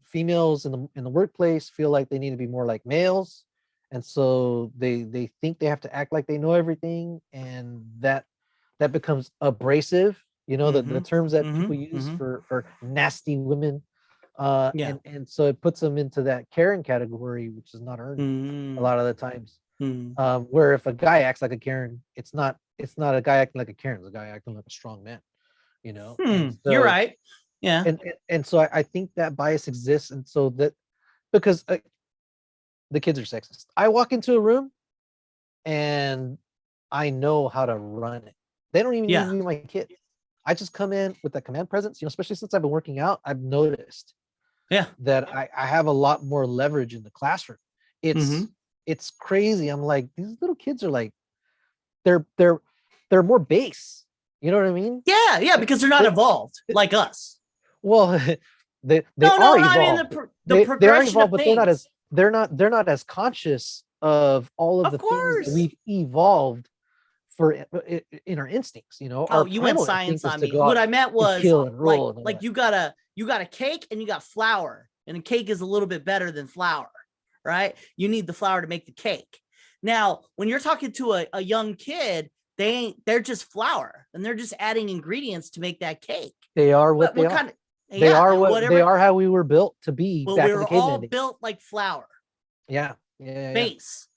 Females in the workplace feel like they need to be more like males, and so they think they have to act like they know everything, and that becomes abrasive. The Mhm. terms that people Mhm. use Mhm. for nasty women, Yeah. and so it puts them into that Karen category, which is not earned a Mm. lot of the times. Mm. Where if a guy acts like a Karen, it's not a guy acting like a Karen, it's a guy acting like a strong man. And You're so right. Yeah. and so I think that bias exists, and so that because the kids are sexist. I walk into a room and I know how to run it. They don't even need to Yeah. be my kid. I just come in with that command presence. Especially since I've been working out, I've noticed Yeah. that I have a lot more leverage in the classroom. It's Mhm. it's crazy. I'm like, these little kids are like, they're they're they're more base. You know what I mean? Yeah. Yeah. Because they're not They, evolved like us. well, they No. No. are No. I mean evolved. the They are progression of evolved, but things. they're not as conscious of all of Of the things that course. we've evolved for in our instincts. Oh, Our you went primal science instinct is on to me. go What out I meant and was kill and rule and all that. you got a cake and you got flour, and a cake is a little bit better than flour, right? You need the flour to make the cake. Now, when you're talking to a young kid, they're just flour and they're just adding ingredients to make that cake. They are what But they what are. kind of They yeah, are and what they whatever. are. How we were built to be Well, we back in the were all caveman days. built like flour. Yeah, yeah. Base.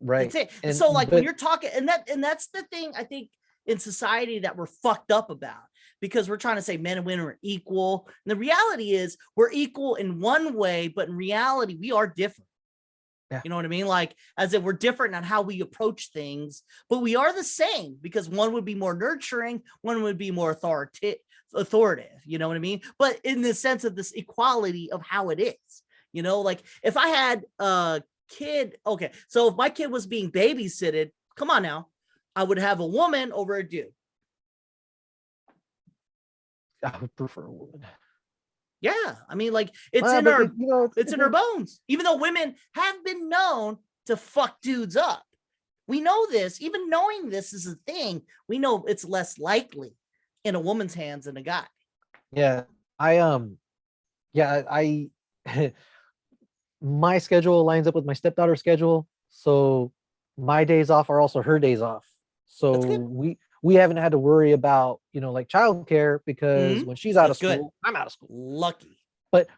That's Right. it. And So like when but you're talking, and that's the thing I think in society that we're fucked up about, because we're trying to say men and women are equal. And the reality is we're equal in one way, but in reality we are different. yeah, You know what I mean? Like as if we're different on how we approach things, but we are the same because one would be more nurturing, one would be more authoritative. You know what I mean? But in the sense of this equality of how it is, like if I had a kid, okay, so if my kid was being babysitted, come on now, I would have a woman over a dude. I would prefer a woman. Yeah, I mean, like it's Well, in but our it's in our again, bones. Even though women have been known to fuck dudes up, we know this. Even knowing this is a thing, we know it's less likely in a woman's hands than a guy. yeah, I my schedule lines up with my stepdaughter's schedule, so my days off are also her days off. That's So good. we haven't had to worry about like childcare because Mm-hmm. when she's out of That's good. school, I'm out of school. Lucky. But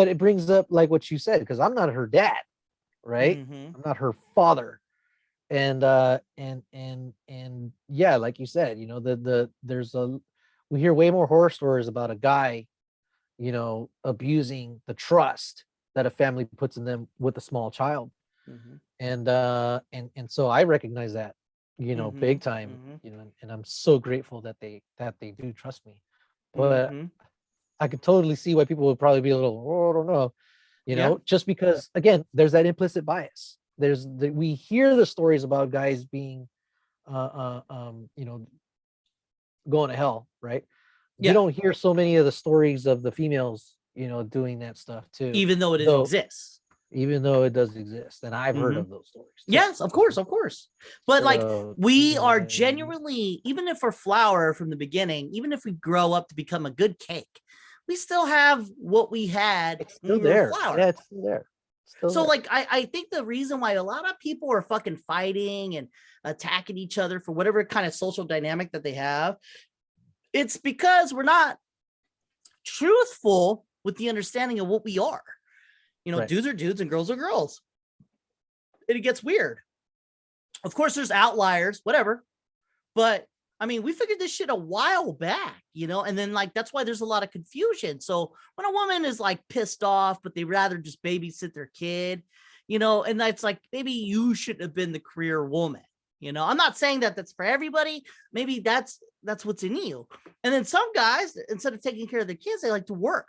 it brings up like what you said, because I'm not her dad, right? Mm-hmm. I'm not her father. And yeah, like you said, we hear way more horror stories about a guy abusing the trust that a family puts in them with a small child. Mm-hmm. And so I recognize that Mm-hmm. big time, Mm-hmm. and I'm so grateful that they do trust me. But Mm-hmm. I could totally see why people would probably be a little, oh, I don't know, Yeah. just because again there's that implicit bias. We hear the stories about guys being going to hell, right? We Yeah. don't hear so many of the stories of the females doing that stuff too, Even though it though exists. even though it does exist, and I've heard Mm-hmm. of those stories too. Yes, of course, of course. But like So we are genuinely, even if we're flour from the beginning, even if we grow up to become a good cake, we still have what we had it's when still we were there. flour. Yeah, it's still there. So like I think the reason why a lot of people are fucking fighting and attacking each other for whatever kind of social dynamic that they have, it's because we're not truthful with the understanding of what we are. Right. Dudes are dudes and girls are girls. And it gets weird. Of course, there's outliers, whatever. But I mean, we figured this shit a while back, and then like, that's why there's a lot of confusion. So when a woman is like pissed off, but they rather just babysit their kid, and that's like, maybe you shouldn't have been the career woman. I'm not saying that that's for everybody. Maybe that's what's in you. And then some guys, instead of taking care of their kids, they like to work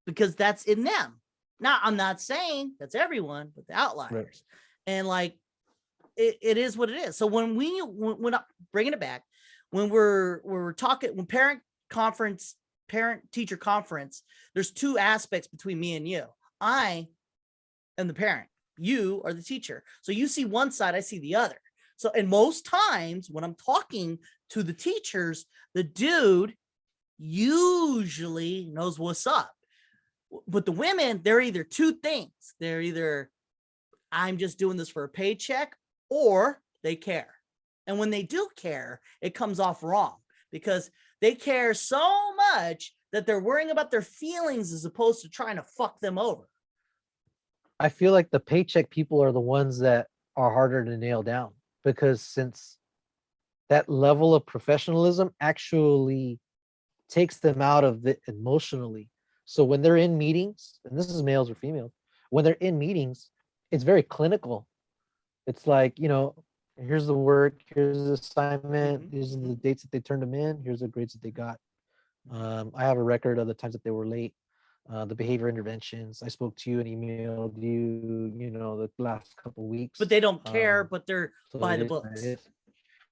because that's in them. Now, I'm not saying that's everyone, but the outliers. Right. And like, it is what it is. So when I'm bringing it back, when we're talking, when parent teacher conference, there's two aspects between me and you. I am the parent. You are the teacher. So you see one side, I see the other. So, and most times when I'm talking to the teachers, the dude usually knows what's up. But the women, they're either two things. They're either, I'm just doing this for a paycheck, or they care. And when they do care, it comes off wrong because they care so much that they're worrying about their feelings as opposed to trying to fuck them over. I feel like the paycheck people are the ones that are harder to nail down, because since that level of professionalism actually takes them out of it emotionally. So when they're in meetings, and this is males or females, when they're in meetings, it's very clinical. It's like, here's the work, here's the assignment, these are the dates that they turned them in, here's the grades that they got. I have a record of the times that they were late, the behavior interventions. I spoke to you and emailed you, the last couple of weeks. But they don't care, but they're by the books.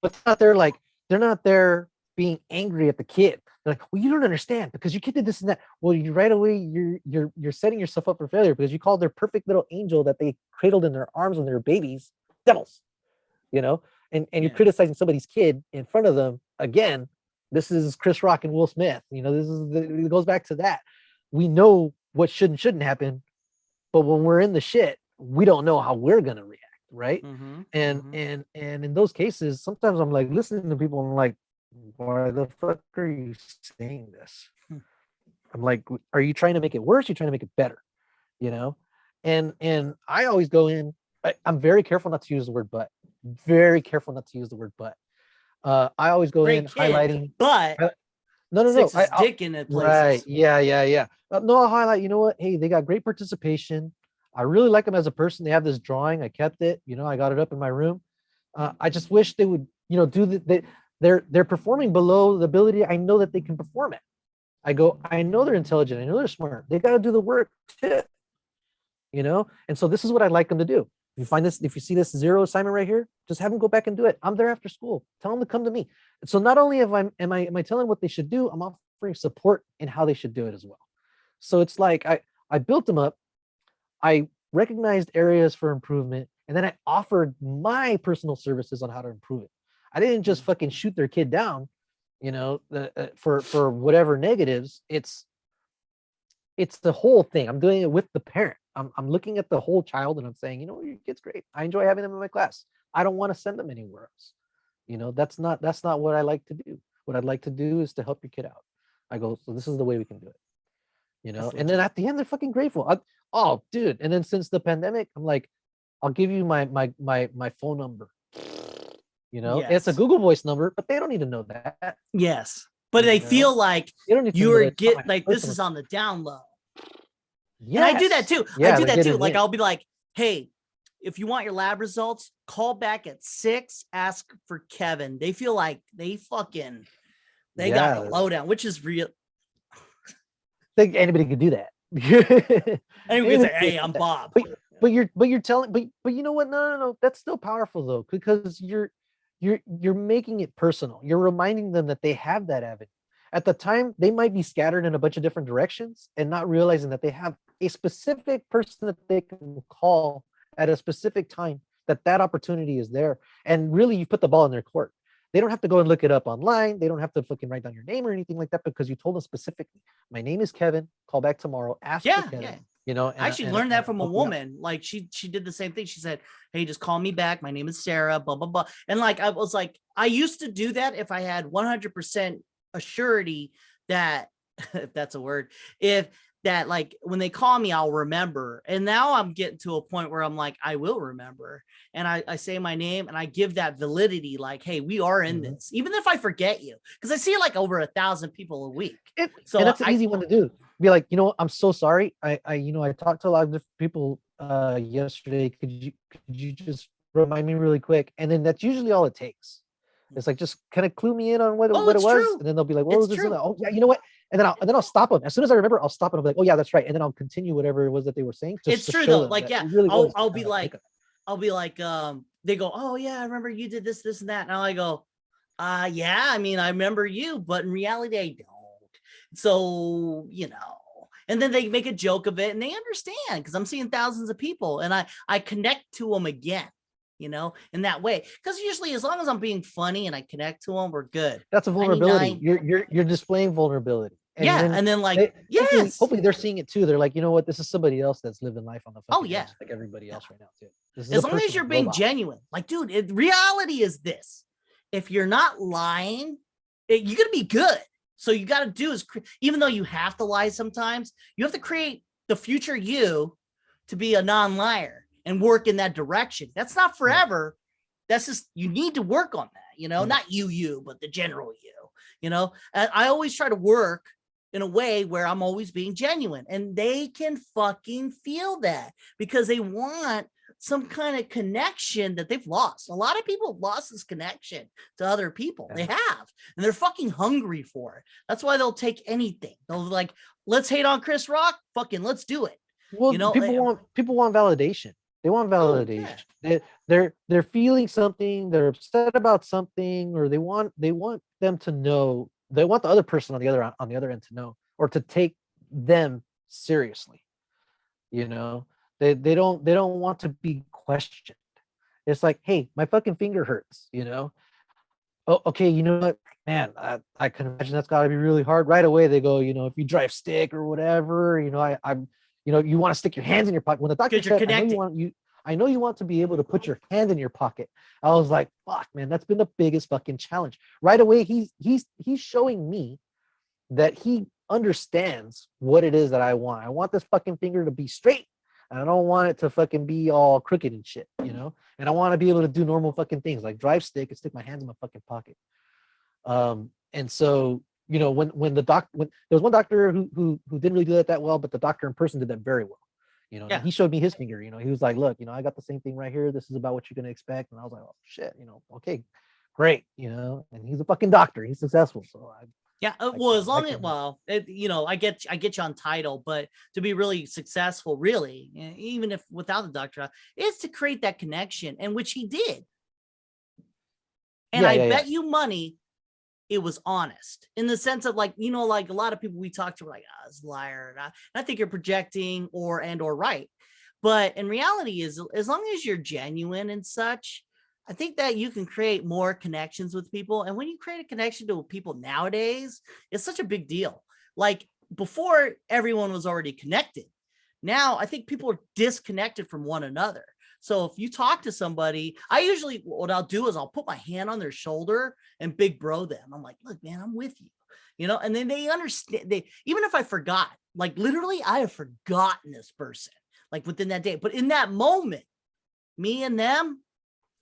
But they're not there being angry at the kid. They're like, well, you don't understand because your kid did this and that. Well, you right away, you're setting yourself up for failure because you called their perfect little angel that they cradled in their arms when they were babies devils, and you're criticizing somebody's kid in front of them. Again, this is Chris Rock and Will Smith. It goes back to that. We know what should and shouldn't happen, but when we're in the shit, we don't know how we're gonna react, right? And in those cases, sometimes I'm like listening to people and I'm like, why the fuck are you saying this? I'm like, are you trying to make it worse? You're trying to make it better, And I always go in. I'm very careful not to use the word but. Very careful not to use the word but. I always go in highlighting. But no. Dick in it places. Right. Yeah. No, I'll highlight. You know what? Hey, they got great participation. I really like them as a person. They have this drawing. I kept it. I got it up in my room. I just wish they would, do they're performing below the ability. I know that they can perform it. I know they're intelligent. I know they're smart. They got to do the work too. And so this is what I'd like them to do. If you see this 0 assignment right here, just have them go back and do it. I'm there after school. Tell them to come to me. So not only am I telling what they should do, I'm offering support in how they should do it as well. So it's like I built them up. I recognized areas for improvement, and then I offered my personal services on how to improve it. I didn't just fucking shoot their kid down, for whatever negatives. It's the whole thing. I'm doing it with the parent. I'm looking at the whole child and I'm saying, your kid's great. I enjoy having them in my class. I don't want to send them anywhere else. That's not what I like to do. What I'd like to do is to help your kid out. I go, so this is the way we can do it. And then at the end, they're fucking grateful. Oh, dude. And then since the pandemic, I'm like, I'll give you my phone number. Yes. It's a Google Voice number, but they don't need to know that. Yes. But they feel like you're this is on the down low. Yeah, and I do that too. Yeah, I do that too. Like I'll be like, hey, if you want your lab results, call back at 6, ask for Kevin. They feel like they got a lowdown, which is real. I think anybody could do that. Anybody can say, hey, I'm Bob. But you're telling, but you know what? No. That's still powerful though, because you're making it personal. You're reminding them that they have that avenue. At the time, they might be scattered in a bunch of different directions and not realizing that they have a specific person that they can call at a specific time, that opportunity is there. And really, you put the ball in their court. They don't have to go and look it up online. They don't have to fucking write down your name or anything like that, because you told them specifically, my name is Kevin, call back tomorrow, ask for Kevin. I actually learned that from a woman. Like she did the same thing. She said, hey, just call me back. My name is Sarah, blah, blah, blah. And like, I was like, I used to do that if I had 100% assurity that, if that's a word, if that like when they call me, I'll remember. And now I'm getting to a point where I'm like, I will remember. And I say my name and I give that validity, like, hey, we are in this, even if I forget you, because I see like over 1,000 people a week. And that's an easy one to do. Be like, I'm so sorry. I talked to a lot of different people yesterday. Could you just remind me really quick? And then that's usually all it takes. It's like, just kind of clue me in on what it was. True. And then they'll be like, what was this? Oh yeah, you know what? And then I'll stop them. As soon as I remember, I'll stop and I'll be like, oh yeah, that's right. And then I'll continue whatever it was that they were saying. It's true though. Like, yeah, really I'll be like, they go, oh yeah, I remember you did this, and that. And I go, yeah, I mean, I remember you, but in reality, I don't. So, and then they make a joke of it and they understand, because I'm seeing thousands of people and I connect to them again, in that way. Because usually as long as I'm being funny and I connect to them, we're good. That's a vulnerability. You're displaying vulnerability. And then like, yes. Hopefully they're seeing it too. They're like, you know what? This is somebody else that's living life on the fucking edge, like everybody else right now too. As long as you're being genuine. Like, dude, reality is this. If you're not lying, you're going to be good. So you got to do is, even though you have to lie sometimes, you have to create the future you to be a non-liar and work in that direction. That's not forever. That's just, you need to work on that, not you, but the general you, I always try to work in a way where I'm always being genuine, and they can fucking feel that because they want some kind of connection that they've lost. A lot of people have lost this connection to other people. They have, and they're fucking hungry for it. That's why they'll take anything. They'll be like, let's hate on Chris Rock. Fucking let's do it. Well, people want validation. They want validation. They're feeling something. They're upset about something, or they want them to know. They want the other person on the other end to know, or to take them seriously. They don't want to be questioned. It's like, hey, my fucking finger hurts. Oh, okay. You know what, man? I can imagine that's got to be really hard. Right away, they go, if you drive stick or whatever, you want to stick your hands in your pocket. When the doctor said, I know you want to be able to put your hand in your pocket. I was like, fuck, man, that's been the biggest fucking challenge. Right away, he's showing me that he understands what it is that I want. I want this fucking finger to be straight. I don't want it to fucking be all crooked and shit, and I want to be able to do normal fucking things like drive stick and stick my hands in my fucking pocket. And so, when there was one doctor who didn't really do that well, but the doctor in person did that very well. He showed me his finger, he was like, look, I got the same thing right here. This is about what you're going to expect. And I was like, oh shit, okay, great. And he's a fucking doctor. He's successful. So I get you on title, but to be really successful, really, even if without the doctor, is to create that connection, and which he did. And I bet you money it was honest, in the sense of like, like a lot of people we talk to are like, it's a liar. And I think you're projecting or right. But in reality, is as long as you're genuine and such, I think that you can create more connections with people. And when you create a connection to people nowadays, it's such a big deal. Like before, everyone was already connected. Now, I think people are disconnected from one another. So if you talk to somebody, what I'll do is I'll put my hand on their shoulder and big bro them. I'm like, look, man, I'm with you, and then they understand. Even if I forgot, like literally, I have forgotten this person, like within that day. But in that moment, me and them,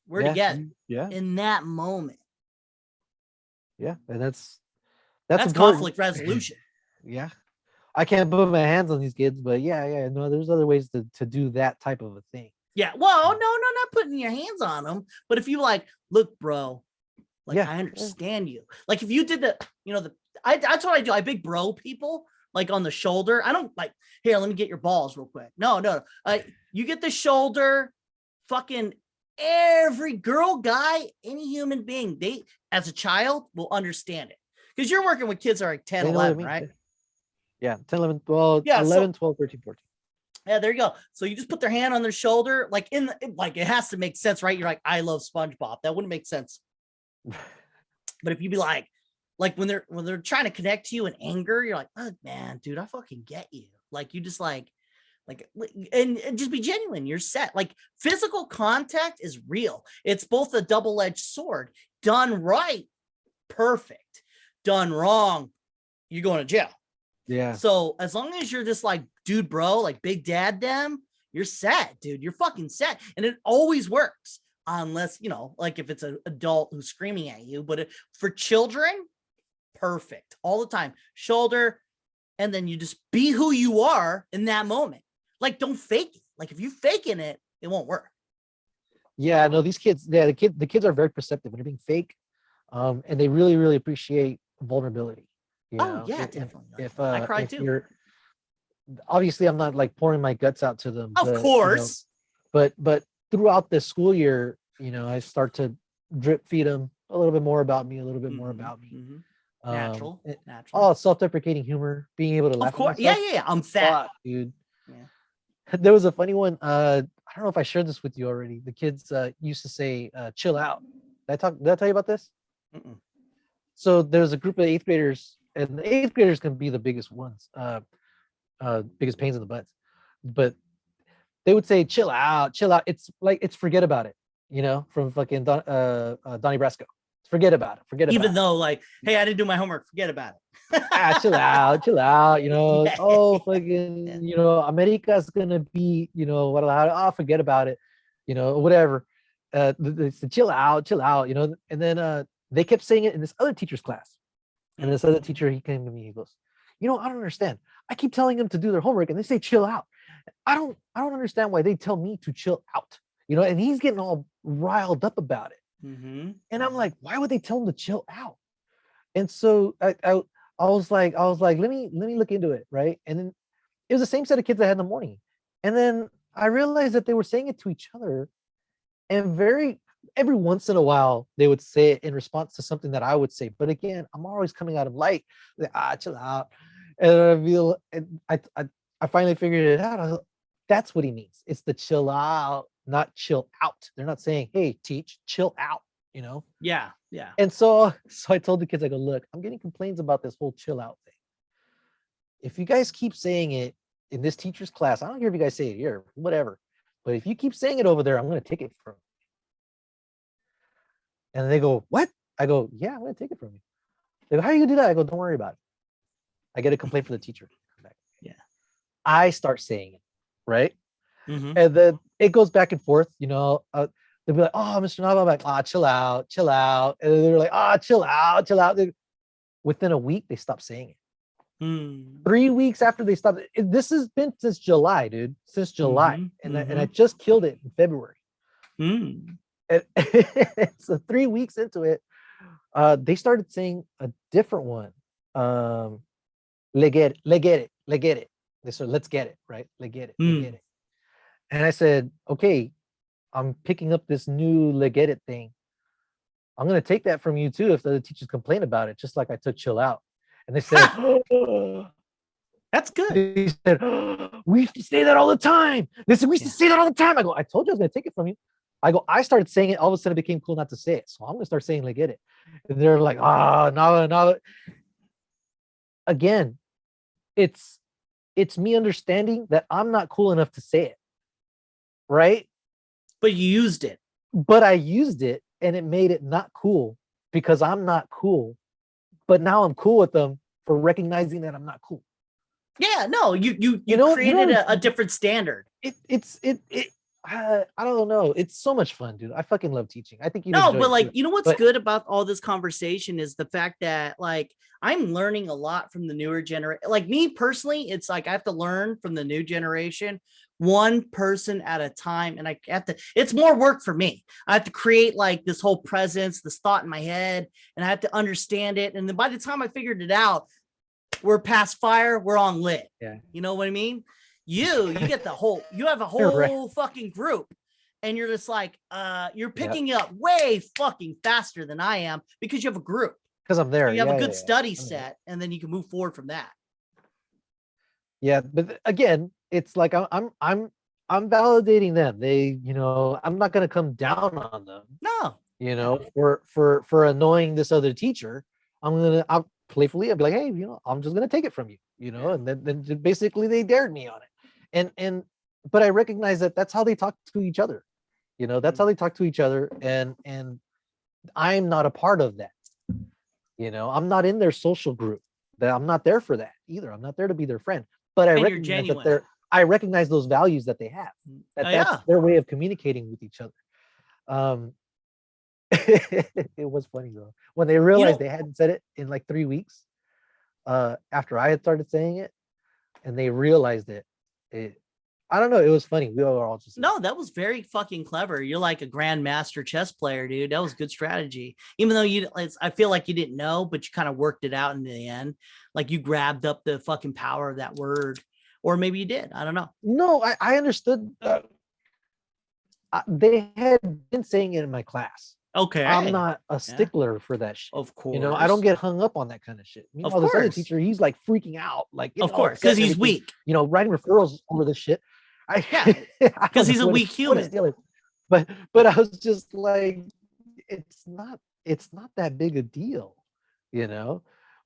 we're together. Yeah. In that moment. Yeah, and that's conflict resolution. Yeah. I can't put my hands on these kids, but no, there's other ways to do that type of a thing. Yeah, well, no, not putting your hands on them. But if you like, look, bro, like I understand you. Like if you did that's what I do. I big bro people like on the shoulder. I don't like, here, let me get your balls real quick. No. You get the shoulder, fucking every girl, guy, any human being, they as a child will understand it. Because you're working with kids that are like 10, 11, right? Yeah, 10, 11, 12, 11, 12, 13, 14. Yeah, there you go. So you just put their hand on their shoulder, like it has to make sense, right? You're like, I love SpongeBob. That wouldn't make sense. But if you be like when they're trying to connect to you in anger, you're like, oh man, dude, I fucking get you. Like you just like and just be genuine. You're set. Like physical contact is real. It's both a double-edged sword. Done right, perfect. Done wrong, you're going to jail. Yeah. So as long as you're just like, dude, bro, like big dad them, you're set, dude. You're fucking set. And it always works. Unless, you know, like if it's an adult who's screaming at you, but for children, perfect all the time. Shoulder, and then you just be who you are in that moment. Like, don't fake it. Like, if you faking it, it won't work. Yeah, no, these kids, the kids are very perceptive when they're being fake, and they really, really appreciate vulnerability. You know, Yeah, definitely. If I cry if too. you're obviously, I'm not like pouring my guts out to them, Of course. but throughout the school year, you know, I start to drip feed them a little bit more about me, a little bit more about me. Natural. Oh, self-deprecating humor, being able to laugh. Of course. At myself. Yeah. I'm fat, dude. Yeah. There was a funny one. I don't know if I shared this with you already. The kids used to say, "Chill out." Did I tell you about this? Mm-mm. So there's a group of eighth graders, and the eighth graders can be the biggest ones, biggest pains in the butts. But they would say, "Chill out, chill out." It's like it's forget about it, you know, from fucking Donnie Brasco. Forget about it. Forget about it. Even though, like, hey, I didn't do my homework. Forget about it. Chill out, chill out. You know, Yeah. oh fucking, you know, America's gonna be, you know, what? Oh, forget about it. You know, whatever. They said, chill out, you know, and then they kept saying it in this other teacher's class. And this other teacher, he came to me, he goes, you know, I don't understand. I keep telling them to do their homework and they say chill out. I don't understand why they tell me to chill out, you know, and he's getting all riled up about it. And I'm like, why would they tell him to chill out? And so I was like, let me look into it, right? And then it was the same set of kids I had in the morning. And then I realized that they were saying it to each other, and every once in a while they would say it in response to something that I would say. But again, I'm always coming out of light, like, chill out. And I finally figured it out. That's what he means. It's the chill out, not chill out. They're not saying, hey, teach, chill out, you know? Yeah. And so I told the kids, I go, look, I'm getting complaints about this whole chill out thing. If you guys keep saying it in this teacher's class, I don't care if you guys say it here, whatever. But if you keep saying it over there, I'm going to take it from you. And they go, what? I go, yeah, I'm going to take it from you. They go, how are you going to do that? I go, don't worry about it. I get a complaint from the teacher. Yeah. I start saying it, right? Mm-hmm. And then it goes back and forth, you know. They'll be like, oh, Mr. Nava, I'm like, chill out. And then they're like, chill out. Within a week, they stopped saying it. 3 weeks after they stopped, this has been since July, dude. Since July. And I just killed it in February. And so 3 weeks into it, they started saying a different one. Le get it. They said, let's get it, right? Le get it. And I said, okay, I'm picking up this new le get it thing. I'm going to take that from you too if the other teachers complain about it, just like I took chill out. And they said, that's good. They said, we used to say that all the time. They said, we used to say that all the time. I go, I told you I was going to take it from you. I go, I started saying it. All of a sudden it became cool not to say it. So I'm going to start saying, like, get it. And they're like, no. Again, it's me understanding that I'm not cool enough to say it. Right? But you used it. But I used it and it made it not cool because I'm not cool. But now I'm cool with them for recognizing that I'm not cool. Yeah, no, you know, created a different standard. I don't know. It's so much fun, dude. I fucking love teaching. I think you know, but like, you know what's good about all this conversation is the fact that like I'm learning a lot from the newer generation. Like me personally, it's like I have to learn from the new generation, one person at a time, and I have to. It's more work for me. I have to create like this whole presence, this thought in my head, and I have to understand it. And then by the time I figured it out, we're past fire. We're on lit. Yeah, you know what I mean. You get the whole, you have a whole fucking group and you're just like, you're picking up way fucking faster than I am because you have a group. Because I'm there. So you have a good study set and then you can move forward from that. Yeah. But again, it's like, I'm validating them. They, you know, I'm not going to come down on them. No. You know, for annoying this other teacher, I'll playfully, I'll be like, hey, you know, I'm just going to take it from you, you know, and then basically they dared me on it. But I recognize that that's how they talk to each other. You know, that's how they talk to each other. And I'm not a part of that. You know, I'm not in their social group. That I'm not there for that. either. I'm not there to be their friend, but I And you're recognize that genuine. I recognize those values that they have, that Oh, that's yeah. their way of communicating with each other. It was funny though when they realized they hadn't said it in like 3 weeks after I had started saying it, and they realized it. I don't know. It was funny. We were all just No, that was very fucking clever. You're like a grandmaster chess player, dude. That was good strategy. Even though I feel like you didn't know, but you kind of worked it out in the end. Like you grabbed up the fucking power of that word, or maybe you did. I don't know. No, I understood. They had been saying it in my class. Okay. I'm not a stickler for that shit. Of course. You know, I don't get hung up on that kind of shit. Meanwhile, this other teacher, he's like freaking out, like, of course, because he's weak. You know, writing referrals over this shit. Because he's a weak human. But I was just like, it's not that big a deal, you know.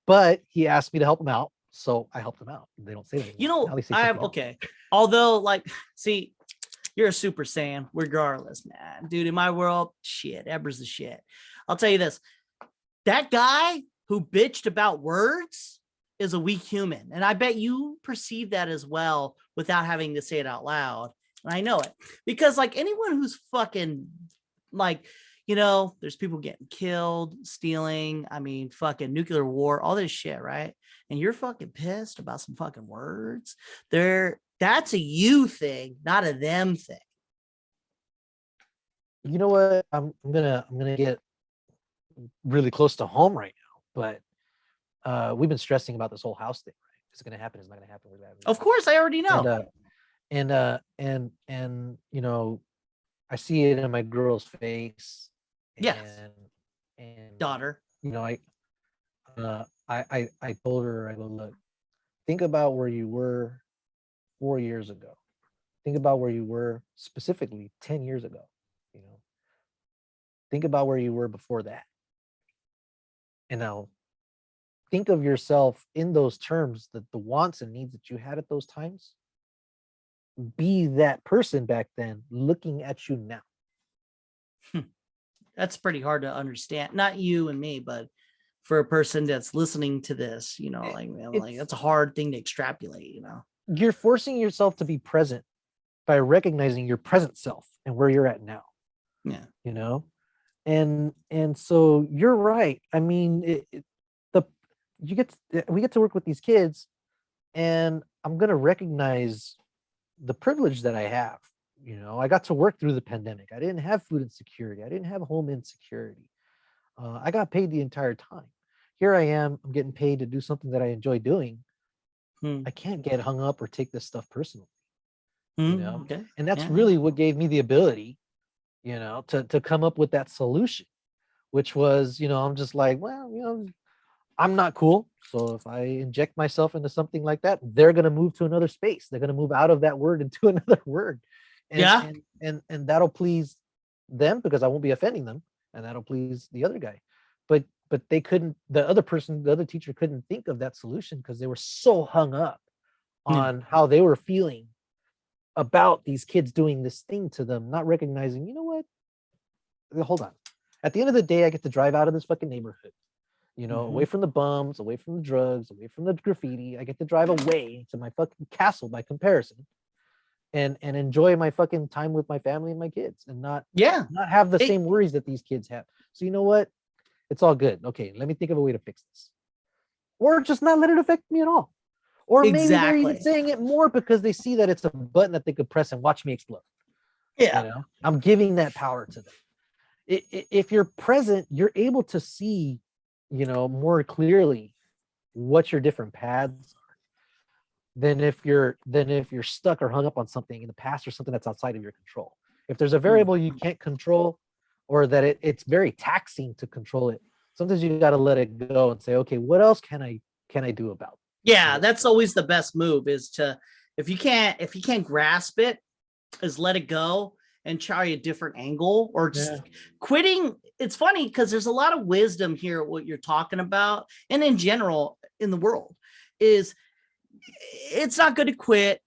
But he asked me to help him out, so I helped him out. They don't say that. You know, Although, like, see, you're a Super Saiyan, regardless, man. Dude, in my world, shit, Eber's the shit. I'll tell you this. That guy who bitched about words is a weak human. And I bet you perceive that as well without having to say it out loud. And I know it. Because, like, anyone who's fucking, like, you know, there's people getting killed, stealing, I mean, fucking nuclear war, all this shit, right? And you're fucking pissed about some fucking words. That's a you thing, not a them thing. You know what? I'm gonna get really close to home right now, but we've been stressing about this whole house thing, right? Is it gonna happen? Is it not gonna happen? Of course, I already know. And you know, I see it in my girl's face. Yes. And daughter. You know, I told her, I go, look, think about where you were 4 years ago. Think about where you were specifically 10 years ago. You know, think about where you were before that. And now think of yourself in those terms, that the wants and needs that you had at those times. Be that person back then looking at you now. That's pretty hard to understand. Not you and me, but for a person that's listening to this, you know, like that's a hard thing to extrapolate, you know. You're forcing yourself to be present by recognizing your present self and where you're at now. Yeah. You know, and so you're right. I mean, we get to work with these kids, and I'm going to recognize the privilege that I have. You know, I got to work through the pandemic. I didn't have food insecurity. I didn't have home insecurity. I got paid the entire time. Here I am. I'm getting paid to do something that I enjoy doing. I can't get hung up or take this stuff personally. You know, okay. And that's really what gave me the ability, you know, to come up with that solution, which was, you know, I'm just like, well, you know, I'm not cool. So if I inject myself into something like that, they're going to move to another space. They're going to move out of that word into another word. And that'll please them because I won't be offending them, and that'll please the other guy. But they couldn't, the other teacher couldn't think of that solution because they were so hung up on how they were feeling about these kids doing this thing to them, not recognizing, you know what? Hold on. At the end of the day, I get to drive out of this fucking neighborhood, you know, away from the bums, away from the drugs, away from the graffiti. I get to drive away to my fucking castle by comparison, and enjoy my fucking time with my family and my kids, and not have the same worries that these kids have. So you know what? It's all good. Okay, let me think of a way to fix this. Or just not let it affect me at all. Or maybe they're even saying it more because they see that it's a button that they could press and watch me explode. Yeah. You know? I'm giving that power to them. If you're present, you're able to see, you know, more clearly what your different paths are than if you're stuck or hung up on something in the past or something that's outside of your control. If there's a variable you can't control, or that it's very taxing to control it, sometimes you got to let it go and say, okay, what else can I do about it? Yeah, that's always the best move, is to, if you can't grasp it, is let it go and try a different angle, or just quitting. It's funny because there's a lot of wisdom here, what you're talking about, and in general in the world, is it's not good to quit.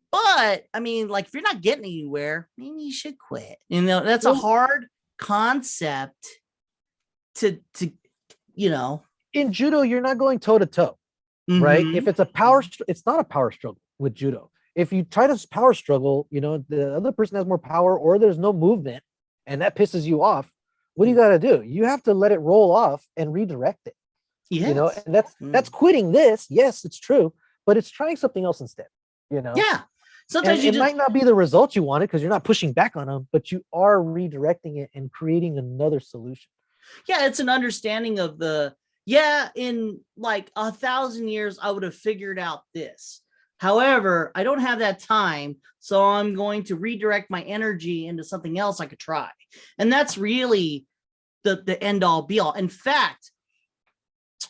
But I mean, like, if you're not getting anywhere, maybe you should quit. You know, that's a hard concept to you know. In judo, you're not going toe to toe. right? Mm-hmm. If it's a it's not a power struggle with judo. If you try to power struggle, the other person has more power or there's no movement and that pisses you off, what do you got to do? You have to let it roll off and redirect it, Yes. and that's quitting this. Yes, it's true, but it's trying something else instead, Yeah. and Sometimes you it just might not be the result you wanted because you're not pushing back on them, but you are redirecting it and creating another solution. yeah, it's an understanding of in like 1,000 years, I would have figured out this. However, I don't have that time. So I'm going to redirect my energy into something else I could try. And that's really the end all be all. In fact,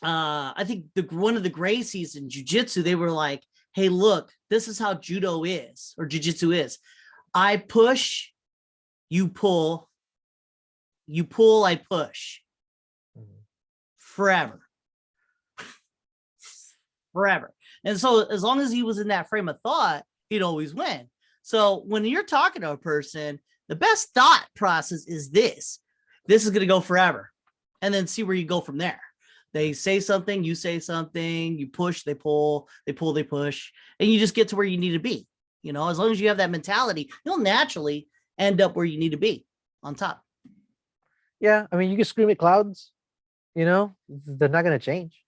I think one of the Gracies in jiu-jitsu, they were like, hey, look, this is how judo is, or jiu-jitsu is. I push, you pull, I push. Forever. And so as long as he was in that frame of thought, he'd always win. So when you're talking to a person, the best thought process is this is going to go forever, and then see where you go from there. They say something, you say something, you push, they pull, they push, and you just get to where you need to be. As long as you have that mentality, you'll naturally end up where you need to be, on top. Yeah, I mean, you can scream at clouds, they're not going to change.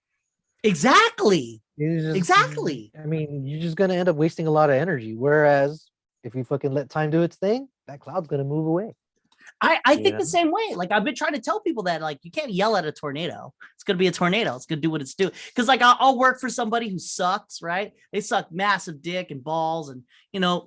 Exactly. Exactly. I mean, you're just going to end up wasting a lot of energy. Whereas if you fucking let time do its thing, that cloud's going to move away. I think the same way. Like, I've been trying to tell people that, like, you can't yell at a tornado. It's going to be a tornado. It's going to do what it's doing. Because, like, I'll work for somebody who sucks, right? They suck massive dick and balls and,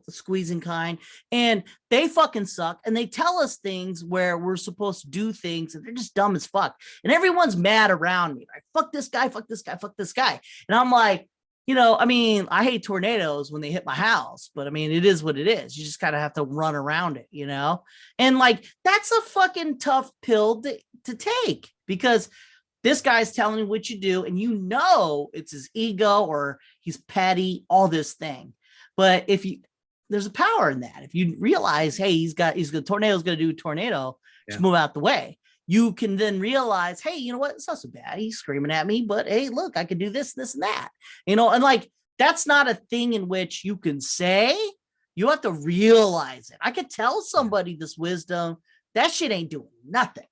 squeezing kind. And they fucking suck. And they tell us things where we're supposed to do things, and they're just dumb as fuck. And everyone's mad around me. Like, fuck this guy, fuck this guy, fuck this guy. And I'm like, I hate tornadoes when they hit my house, but I mean, it is what it is. You just kind of have to run around it, And like, that's a fucking tough pill to take, because this guy's telling you what you do, and it's his ego or he's petty, all this thing. But there's a power in that. If you realize, hey, tornado's going to do a tornado, just move out the way. You can then realize, hey, you know what? It's not so bad. He's screaming at me, but hey, look, I can do this, this, and that. And like, that's not a thing in which you can say. You have to realize it. I could tell somebody this wisdom. That shit ain't doing nothing.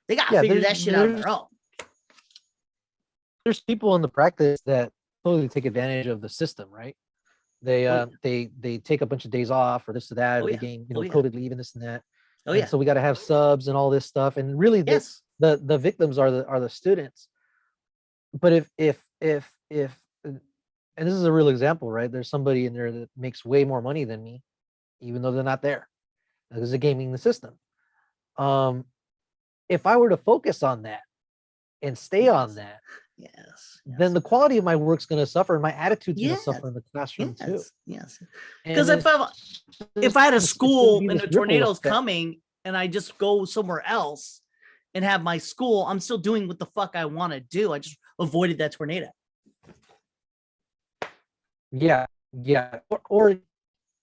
They got to figure that shit out on their own. There's people in the practice that totally take advantage of the system, right? They take a bunch of days off or this or that, or they gain, coded leave and this and that. So we got to have subs and all this stuff, and really, the victims are the students. But if and this is a real example, right? There's somebody in there that makes way more money than me, even though they're not there, because they're gaming the system. If I were to focus on that and stay on that, then the quality of my work's going to suffer, and my attitude's going to suffer in the classroom too. Yes. Because if I had a school and a tornado's coming and I just go somewhere else and have my school, I'm still doing what the fuck I want to do. I just avoided that tornado. Yeah. Or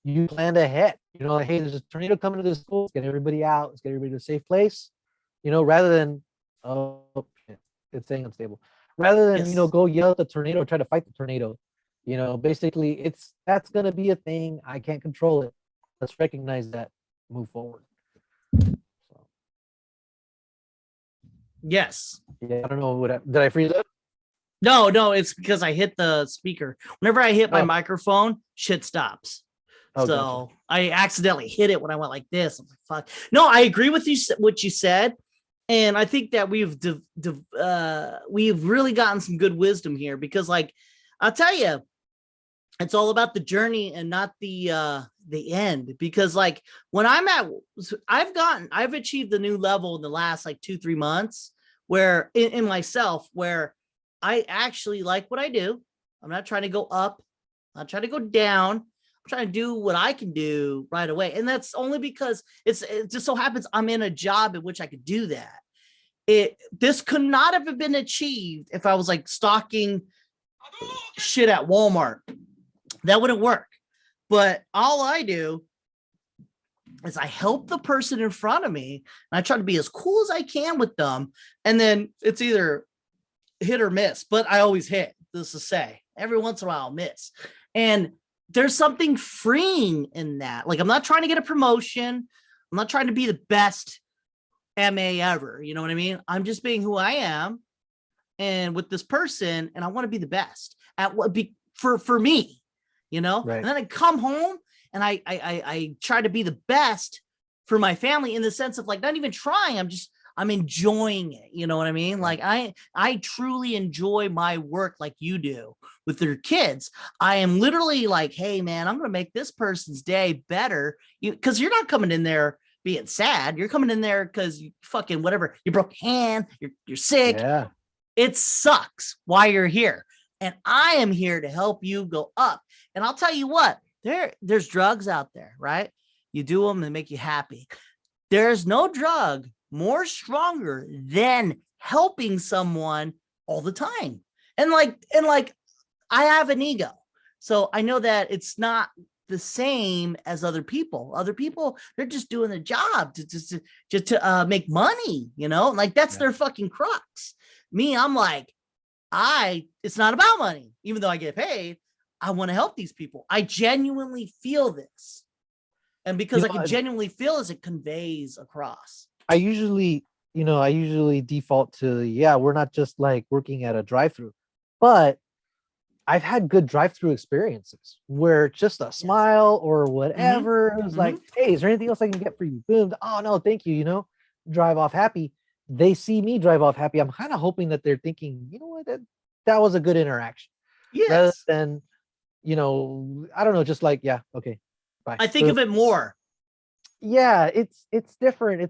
you planned ahead. Like, hey, there's a tornado coming to this school. Let's get everybody out. Let's get everybody to a safe place. Rather than, it's staying unstable. Rather than, go yell at the tornado, try to fight the tornado. Basically, that's going to be a thing. I can't control it. Let's recognize that, move forward. So. Yes. Yeah, I don't know did I freeze up? No, it's because I hit the speaker. Whenever I hit my microphone, shit stops. So gotcha. I accidentally hit it when I went like this. I'm like, fuck. No, I agree with you, what you said. And I think that we've really gotten some good wisdom here, because, like, I'll tell you, it's all about the journey and not the end. Because, like, when I've achieved a new level in the last like 2-3 months, where in myself, where I actually like what I do. I'm not trying to go up. I'm not trying to go down. I'm trying to do what I can do right away. And that's only because it just so happens I'm in a job in which I could do that. This could not have been achieved if I was like stocking shit at Walmart. That wouldn't work. But all I do is I help the person in front of me, and I try to be as cool as I can with them. And then it's either hit or miss, but I always hit. This is say, Every once in a while I'll miss. And there's something freeing in that. Like, I'm not trying to get a promotion. I'm not trying to be the best MA ever. You know what I mean? I'm just being who I am and with this person, and I want to be the best at what be for me, you know? Right. And then I come home and I try to be the best for my family in the sense of like not even trying. I'm enjoying it. You know what I mean? Like I truly enjoy my work like you do with your kids. I am literally like, hey man, I'm going to make this person's day better. Because you're not coming in there being sad. You're coming in there because you fucking whatever. You broke a hand. You're sick. Yeah. It sucks why you're here. And I am here to help you go up. And I'll tell you what, there's drugs out there, right? You do them and make you happy. There's no drug more stronger than helping someone all the time. And like I have an ego. So I know that it's not the same as other people. Other people, they're just doing the job to make money, you know, like that's their fucking crux. Me, I'm like, it's not about money, even though I get paid. I want to help these people. I genuinely feel this. And because I can genuinely feel this, it conveys across. I usually default to, we're not just like working at a drive-through, but I've had good drive-through experiences where just a smile or whatever, it was like, hey, is there anything else I can get for you? Boom. Oh no, thank you. You know, drive off happy. They see me drive off happy. I'm kind of hoping that they're thinking, you know what, that was a good interaction. Yes. Rather than, you know, I don't know, just like, yeah, okay, bye. I think of it more. Yeah, it's different.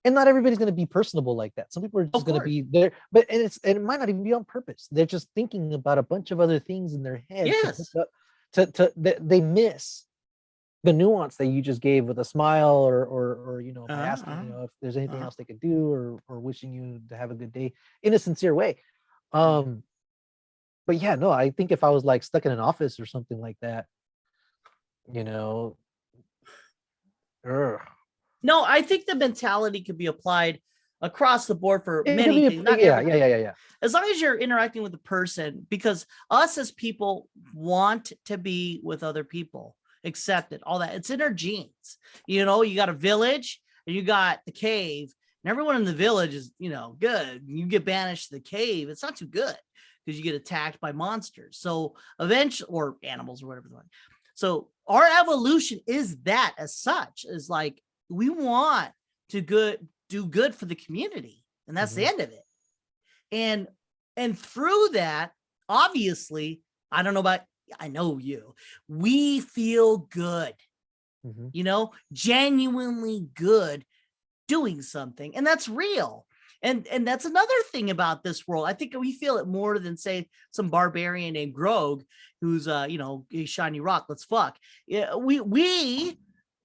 And not everybody's going to be personable like that. Some people are just going to be there, but it might not even be on purpose. They're just thinking about a bunch of other things in their head. Yes. They miss the nuance that you just gave with a smile or you know, by asking, you know, if there's anything else they could do or wishing you to have a good day in a sincere way. But yeah, no, I think if I was like stuck in an office or something like that, you know, no, I think the mentality could be applied across the board for many things. Yeah. As long as you're interacting with a person, because us as people want to be with other people, accept it, all that. It's in our genes. You know, you got a village and you got the cave, and everyone in the village is, you know, good. You get banished to the cave, it's not too good because you get attacked by monsters. So eventually, or animals or whatever. So our evolution is that as such, is like, we want to do good for the community. And that's the end of it. And through that, obviously, I don't know about, I know you, we feel good, you know, genuinely good doing something. And that's real. And that's another thing about this world. I think we feel it more than, say, some barbarian named Grog, who's, you know, a shiny rock. Let's fuck. Yeah, we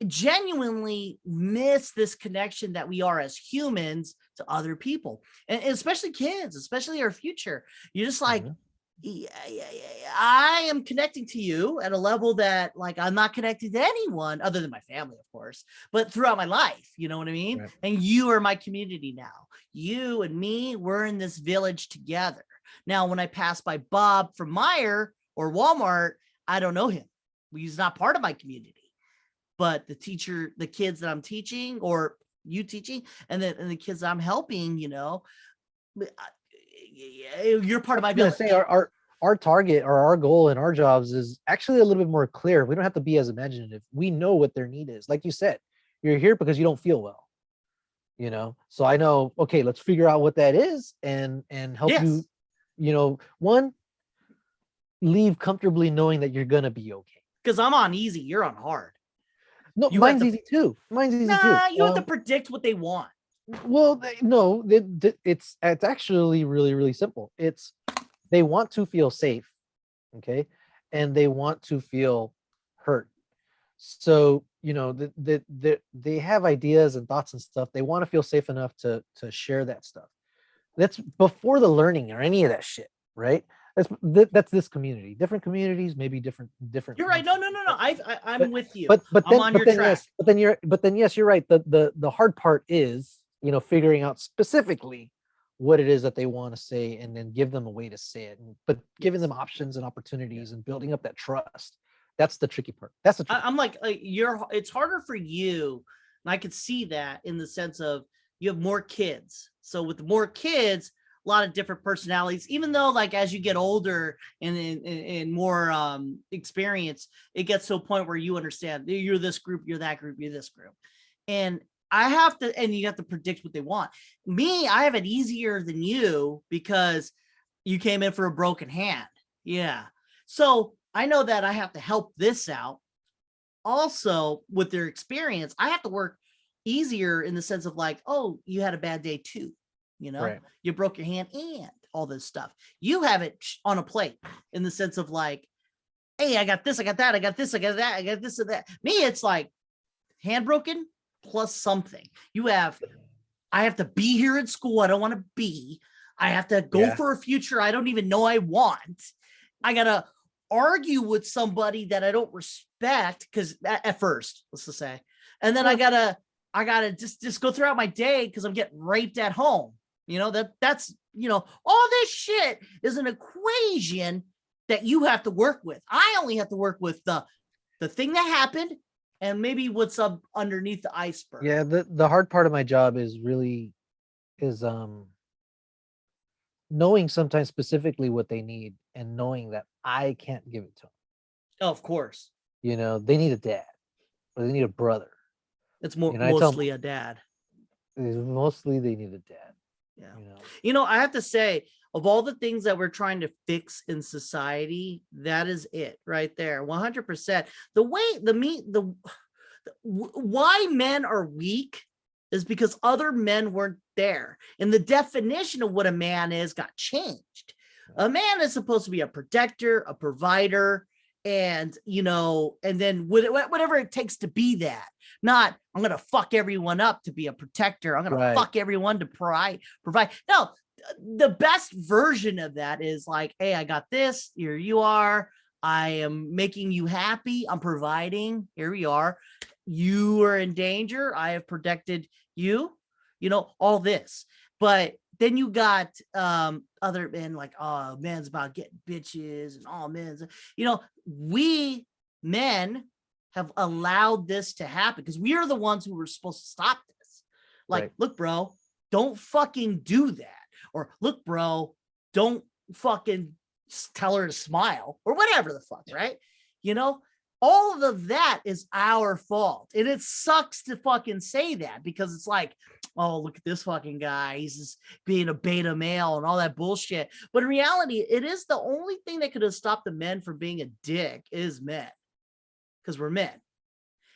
genuinely miss this connection that we are as humans to other people, and especially kids, especially our future. You're just like, I am connecting to you at a level that, like, I'm not connected to anyone other than my family, of course, but throughout my life, you know what I mean? Right. And you are my community now. You and me, we're in this village together. Now, when I pass by Bob from Meijer or Walmart, I don't know him. He's not part of my community. But the teacher, the kids that I'm teaching, or you teaching, and the kids I'm helping, you know, you're part of my village. Say our target or our goal in our jobs is actually a little bit more clear. We don't have to be as imaginative. We know what their need is. Like you said, you're here because you don't feel well, you know? So I know, okay, let's figure out what that is and help you, you know, one, leave comfortably knowing that you're going to be okay. Because I'm on easy, you're on hard. No, mine's easy too. Mine's easy too. You have to predict what they want. Well, no, it's actually really, really simple. It's, they want to feel safe, okay, and they want to feel heard. So, you know, they have ideas and thoughts and stuff. They want to feel safe enough to share that stuff. That's before the learning or any of that shit, right? That's this community. Different communities, maybe different. You're right. No. I'm with you. But I'm then, on your track. But then yes, you're right. The hard part is, you know, figuring out specifically what it is that they want to say, and then give them a way to say it, but giving them options and opportunities and building up that trust. That's the tricky part. That's the tricky I'm like it's harder for you, and I could see that in the sense of you have more kids. So with more kids, a lot of different personalities, even though like as you get older and more experience, it gets to a point where you understand you're this group, you're that group, you're this group. And you have to predict what they want. Me, I have it easier than you because you came in for a broken hand. Yeah. So I know that I have to help this out. Also, with their experience, I have to work easier in the sense of like, oh, you had a bad day too. Right. You broke your hand and all this stuff. You have it on a plate in the sense of like, hey, I got this, I got that, I got this, I got that, I got this and that. Me, it's like hand broken plus something. I have to be here at school. I don't want to be. I have to go for a future I don't even know I want. I got to argue with somebody that I don't respect because at first, let's just say, and then I gotta just go throughout my day because I'm getting raped at home. That's all this shit is an equation that you have to work with. I only have to work with the thing that happened and maybe what's up underneath the iceberg. Yeah, the hard part of my job is knowing sometimes specifically what they need and knowing that I can't give it to them. Oh, of course. They need a dad or they need a brother. It's mostly a dad. Mostly they need a dad. Yeah. I have to say, of all the things that we're trying to fix in society, that is it right there. 100%. The way why men are weak is because other men weren't there. And the definition of what a man is got changed. A man is supposed to be a protector, a provider, and then whatever it takes to be that. Not, I'm going to fuck everyone up to be a protector. I'm going to fuck everyone to provide. No, the best version of that is like, hey, I got this. Here you are. I am making you happy. I'm providing. Here we are. You are in danger. I have protected you, all this. But then you got other men like, oh, man's about getting bitches and all men's, we men have allowed this to happen because we are the ones who were supposed to stop this. Like, look, bro, don't fucking do that. Or look, bro, don't fucking tell her to smile or whatever the fuck, right? All of that is our fault. And it sucks to fucking say that because it's like, oh, look at this fucking guy. He's just being a beta male and all that bullshit. But in reality, it is the only thing that could have stopped the men from being a dick is men. Because we're men.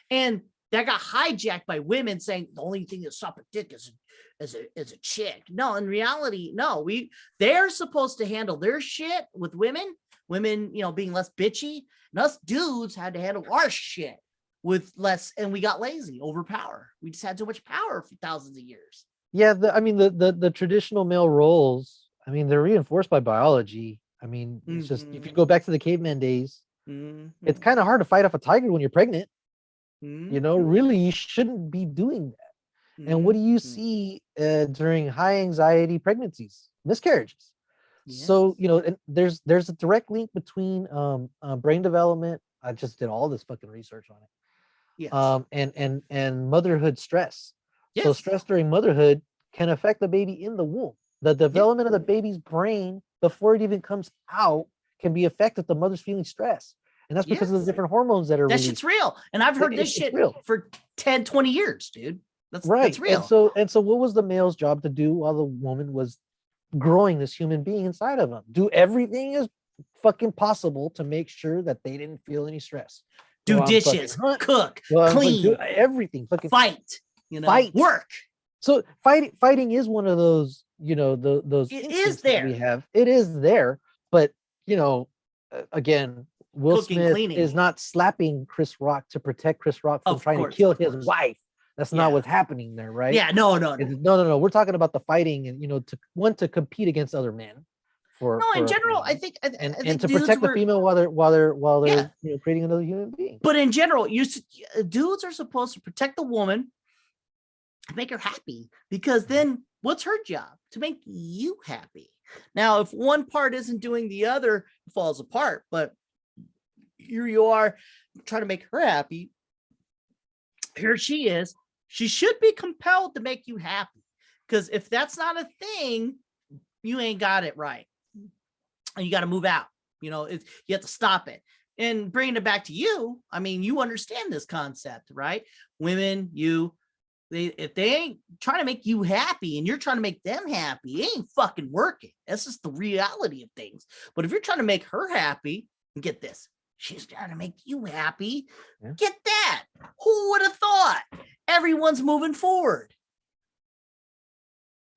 And that got hijacked by women saying the only thing that stopped a dick is a chick. No, in reality, no. They're supposed to handle their shit with women, being less bitchy. And us dudes had to handle our shit with less, and we got lazy, overpower. We just had too much power for thousands of years. Yeah, the traditional male roles, they're reinforced by biology. It's just, if you go back to the caveman days, it's kind of hard to fight off a tiger when you're pregnant. Really, you shouldn't be doing that. And what do you see during high anxiety pregnancies? Miscarriages. Yes. So, and there's a direct link between brain development. I just did all this fucking research on it. Yes. And motherhood stress. Yes. So stress during motherhood can affect the baby in the womb. The development of the baby's brain before it even comes out can be affected. The mother's feeling stress. And that's because of the different hormones that are released. Shit's real. And I've heard this shit for 10, 20 years, dude. That's real. And so what was the male's job to do while the woman was growing this human being inside of them? Do everything as fucking possible to make sure that they didn't feel any stress. Do dishes, cook, clean, do everything, fucking fight, fight, work. So fighting is one of those, those it is there. We have. It is there, but again, Will Cooking, Smith cleaning. is not slapping Chris Rock to protect Chris Rock from trying to kill his wife. That's not what's happening there, right? Yeah, no. We're talking about the fighting and to compete against other men. In general, I think to protect the female while they're creating another human being. But in general, dudes are supposed to protect the woman make her happy, because then what's her job? To make you happy. Now, if one part isn't doing the other, it falls apart. But here you are trying to make her happy. Here she is. She should be compelled to make you happy, because if that's not a thing, you ain't got it right. And you got to move out. You have to stop it. And bringing it back to you, I mean, you understand this concept, right? Women, if they ain't trying to make you happy and you're trying to make them happy, it ain't fucking working. That's just the reality of things. But if you're trying to make her happy, and get this, she's trying to make you happy. Yeah. Get that. Who would have thought? Everyone's moving forward.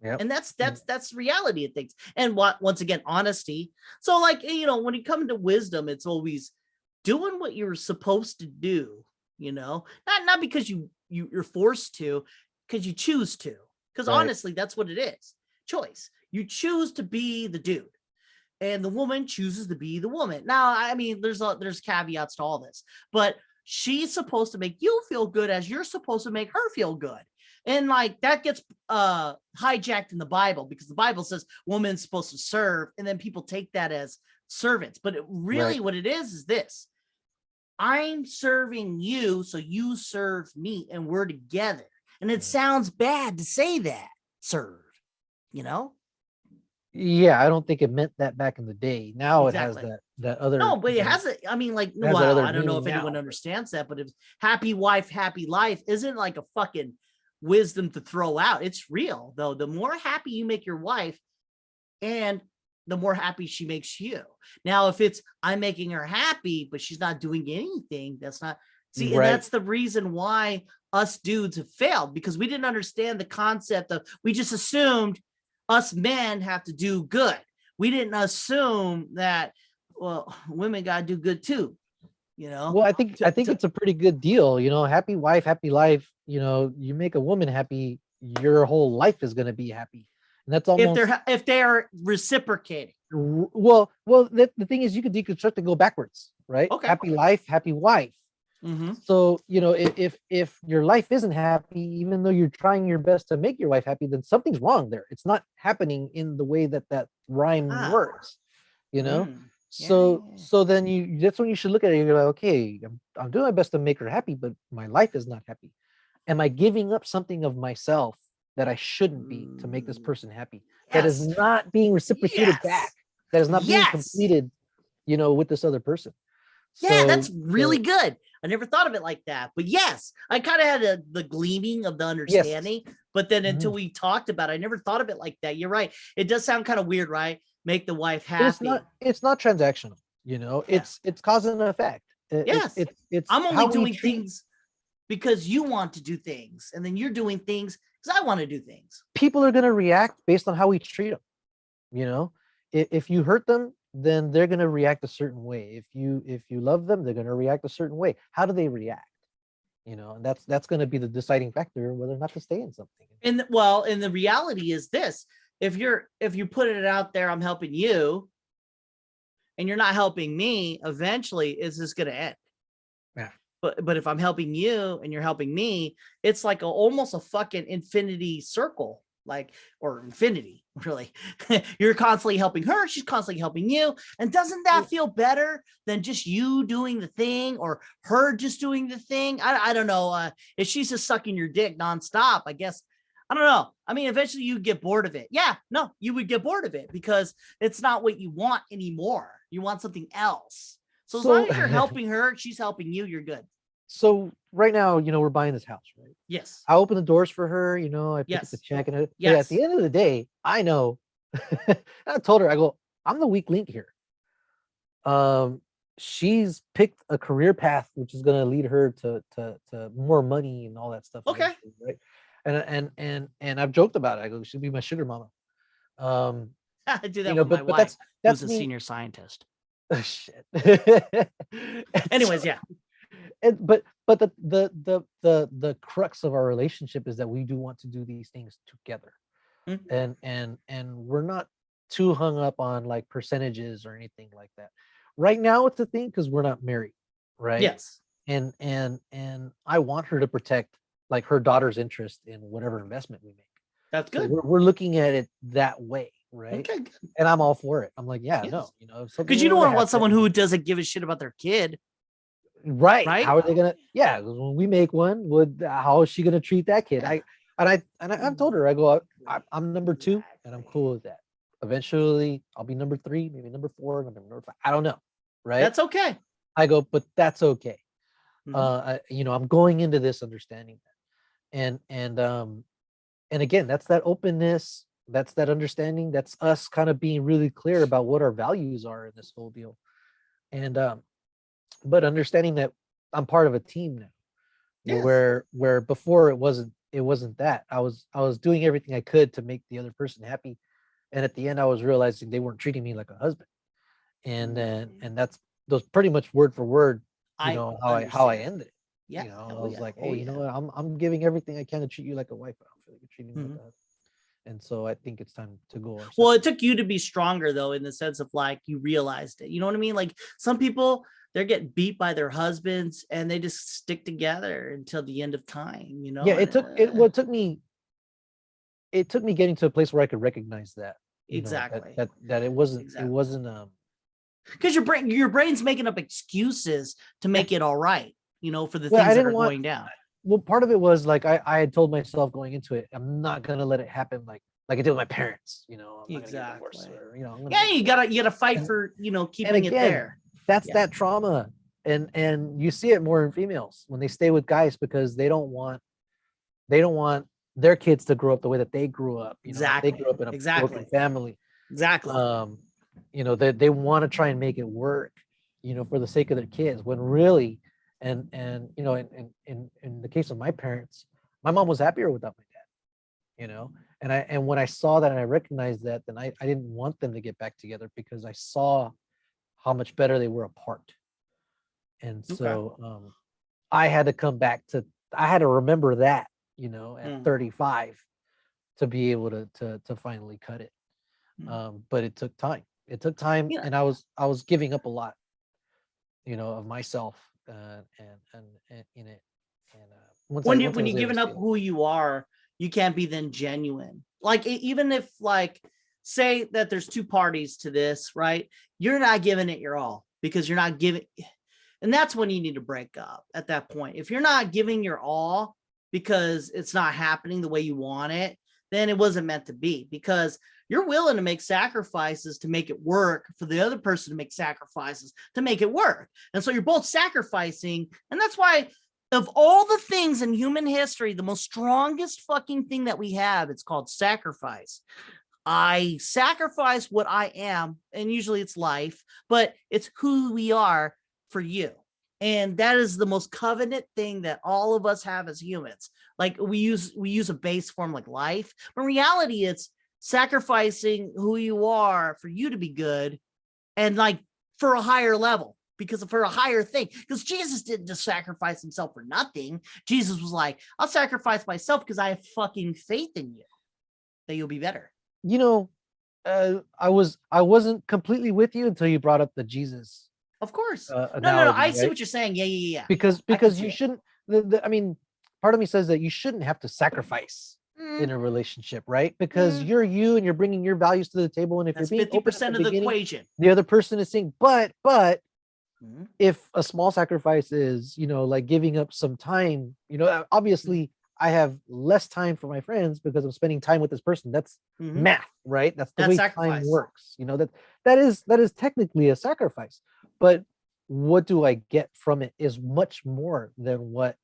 Yep. And that's reality of things. And once again, honesty. So like, when you come to wisdom, it's always doing what you're supposed to do, not because you're forced to, because you choose to, because honestly, that's what it is. Choice. You choose to be the dude, and the woman chooses to be the woman. Now, I mean, there's caveats to all this, but she's supposed to make you feel good as you're supposed to make her feel good. And like that gets hijacked in the Bible, because the Bible says woman's supposed to serve, and then people take that as servants. But what it is this: I'm serving you, so you serve me, and we're together. And it sounds bad to say that, serve, Yeah, I don't think it meant that back in the day. Now It has that other. No, but it has it. I mean, like, wow, I don't know if anyone understands that, but if happy wife, happy life isn't like a fucking wisdom to throw out. It's real, though. The more happy you make your wife, and the more happy she makes you. Now, if it's I'm making her happy, but she's not doing anything, that's not. See, and that's the reason why us dudes have failed, because we didn't understand the concept of, we just assumed us men have to do good. We didn't assume that, well, women got to do good too, Well, I think it's a pretty good deal, happy wife, happy life. You make a woman happy, your whole life is going to be happy. And that's almost if they are reciprocating. Well, the thing is, you could deconstruct and go backwards, right? Okay. Happy life, happy wife. Mm-hmm. So, if your life isn't happy, even though you're trying your best to make your wife happy, then something's wrong there. It's not happening in the way that rhyme works, So then that's when you should look at it. You're like, okay, I'm doing my best to make her happy, but my life is not happy. Am I giving up something of myself that I shouldn't be to make this person happy? Yes. That is not being reciprocated back. That is not being completed, with this other person. Yeah, that's really good. I never thought of it like that. But yes, I kind of had the gleaming of the understanding. Yes. But then until we talked about it, I never thought of it like that. You're right. It does sound kind of weird, right? Make the wife happy. It's not transactional. It's cause and effect. Yes. It's I'm only doing things because you want to do things, and then you're doing things because I want to do things. People are going to react based on how we treat them. If you hurt them, then they're going to react a certain way. If you love them, they're going to react a certain way. How do they react? And that's going to be the deciding factor whether or not to stay in something. And the reality is this: if you put it out there, I'm helping you, and you're not helping me, eventually is this going to end? Yeah. But if I'm helping you and you're helping me, it's like almost a fucking infinity circle. Or infinity, really. You're constantly helping her, she's constantly helping you. And doesn't that feel better than just you doing the thing, or her just doing the thing? I don't know. If she's just sucking your dick nonstop, I guess, I don't know. I mean, eventually you get bored of it. Yeah, no, you would get bored of it because it's not what you want anymore. You want something else. So as long as you're helping her, she's helping you, you're good. So right now, we're buying this house, right? Yes. I open the doors for her, I pick up the check, and at the end of the day, I know. I told her, I go, I'm the weak link here. She's picked a career path which is going to lead her to more money and all that stuff. Okay. Right. And I've joked about it. I go, she'll be my sugar mama. I do that with my wife, who's a senior scientist. Oh, shit. Anyways, yeah. But the crux of our relationship is that we do want to do these things together. Mm-hmm. And we're not too hung up on like percentages or anything like that. Right now it's a thing because we're not married, right? Yes. And I want her to protect like her daughter's interest in whatever investment we make. That's So good. we're looking at it that way, right? Okay, good. And I'm all for it. I'm like, yeah, Yes. no, you know, Because you don't want someone who doesn't give a shit about their kid. right. Right? How are they gonna? Yeah, when we make one, how is she gonna treat that kid? I've told her, I go, I'm number 2, and I'm cool with that. Eventually, I'll be number 3, maybe number 4, number 5. I don't know, right? That's okay. I go, but that's okay. Mhm. You know, I'm going into this understanding that, and again, that's that openness, that's that understanding, that's us kind of being really clear about what our values are in this whole deal, and but understanding that I'm part of a team now, Yes. where before it wasn't that. I was doing everything I could to make the other person happy, and at the end I was realizing they weren't treating me like a husband, and then Mm. and that's those pretty much word for word, you I know, how I understand. ended it. Yeah. You know, I Oh was yeah. like, Oh oh, you know yeah. what, I'm giving everything I can to treat you like a wife, but I don't feel like you're treating me like Mhm. a husband. And so I think it's time to go our Well, it separate. took you to be stronger though, in the sense of like you realized it. You know what I mean? Like some people, they're getting beat by their husbands and they just stick together until the end of time, you Yeah, know? it And took it well, it took me getting to a place where I could recognize that, you know, exactly. that it Exactly. wasn't Because your brain's making up excuses to yeah. make it all right, you know, for the Well, I things that didn't are want going down. well, part of it was like I had told myself going into it, I'm not gonna let it happen like I did with my parents, you know, I'm not gonna get divorced, Exactly. or you know, I'm gonna Yeah, make you it work. gotta fight And for, you know, and keeping it again, there. that's Yeah. that trauma. And you see it more in females when they stay with guys because they don't want their kids to grow up the way that they grew up, you know, if they grew Exactly. up in a broken Exactly. family. Exactly. um you know, they want to try and make it work, you know, for the sake of their kids, when really, and you know, in the case of my parents, my mom was happier without my dad, you know. And when I saw that and I recognized that, then I didn't want them to get back together because I saw how much better they were apart. And Okay. so I had to come back to, I had to remember that, you know, at Mm, 35, to be able to finally cut it. mm. But it took time. It took time, You know, and I was giving up a lot, you know, of myself, and in it. And once I when was you're able to giving see up it. who you are, you can't be then genuine. Like even if like say that there's two parties to this, right? You're not giving it your all because you're not giving, and that's when you need to break up at that point. If you're not giving your all because it's not happening the way you want it, then it wasn't meant to be, because you're willing to make sacrifices to make it work for the other person to make sacrifices to make it work. And so you're both sacrificing. And that's why of all the things in human history, the most strongest fucking thing that we have, it's called sacrifice. I sacrifice what I am, and usually it's life, but it's who we are for you. And that is the most covenant thing that all of us have as humans. Like we use a base form like life, but in reality, it's sacrificing who you are for you to be good, and like for a higher level, because for a higher thing, because Jesus didn't just sacrifice himself for nothing. Jesus was like, I'll sacrifice myself because I have fucking faith in you that you'll be better. You know, I wasn't completely with you until you brought up the Jesus Of course. No. I analogy, see right? what you're saying. Yeah. because I can because see you it. shouldn't. I mean, part of me says that you shouldn't have to sacrifice Mm, in a relationship, right? Because mm. you're you and you're bringing your values to the table, and if you're That's being open at the 50% of the beginning, equation. the other person is saying, but Mm, if a small sacrifice is, you know, like giving up some time, you know, obviously I have less time for my friends because I'm spending time with this person. That's mm-hmm. math, right? That's the That's way time sacrifice. works. You know, that is technically a sacrifice. But what do I get from it is much more than what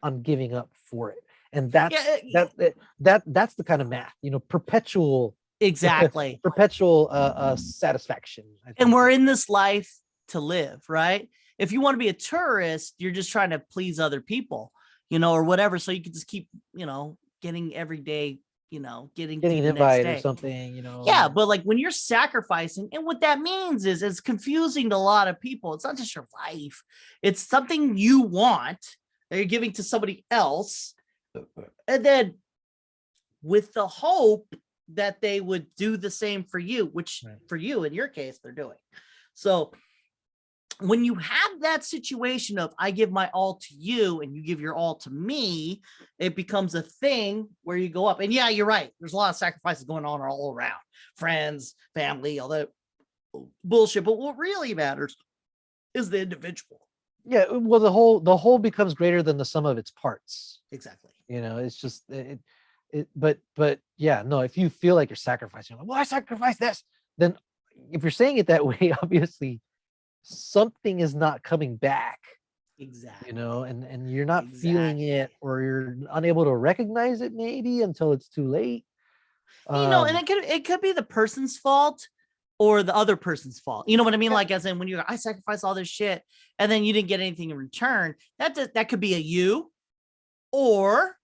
I'm giving up for it. And that's Yeah, that's the kind of math, you know, perpetual exactly. perpetual satisfaction, I And think. we're in this life to live, right? If you want to be a tourist, you're just trying to please other people, you know, or whatever. So you can just keep, you know, getting every day, you know, getting Getting through an the next invite or day. something, you know. Yeah, but like when you're sacrificing, and what that means is it's confusing to a lot of people. It's not just your life, it's something you want that you're giving to somebody else. And then with the hope that they would do the same for you, which Right. for you, in your case, they're doing. So when you have that situation of I give my all to you and you give your all to me, it becomes a thing where you go up. And yeah, you're right. There's a lot of sacrifices going on all around, friends, family, all that bullshit. But what really matters is the individual. Yeah, well, the whole becomes greater than the sum of its parts. Exactly. It's just but yeah, no, if you feel like you're sacrificing, like, well, I sacrificed this, then if you're saying it that way, obviously something is not coming back. Exactly. And you're not feeling it, or you're unable to recognize it maybe until it's too late. And it could be the person's fault or the other person's fault. You know what I mean? Yeah. Like, as in when I sacrificed all this shit and then you didn't get anything in return. That could be a you or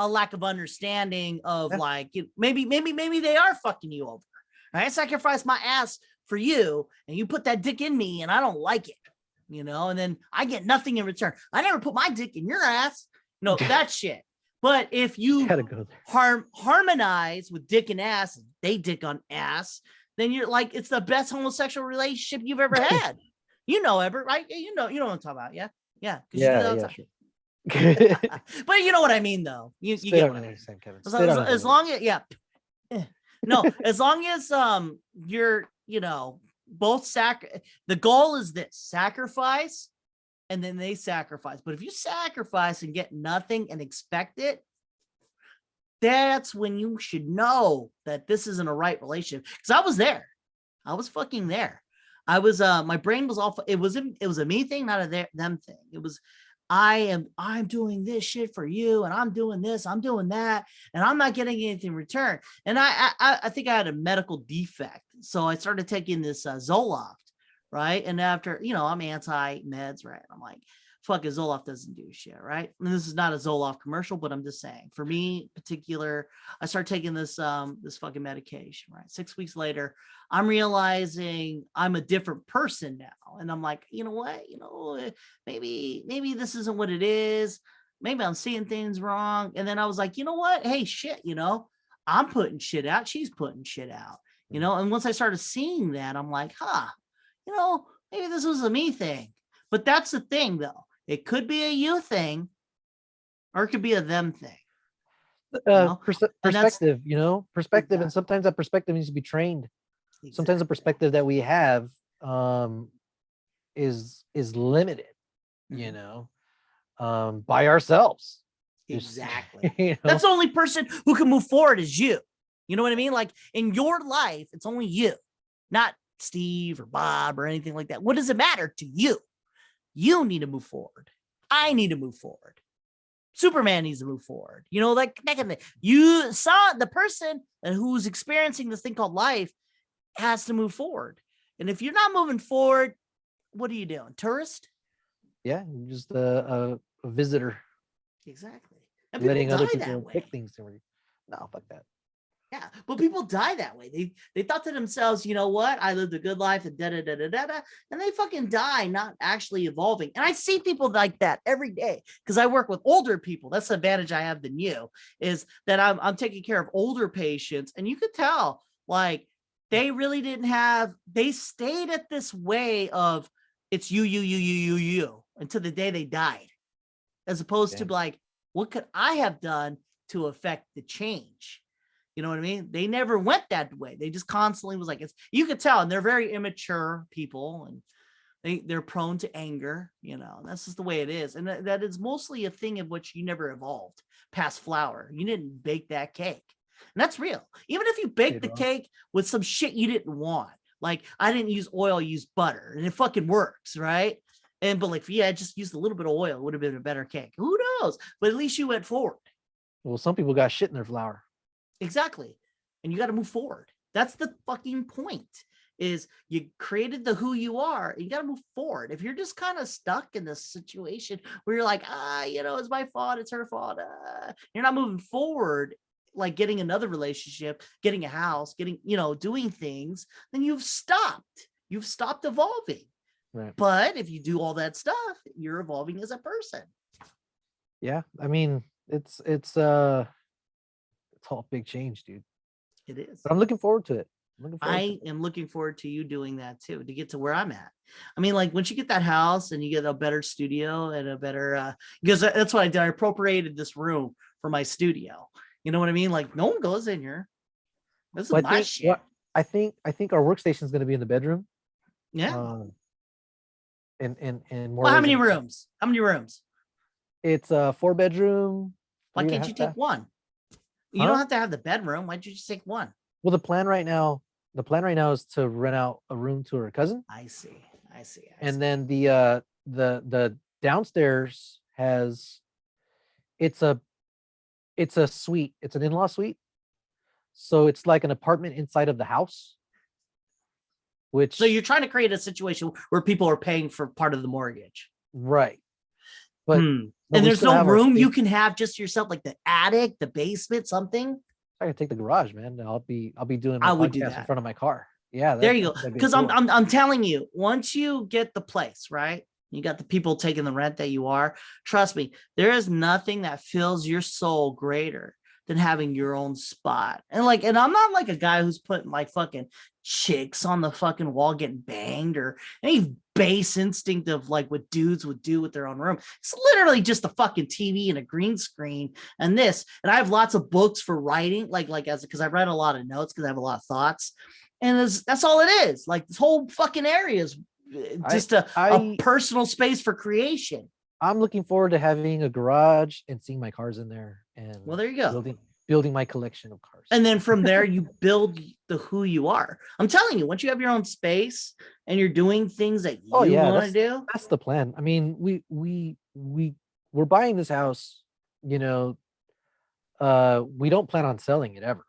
a lack of understanding of like, maybe they are fucking you over. I sacrificed my ass for you and you put that dick in me and I don't like it, and then I get nothing in return. I never put my dick in your ass. No, that shit. But if you harmonize with dick and ass, they dick on ass, then you're like, it's the best homosexual relationship you've ever had. Ever, right? You know what I'm talking about. Yeah. Yeah. Sure. But you know what I mean, though. You get what I mean. Kevin. As long as, yeah. No, as long as you're, both the goal is this: sacrifice, and then they sacrifice. But if you sacrifice and get nothing and expect it, that's when you should know that this isn't a right relationship. Because I was there. I was fucking there. I was my brain was off. It was a me thing, not a them thing. It was I'm doing this shit for you, and I'm doing this, I'm doing that, and I'm not getting anything in return. And I think I had a medical defect, so I started taking this Zoloft, right? And after, I'm anti-meds, right? I'm like, fuck it, Zoloft doesn't do shit, right? And this is not a Zoloft commercial, but I'm just saying, for me, particular, I started taking this this fucking medication, right? 6 weeks later, I'm realizing I'm a different person now, and I'm like, you know what? Maybe this isn't what it is. Maybe I'm seeing things wrong. And then I was like, you know what? Hey, shit, I'm putting shit out. She's putting shit out, And once I started seeing that, I'm like, maybe this was a me thing. But that's the thing, though. It could be a you thing, or it could be a them thing. Perspective, perspective. And sometimes that perspective needs to be trained. Exactly. Sometimes the perspective that we have is limited, by ourselves. Exactly. That's the only person who can move forward is you. You know what I mean? Like, in your life, it's only you, not Steve or Bob or anything like that. What does it matter to you? You need to move forward. I need to move forward. Superman needs to move forward. Like that kind of thing. You saw the person who's experiencing this thing called life has to move forward. And if you're not moving forward, what are you doing? Tourist? Yeah, you're just a visitor. Exactly. And letting other people pick things to you. No, fuck that. Yeah, but people die that way. They thought to themselves, you know what? I lived a good life and da-da-da-da-da-da, and they fucking die, not actually evolving. And I see people like that every day because I work with older people. That's the advantage I have than you, is that I'm taking care of older patients, and you could tell, like, they really they stayed at this way of it's you until the day they died, as opposed to like, what could I have done to affect the change? You know what I mean? They never went that way. They just constantly was like, you could tell, and they're very immature people, and they're prone to anger, that's just the way it is. And that is mostly a thing of which you never evolved past flour. You didn't bake that cake. And that's real. Even if you bake the cake with some shit you didn't want, like I didn't use oil, I used butter, and it fucking works, right? But like, I just used a little bit of oil, it would have been a better cake. Who knows? But at least you went forward. Well, some people got shit in their flour. Exactly. And you got to move forward. That's the fucking point, is you created the who you are, and you got to move forward. If you're just kind of stuck in this situation where you're like, it's my fault, it's her fault, you're not moving forward, like getting another relationship, getting a house, getting, doing things, then you've stopped evolving. Right. But if you do all that stuff, you're evolving as a person. Yeah. I mean, it's all big change, dude. It is. But I'm looking forward to it. I'm looking forward to I am looking forward to you doing that too, to get to where I'm at. I mean, like once you get that house and you get a better studio and a better, because that's what I did. I appropriated this room for my studio. You know what I mean? Like no one goes in here. This is Well, my shit. I think our workstation is going to be in the bedroom. Yeah. And more Well, how ways many than one. rooms? How many rooms? It's a 4-bedroom. Why 3.5 can't you take bath. one? You don't Huh? have to have the bedroom. Why don't you just take one? Well, the plan right now is to rent out a room to her cousin, I see. I see. and then the downstairs has it's a suite. It's an in-law suite, so it's like an apartment inside of the house. Which So you're trying to create a situation where people are paying for part of the mortgage. right, but And we there's still no have our room you space. can have just yourself, like the attic, the basement, something. I can take the garage, man. I'll be doing my I would do podcast in that. front of my car. Yeah, There you go. that'd be Because cool. I'm telling you, once you get the place, right? You got the people taking the rent that you are. Trust me, there is nothing that fills your soul greater than having your own spot. And I'm not like a guy who's putting like fucking chicks on the fucking wall getting banged or any base instinct of like what dudes would do with their own room. It's literally just a fucking TV and a green screen and this. And I have lots of books for writing, because I write a lot of notes because I have a lot of thoughts. And that's all it is. Like this whole fucking area is just a personal space for creation. I'm looking forward to having a garage and seeing my cars in there, and Well, there you go. building my collection of cars. And then from there, you build the who you are. I'm telling you, once you have your own space and you're doing things that you want to do, that's the plan. I mean, we're buying this house. We don't plan on selling it ever.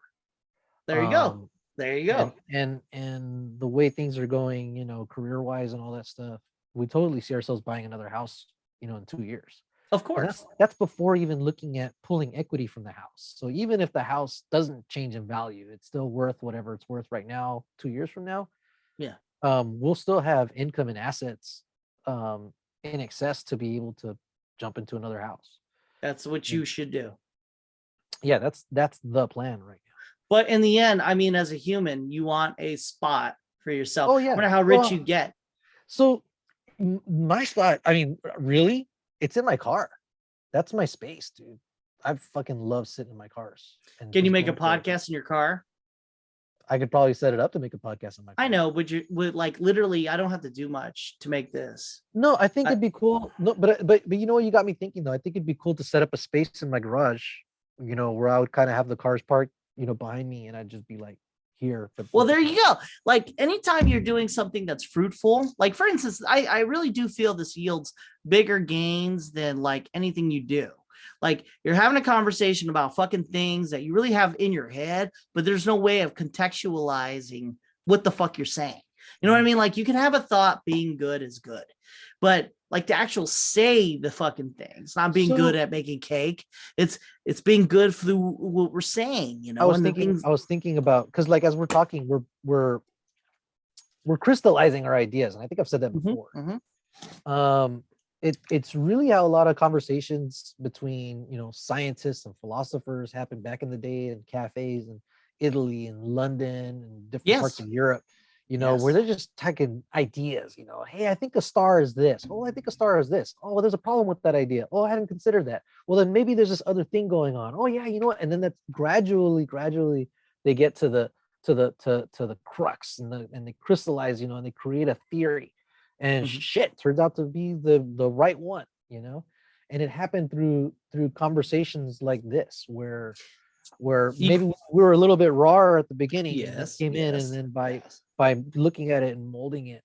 there you go. There you go. And the way things are going, career wise and all that stuff, we totally see ourselves buying another house, in 2 years. Of course. That's before even looking at pulling equity from the house. So even if the house doesn't change in value, it's still worth whatever it's worth right now. 2 years from now, yeah, we'll still have income and assets in excess to be able to jump into another house. That's what you should do. Yeah, that's the plan right now. But in the end, I mean, as a human, you want a spot for yourself. Oh yeah, no matter how rich you get. So my spot, I mean, really, it's in my car. That's my space, dude. I fucking love sitting in my cars. Can you make a podcast in your car? I could probably set it up to make a podcast in my car. I know, would like literally, I don't have to do much to make this. No, I think it'd be cool. No, but you know what you got me thinking though? I think it'd be cool to set up a space in my garage, where I would kind of have the cars parked, behind me, and I'd just be like here. Well, there you go. Like anytime you're doing something that's fruitful, like for instance, I really do feel this yields bigger gains than like anything you do. Like you're having a conversation about fucking things that you really have in your head, but there's no way of contextualizing what the fuck you're saying. You know what I mean? Like you can have a thought being good is good, but like to actual say the fucking things, not being good at making cake. It's being good through what we're saying, I was thinking about, because like as we're talking, we're crystallizing our ideas, and I think I've said that before. It's really how a lot of conversations between scientists and philosophers happened back in the day in cafes in Italy and London and different parts of Europe. Where they're just taking ideas, hey, I think a star is this. Oh, I think a star is this. Oh, well, there's a problem with that idea. Oh, I hadn't considered that. Well, then maybe there's this other thing going on. Oh yeah, you know what? And then that's gradually they get to the crux and they crystallize, and they create a theory, and shit turns out to be the right one, and it happened through conversations like this where maybe we were a little bit raw at the beginning, came in, and then by looking at it and molding it,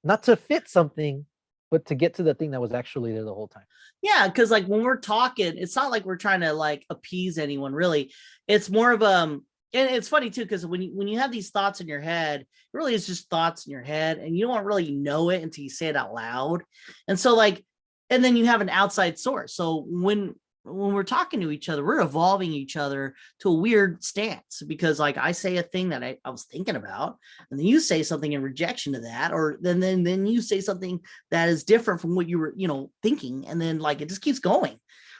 not to fit something, but to get to the thing that was actually there the whole time. Yeah, because like when we're talking, it's not like we're trying to like appease anyone, really. It's more of and it's funny too, because when you have these thoughts in your head, it really is just thoughts in your head, and you don't really know it until you say it out loud. And so and then you have an outside source. So when we're talking to each other, we're evolving each other to a weird stance, because like I say a thing that I was thinking about, and then you say something in rejection to that, or then you say something that is different from what you were, thinking. And then like, it just keeps going.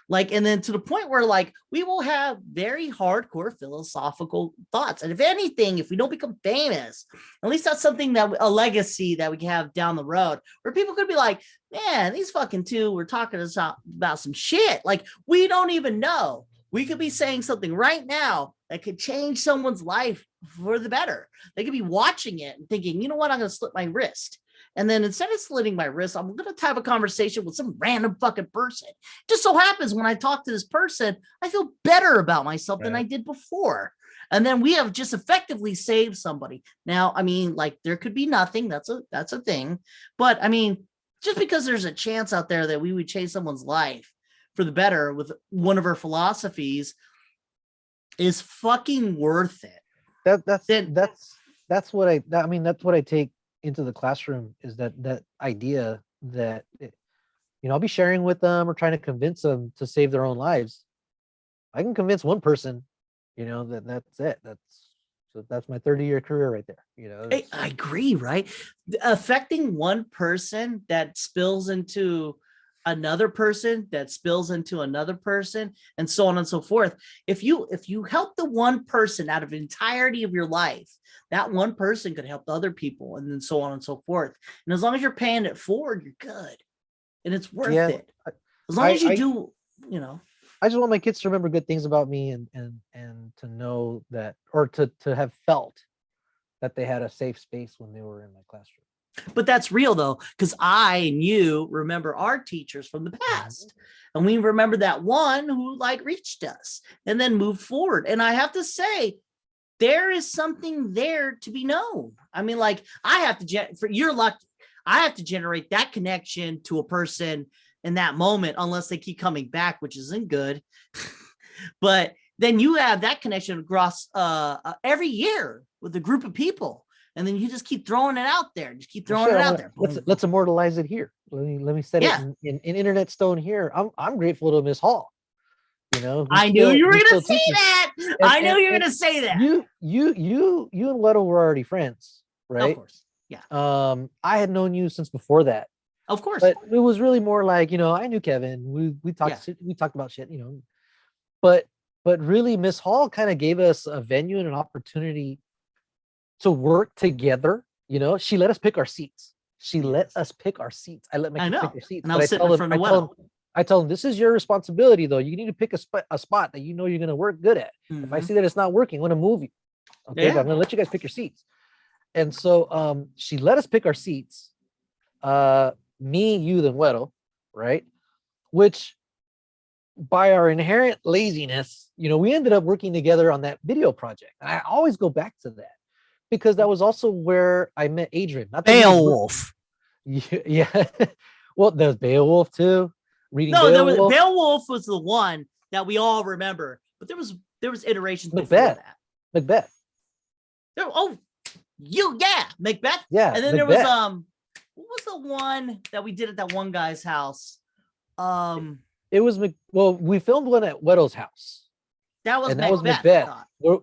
Like, and then to the point where like we will have very hardcore philosophical thoughts. And if anything, if we don't become famous, at least that's something that a legacy that we can have down the road where people could be like, man, these fucking two were talking to us about some shit. Like, we don't even know. We could be saying something right now that could change someone's life for the better. They could be watching it and thinking, you know what, I'm going to slit my wrist. And then instead of slitting my wrist, I'm going to have a conversation with some random fucking person. Just so happens when I talk to this person, I feel better about myself than I did before. And then we have just effectively saved somebody. Now, I mean, like, there could be nothing. That's a thing. But I mean, just because there's a chance out there that we would change someone's life for the better with one of our philosophies is fucking worth it. That's what I take into the classroom, is that idea that I'll be sharing with them or trying to convince them to save their own lives. I can convince one person, that's it. That's my 30-year career right there. I agree, right? Affecting one person that spills into another person, that spills into another person, and so on and so forth. If you help the one person out of the entirety of your life, that one person could help the other people, and then so on and so forth. And as long as you're paying it forward, you're good, and it's worth it. As long as you do, I just want my kids to remember good things about me, and to know that, or to have felt that they had a safe space when they were in my classroom. But that's real though, because I and you remember our teachers from the past, and we remember that one who like reached us and then moved forward. And I have to say, there is something there to be known. I mean, like, I have to you're lucky. I have to generate that connection to a person in that moment, unless they keep coming back, which isn't good. But then you have that connection across every year with a group of people. And then you just keep throwing it out there. Just keep throwing it out there. Let's immortalize it here. Let me set it in internet stone here. I'm grateful to Miss Hall. I knew you were going to say that. I knew you were going to say that. You and Weddle were already friends, right? Of course. Yeah. I had known you since before that. Of course. But it was really more like, I knew Kevin. We talked we talked about shit, But really, Miss Hall kind of gave us a venue and an opportunity to work together. She let us pick our seats. I let my kids pick their seats. And I was sitting in front of Weddle. I told them, this is your responsibility, though. You need to pick a spot that you're going to work good at. If I see that it's not working, I'm going to move you. Okay, but I'm going to let you guys pick your seats. And so she let us pick our seats. Me, you, then Weddle, right? Which, by our inherent laziness, we ended up working together on that video project. And I always go back to that, because that was also where I met Adrian. Not Beowulf. Yeah. Well, there's Beowulf too. Beowulf was the one that we all remember, but there was iterations before that. Macbeth. Macbeth. Yeah. And then there was what was the one that we did at that one guy's house? It was we filmed one at Weddle's house. That was Macbeth.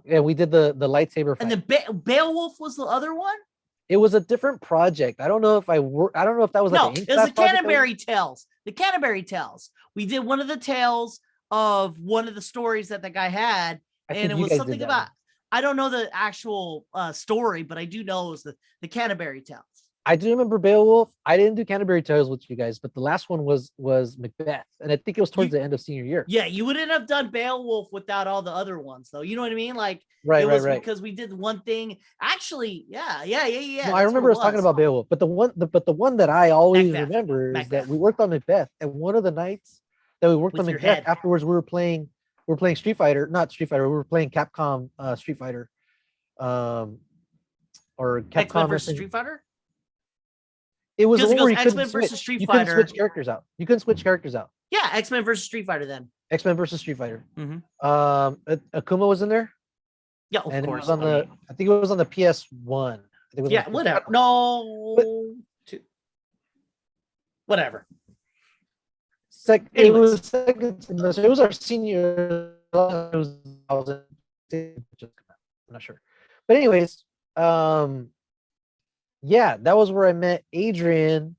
And we did the lightsaber fight. And the Beowulf was the other one? It was a different project. I don't know if that was like it was the Canterbury Tales. The Canterbury Tales. We did one of the tales of one of the stories that the guy had, and it was something about, I don't know the actual story, but I do know it was the Canterbury Tales. I do remember Beowulf. I didn't do Canterbury Tales with you guys, but the last one was Macbeth, and I think it was towards the end of senior year. Yeah, you wouldn't have done Beowulf without all the other ones, though. You know what I mean? Like, right, because we did one thing. Actually, yeah. No, I remember us talking about Beowulf, but the one that I always remember is that we worked on Macbeth, and one of the nights that we worked on Macbeth, afterwards we were playing Street Fighter, not Street Fighter. We were playing Capcom Street Fighter, or Capcom X-Men versus Street Fighter. It was where you X-Men versus Street Fighter. You couldn't switch characters out. Yeah, X-Men versus Street Fighter then. X-Men versus Street Fighter. Mm-hmm. Akuma was in there. Yeah, of course. It was I think it was on the PS1. Whatever. No. Whatever. It was second semester. It was our senior. I'm not sure, but anyways, yeah, that was where I met Adrian,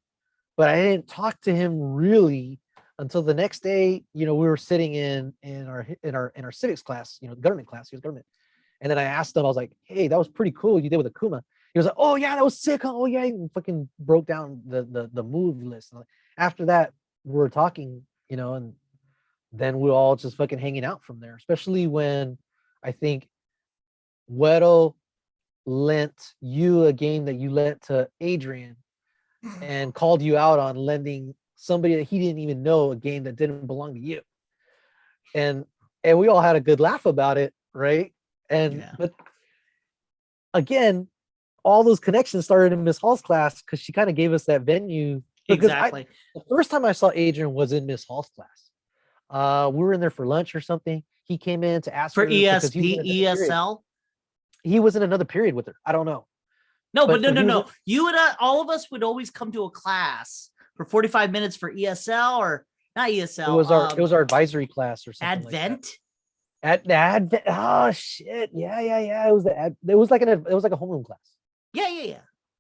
but I didn't talk to him really until the next day, we were sitting in our civics class, government class. He was government. And then I asked him, I was like, hey, that was pretty cool you did with Akuma. He was like, oh yeah, that was sick. Oh yeah, he fucking broke down the move list. And after that, we were talking, and then we were all just fucking hanging out from there, especially when I think Weddle lent you a game that you lent to Adrian and called you out on lending somebody that he didn't even know a game that didn't belong to you. And we all had a good laugh about it, right? But again, all those connections started in Miss Hall's class because she kind of gave us that venue. Exactly. The first time I saw Adrian was in Miss Hall's class. We were in there for lunch or something. He came in to ask for her ESP, ESL. He was in another period with her. I don't know. No, but no. You would all of us would always come to a class for 45 minutes for ESL or not ESL. It was our advisory class or something. Advent. Like Advent. Oh shit. Yeah. It was it was like a homeroom class. Yeah.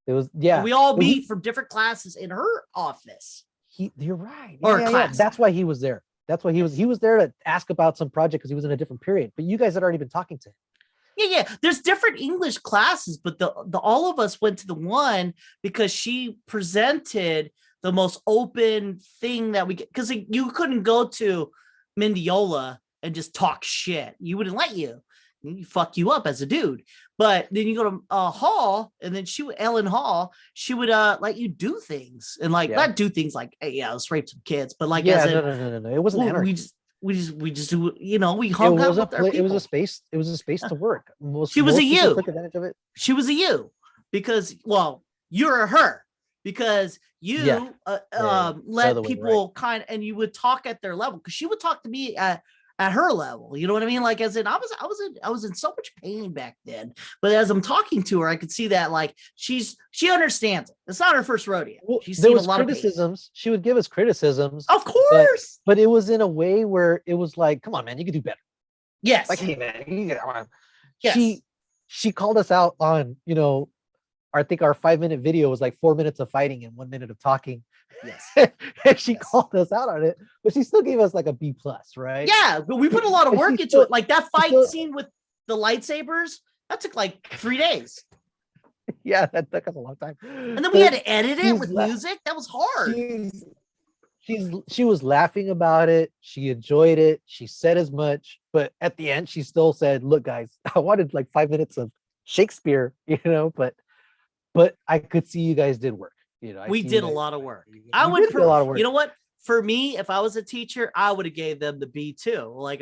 It was and we all meet from different classes in her office. You're right. Or class. That's why he was there. That's why he was there to ask about some project because he was in a different period. But you guys had already been talking to him. Yeah. There's different English classes, but the all of us went to the one because she presented the most open thing that we get. Because you couldn't go to Mendiola and just talk shit. You wouldn't let you. You fuck you up as a dude. But then you go to Hall, and then Ellen Hall, she would let you do things and not do things like, hey, yeah, let's rape some kids, but like, no. It wasn't anarchy. We just do, we hung out with our people. It was a space to work. She was a you. Took advantage of it. She was a you because, you're a her because you let people and you would talk at their level because she would talk to me at her level. You know what I mean? Like, as in, I was in so much pain back then, but as I'm talking to her, I could see that she understands it. It's not her first rodeo. She's seen a lot of criticisms. She would give us criticisms, of course, but it was in a way where it was like, come on, man, you could do better. Yes. Like, hey, man, yes. She called us out on, I think our 5-minute video was like 4 minutes of fighting and 1 minute of talking. Yes. And she called us out on it, but she still gave us like a B+, right? Yeah, but we put a lot of work into it. Like that fight scene with the lightsabers, that took like 3 days. Yeah, that took us a long time. And then we had to edit it with music. That was hard. She was laughing about it. She enjoyed it. She said as much, but at the end, she still said, "Look, guys, I wanted like 5 minutes of Shakespeare, but I could see you guys did work." We did a lot of work. I would do a lot of work. You know what? For me, if I was a teacher, I would have gave them the B2. Like,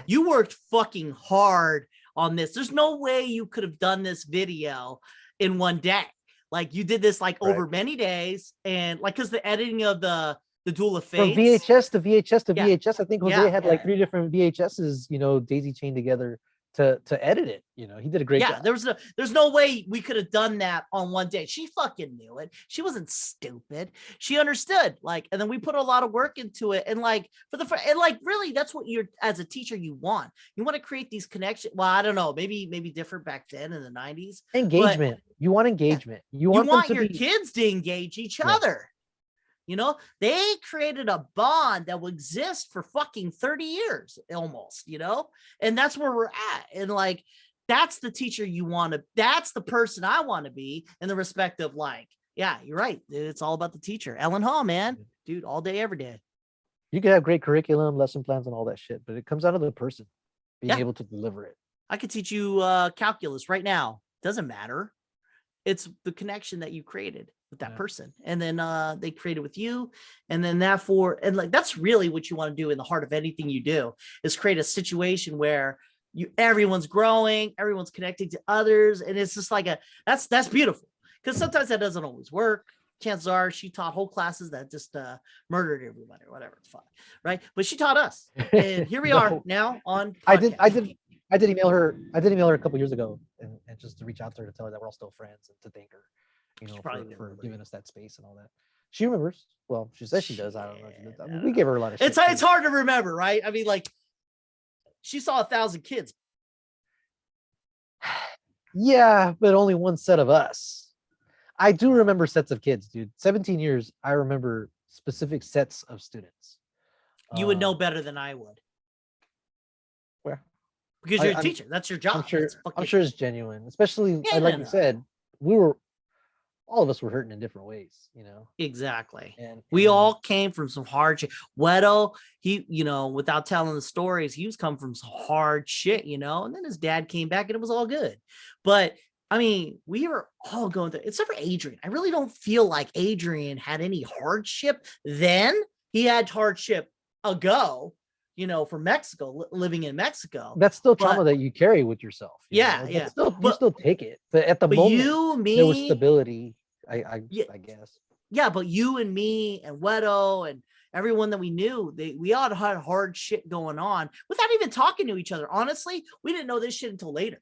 you worked fucking hard on this. There's no way you could have done this video in one day. Like, you did this over many days, and because the editing of the Duel of Fates from VHS to VHS to VHS. I think Jose had like 3 different VHSs, daisy chained together to edit it. He did a great job. There's no way we could have done that on one day. She fucking knew it. She wasn't stupid. She understood. And then we put a lot of work into it. And really, that's what you're, as a teacher, you want. You want to create these connections. Well, I don't know, maybe different back then in the 90s. Engagement. You want engagement. You want your kids to engage each other. They created a bond that will exist for fucking 30 years almost, and that's where we're at. And that's the teacher you want to, that's the person I want to be in the respect of yeah, you're right. It's all about the teacher. Ellen Hall, man, dude, all day, every day. You can have great curriculum, lesson plans and all that shit, but it comes out of the person being able to deliver it. I could teach you calculus right now. Doesn't matter. It's the connection that you created with that person, and then they created with you, and then that's really what you want to do in the heart of anything you do, is create a situation where everyone's growing, everyone's connecting to others, and it's just that's beautiful, because sometimes that doesn't always work. Chances are she taught whole classes that just murdered everybody or whatever. It's fine, right? But she taught us, and here we are now on podcast. I did email her a couple years ago and just to reach out to her to tell her that we're all still friends and to thank her, for giving us that space and all that. She remembers. Well, she says she does. I don't know. I mean, we give her a lot of shit. It's hard to remember, right? I mean, she saw 1,000 kids. Yeah, but only one set of us. I do remember sets of kids, dude. 17 years, I remember specific sets of students. You would know better than I would. Where? Because you're a teacher. That's your job. I'm sure it's genuine, especially like you said, all of us were hurting in different ways, you know. Exactly. And we all came from some hard shit. Wedo, he, you know, without telling the stories, he was coming from some hard shit, you know, and then his dad came back and it was all good. But I mean, we were all going through, except for Adrian. I really don't feel like Adrian had any hardship then. He had hardship ago, you know, from Mexico, living in Mexico. That's still trauma that you carry with yourself. You still take it. But at the moment, there was stability, I guess. Yeah, but you and me and Wedo and everyone that we knew, we all had hard shit going on without even talking to each other. Honestly, we didn't know this shit until later.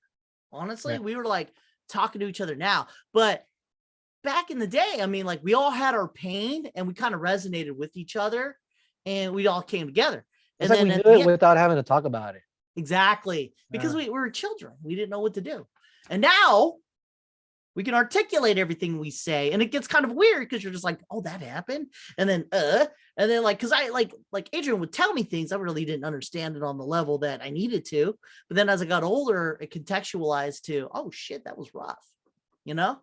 Honestly, we were like talking to each other now. But back in the day, I mean, like we all had our pain and we kind of resonated with each other and we all came together. It's like we knew it without having to talk about it. Exactly. Because we were children. We didn't know what to do. And now we can articulate everything we say. And it gets kind of weird because you're just like, oh, that happened. And then like, because I like Adrian would tell me things. I really didn't understand it on the level that I needed to. But then as I got older, it contextualized to, oh shit, that was rough. You know,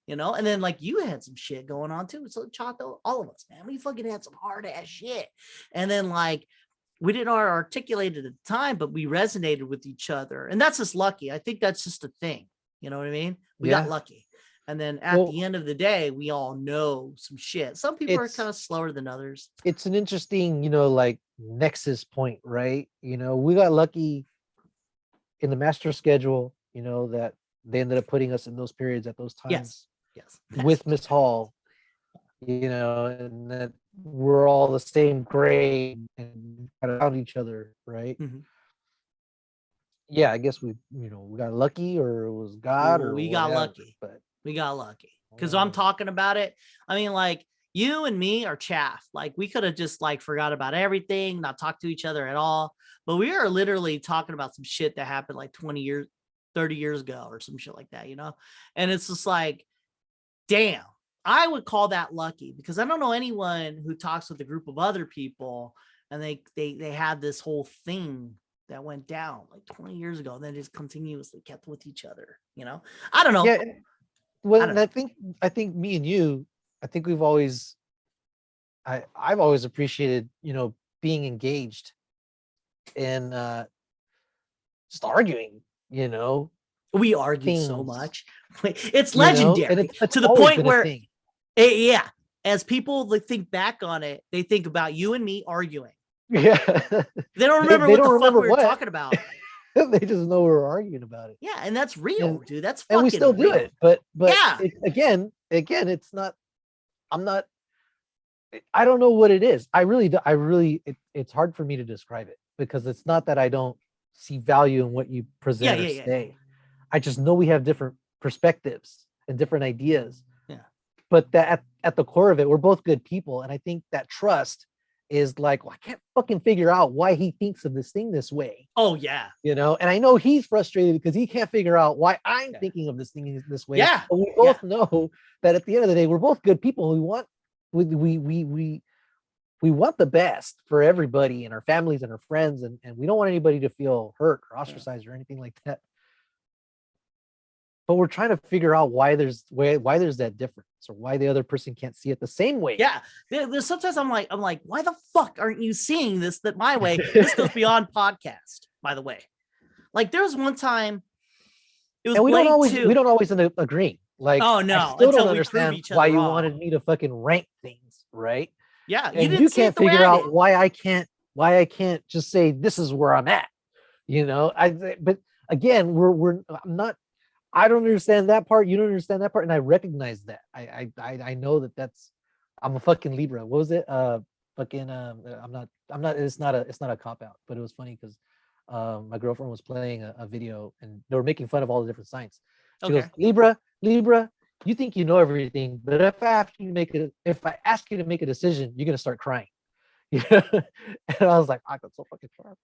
and then like you had some shit going on too. So Chato, all of us, man, we fucking had some hard ass shit. And then like, we didn't articulate it at the time, but we resonated with each other. And that's just lucky. I think that's just a thing. You know what I mean? We got lucky. And then at the end of the day, we all know some shit. Some people are kind of slower than others. It's an interesting, you know, like nexus point, right? You know, we got lucky in the master schedule, you know, that they ended up putting us in those periods at those times. Yes. With Miss Hall, you know, and that we're all the same grade and around each other, right? Mm-hmm. Yeah, I guess we got lucky, or it was God, or we got lucky. But we got lucky because I'm talking about it. I mean, like you and me are chaff. Like we could have just like forgot about everything, not talked to each other at all. But we are literally talking about some shit that happened like 20 years, 30 years ago or some shit like that, you know? And it's just like, damn. I would call that lucky because I don't know anyone who talks with a group of other people and they had this whole thing that went down like 20 years ago and then just continuously kept with each other, you know? I don't know. Yeah. Well, I think me and you, I think I've always appreciated, you know, being engaged and just arguing, you know. We argued so much. It's legendary, and it's to the point where as people think back on it, they think about you and me arguing. Yeah. They don't remember what the fuck we were talking about. They just know we were arguing about it. Yeah, and that's real, dude. That's fucking and we still real. do it. But yeah. Again, it's not. I don't know what it is. It's hard for me to describe it because it's not that I don't see value in what you present or say. I just know we have different perspectives and different ideas. Yeah. But that at the core of it, we're both good people. And I think that trust is like, well, I can't fucking figure out why he thinks of this thing this way. Oh, yeah. You know, and I know he's frustrated because he can't figure out why I'm thinking of this thing this way. Yeah. But we both know that at the end of the day, we're both good people. We want the best for everybody and our families and our friends. And we don't want anybody to feel hurt or ostracized or anything like that. But we're trying to figure out why there's that difference or why the other person can't see it the same way. Yeah. There's sometimes I'm like, why the fuck aren't you seeing this that my way? This goes beyond podcast, by the way. Like there was one time it was, and we don't always end up agreeing. Like, oh no, I still don't understand why you wanted me to fucking rank things, right? Yeah. And you can't figure out why I can't just say this is where I'm at. You know, but again, I don't understand that part. You don't understand that part. And I recognize that. I know that's, I'm a fucking Libra. What was it? I'm not, it's not a cop out, but it was funny because my girlfriend was playing a video and they were making fun of all the different signs. She goes, Libra, you think you know everything, but if I ask you to make a decision, you're going to start crying. Yeah. And I was like, I got so fucking sharp.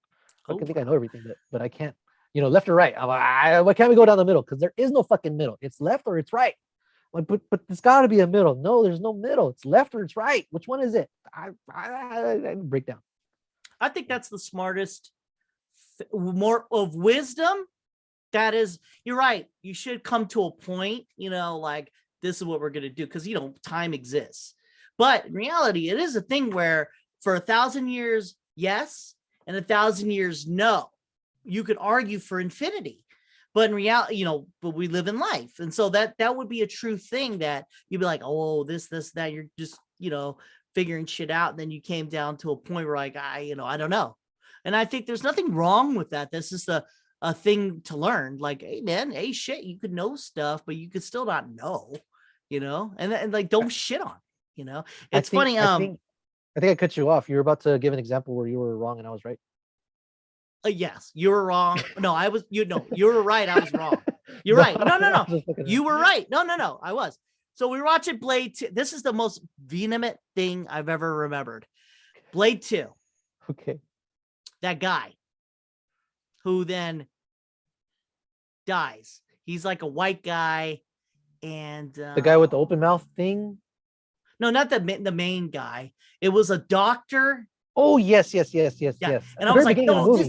I think I know everything, but I can't. You know, left or right. I'm like, why can't we go down the middle? Because there is no fucking middle. It's left or it's right. Like, but there's got to be a middle. No, there's no middle. It's left or it's right. Which one is it? I break down. I think that's the smartest, more of wisdom. That is, you're right. You should come to a point, like this is what we're going to do. Cause time exists, but in reality, it is a thing where for 1,000 years, yes. And 1,000 years, no. You could argue for infinity, but in reality, but we live in life. And so that would be a true thing that you'd be like, oh, this, that you're just, figuring shit out. And then you came down to a point where like, I don't know. And I think there's nothing wrong with that. This is a thing to learn. Like, hey man, hey shit, you could know stuff, but you could still not know, and like, don't shit on, it's funny. I think I cut you off. You were about to give an example where you were wrong and I was right. Yes, you were wrong. No, I was, you were right. I was wrong. You're right. No. You were right. No. I was. So we were watching Blade 2. This is the most vehement thing I've ever remembered. Blade 2. Okay. That guy who then dies. He's like a white guy. And the guy with the open mouth thing? No, not the main guy. It was a doctor. Oh, yes. And I was like, no,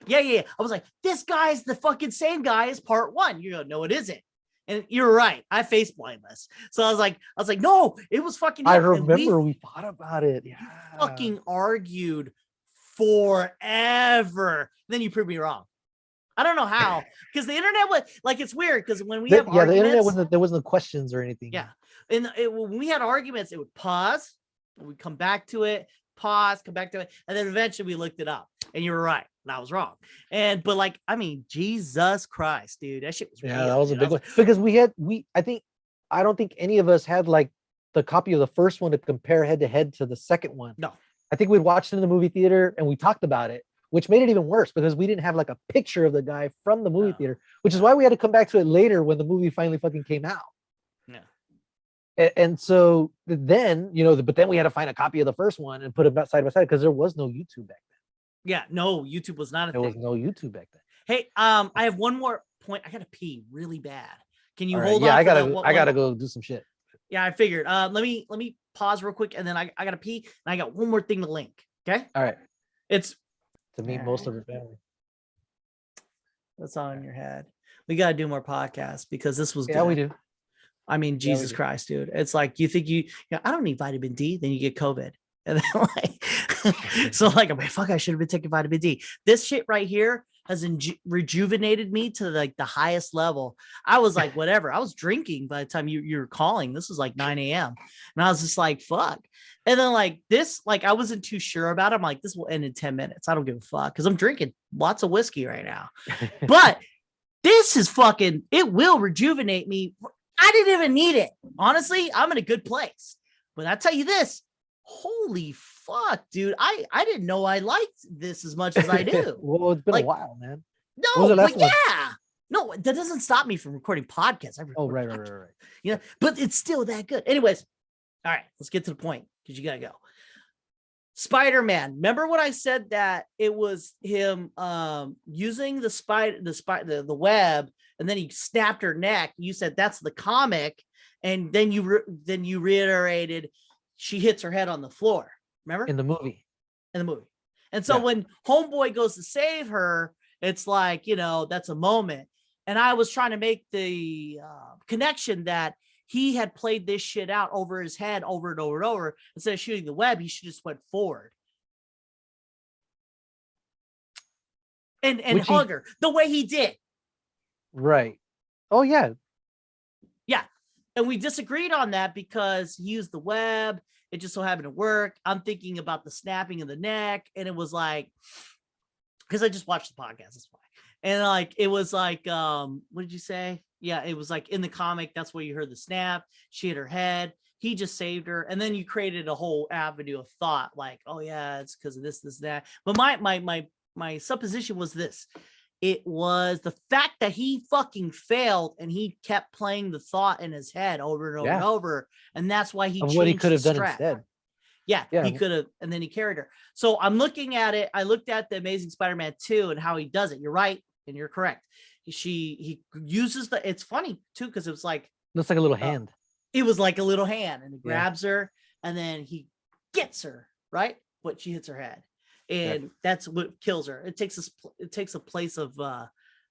yeah. I was like, this guy's the fucking same guy as part 1. You go, no, it isn't. And you're right. I face blindness. So I was like, no, it was fucking. I remember we thought about it. Yeah. Fucking argued forever. Then you proved me wrong. I don't know how, because the internet was like, it's weird because when we have arguments, the internet there wasn't questions or anything. Yeah. And when we had arguments, it would pause, and we'd come back to it, pause, come back to it, and then eventually we looked it up, and you were right, and I was wrong. But like, I mean, Jesus Christ, dude, that shit was real. That was a big one because I don't think any of us had like the copy of the first one to compare head to head to the second one. No, I think we'd watched it in the movie theater and we talked about it, which made it even worse because we didn't have like a picture of the guy from the movie theater, which is why we had to come back to it later when the movie finally fucking came out. Yeah. And so then, but then we had to find a copy of the first one and put it side by side because there was no YouTube back then. Yeah, no, YouTube was not a thing. There was no YouTube back then. Hey, I have one more point. I gotta pee really bad. Can you hold on? Yeah, I gotta go do some shit. Yeah, I figured. Let me pause real quick, and then I gotta pee, and I got one more thing to link. Okay. All right. It's to meet most of her family. That's all in your head. We gotta do more podcasts because this was good. Yeah, we do. I mean, Jesus Christ, dude. It's like you think I don't need vitamin D, then you get COVID. And then so like, I'm like, fuck, I should have been taking vitamin D. This shit right here has rejuvenated me to like the highest level. I was like, whatever. I was drinking by the time you were calling. This was like 9 a.m. And I was just like, fuck. And then like this, like I wasn't too sure about it. I'm like, this will end in 10 minutes. I don't give a fuck because I'm drinking lots of whiskey right now. But this is fucking, it will rejuvenate me. I didn't even need it. Honestly, I'm in a good place. But I tell you this, holy fuck, dude. I didn't know I liked this as much as I do. Well, it's been a while, man. No, but yeah. No, that doesn't stop me from recording podcasts. Right. Yeah, but it's still that good. Anyways, all right, let's get to the point because you gotta go. Spider-Man. Remember when I said that it was him using the web, and then he snapped her neck? You said that's the comic, and then you reiterated she hits her head on the floor. Remember? In the movie. And so when Homeboy goes to save her, it's like, that's a moment. And I was trying to make the connection that he had played this shit out over his head over and over and over. Instead of shooting the web, he should just went forward. And hug her the way he did. Right. Oh, yeah. Yeah. And we disagreed on that because he used the web. It just so happened to work. I'm thinking about the snapping of the neck. And it was like, because I just watched the podcast. That's why. And like, it was like, what did you say? Yeah, it was like in the comic. That's where you heard the snap. She hit her head. He just saved her. And then you created a whole avenue of thought like, oh yeah, it's because of this, that. But my supposition was this. It was the fact that he fucking failed and he kept playing the thought in his head over and over and over. And that's why he changed what he could have done strat. instead. Yeah, he could have. And then he carried her. So I'm looking at it. I looked at the Amazing Spider-Man 2 and how he does it. You're right. And you're correct. He uses it's funny too, because it was like, looks like a little hand. It was like a little hand and he grabs her and then he gets her, right? But she hits her head. and that's what kills her. It takes a place of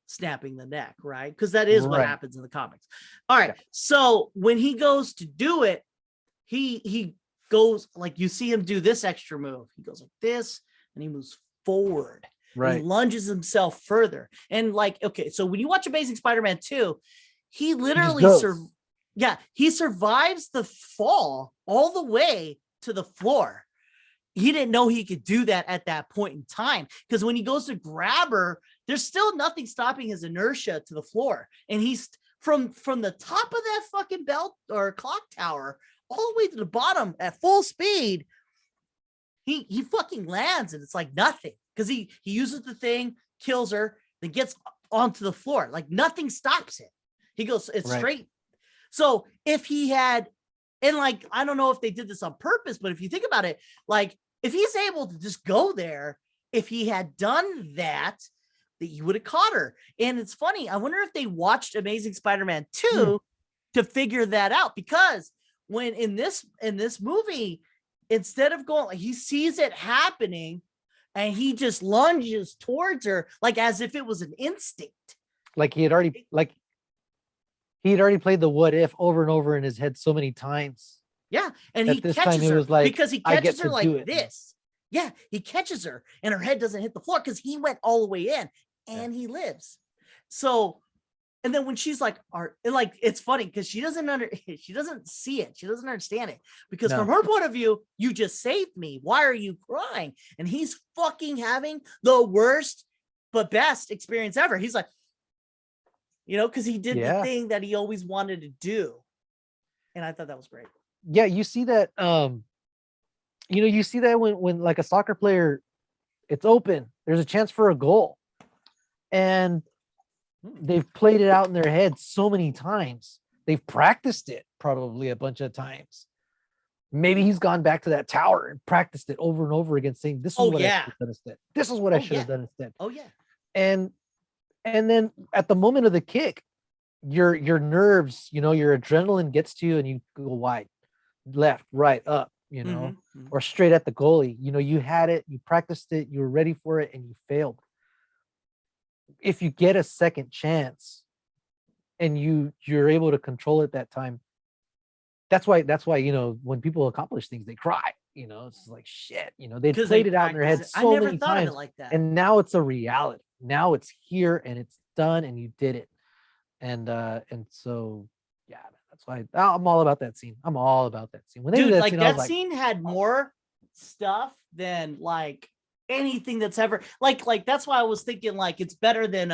snapping the neck, right? Because that is what happens in the comics. All right, so when he goes to do it, he goes like, you see him do this extra move. He goes like this, and he moves forward. Right. He lunges himself further. And like, okay, so when you watch Amazing Spider-Man 2, he literally he survives the fall all the way to the floor. He didn't know he could do that at that point in time, because when he goes to grab her, there's still nothing stopping his inertia to the floor. And he's from the top of that fucking belt or clock tower all the way to the bottom at full speed. He fucking lands, and it's like nothing, because he uses the thing, kills her, then gets onto the floor. Like nothing stops it. He goes, it's straight. So if he had, and like, I don't know if they did this on purpose, but if you think about it, like if he's able to just go there, if he had done that he would have caught her. And it's funny, I wonder if they watched Amazing Spider-Man 2 to figure that out, because when in this movie, instead of going, like, he sees it happening and he just lunges towards her like as if it was an instinct. Like he had already played the what if over and over in his head so many times. Yeah, and he catches her like, because he catches her like this. Yeah, he catches her and her head doesn't hit the floor because he went all the way in and he lives. So, and then when she's like, it's funny because she doesn't see it. She doesn't understand it, because from her point of view, you just saved me. Why are you crying? And he's fucking having the worst but best experience ever. He's like, because he did the thing that he always wanted to do. And I thought that was great. Yeah, you see that, you see that when like a soccer player, it's open, there's a chance for a goal. And they've played it out in their head so many times. They've practiced it probably a bunch of times. Maybe he's gone back to that tower and practiced it over and over again, saying, this is what I should have done instead. This is what I should have done instead. Oh yeah. And then at the moment of the kick, your nerves, your adrenaline gets to you and you go wide, left, right, up, or straight at the goalie. You had it, you practiced it, you were ready for it, and you failed. If you get a second chance and you're able to control it that time, that's why when people accomplish things, they cry. It's like shit. They played it out in their heads so many times, like that. And now it's a reality. Now it's here and it's done, and you did it. And so yeah, that's why I'm all about that scene. I'm all about that scene. When they did that scene, that scene had more stuff than like anything that's ever like that's why I was thinking like it's better than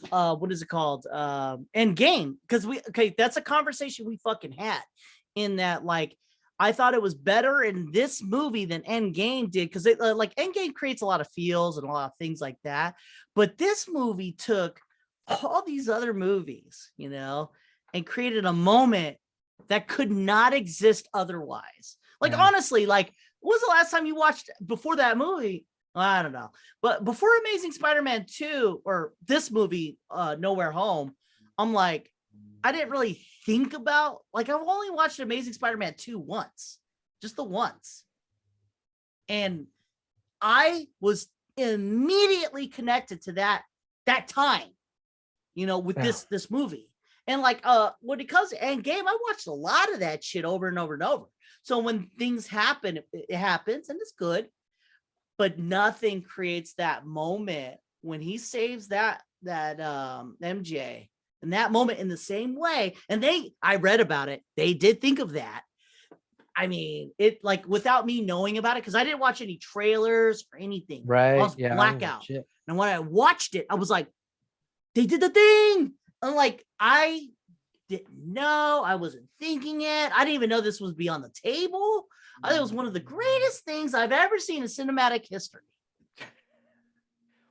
what is it called, Endgame, because that's a conversation we fucking had, in that like I thought it was better in this movie than Endgame did, because like Endgame creates a lot of feels and a lot of things like that, but this movie took all these other movies and created a moment that could not exist otherwise. Like honestly, like when was the last time you watched before that movie? I don't know. But before Amazing Spider-Man 2 or this movie, Nowhere Home, I'm like, I didn't really think about, like, I've only watched Amazing Spider-Man 2 once, just the once. And I was immediately connected to that time, with this movie. And like, when it comes to Endgame, I watched a lot of that shit over and over and over. So when things happen, it happens and it's good, but nothing creates that moment when he saves that MJ, and that moment in the same way. And I read about it. They did think of that. I mean, it like without me knowing about it, because I didn't watch any trailers or anything. Right. I was blackout. And when I watched it, I was like, they did the thing. I'm like, I didn't know. I wasn't thinking it. I didn't even know this was beyond the table. I think it was one of the greatest things I've ever seen in cinematic history.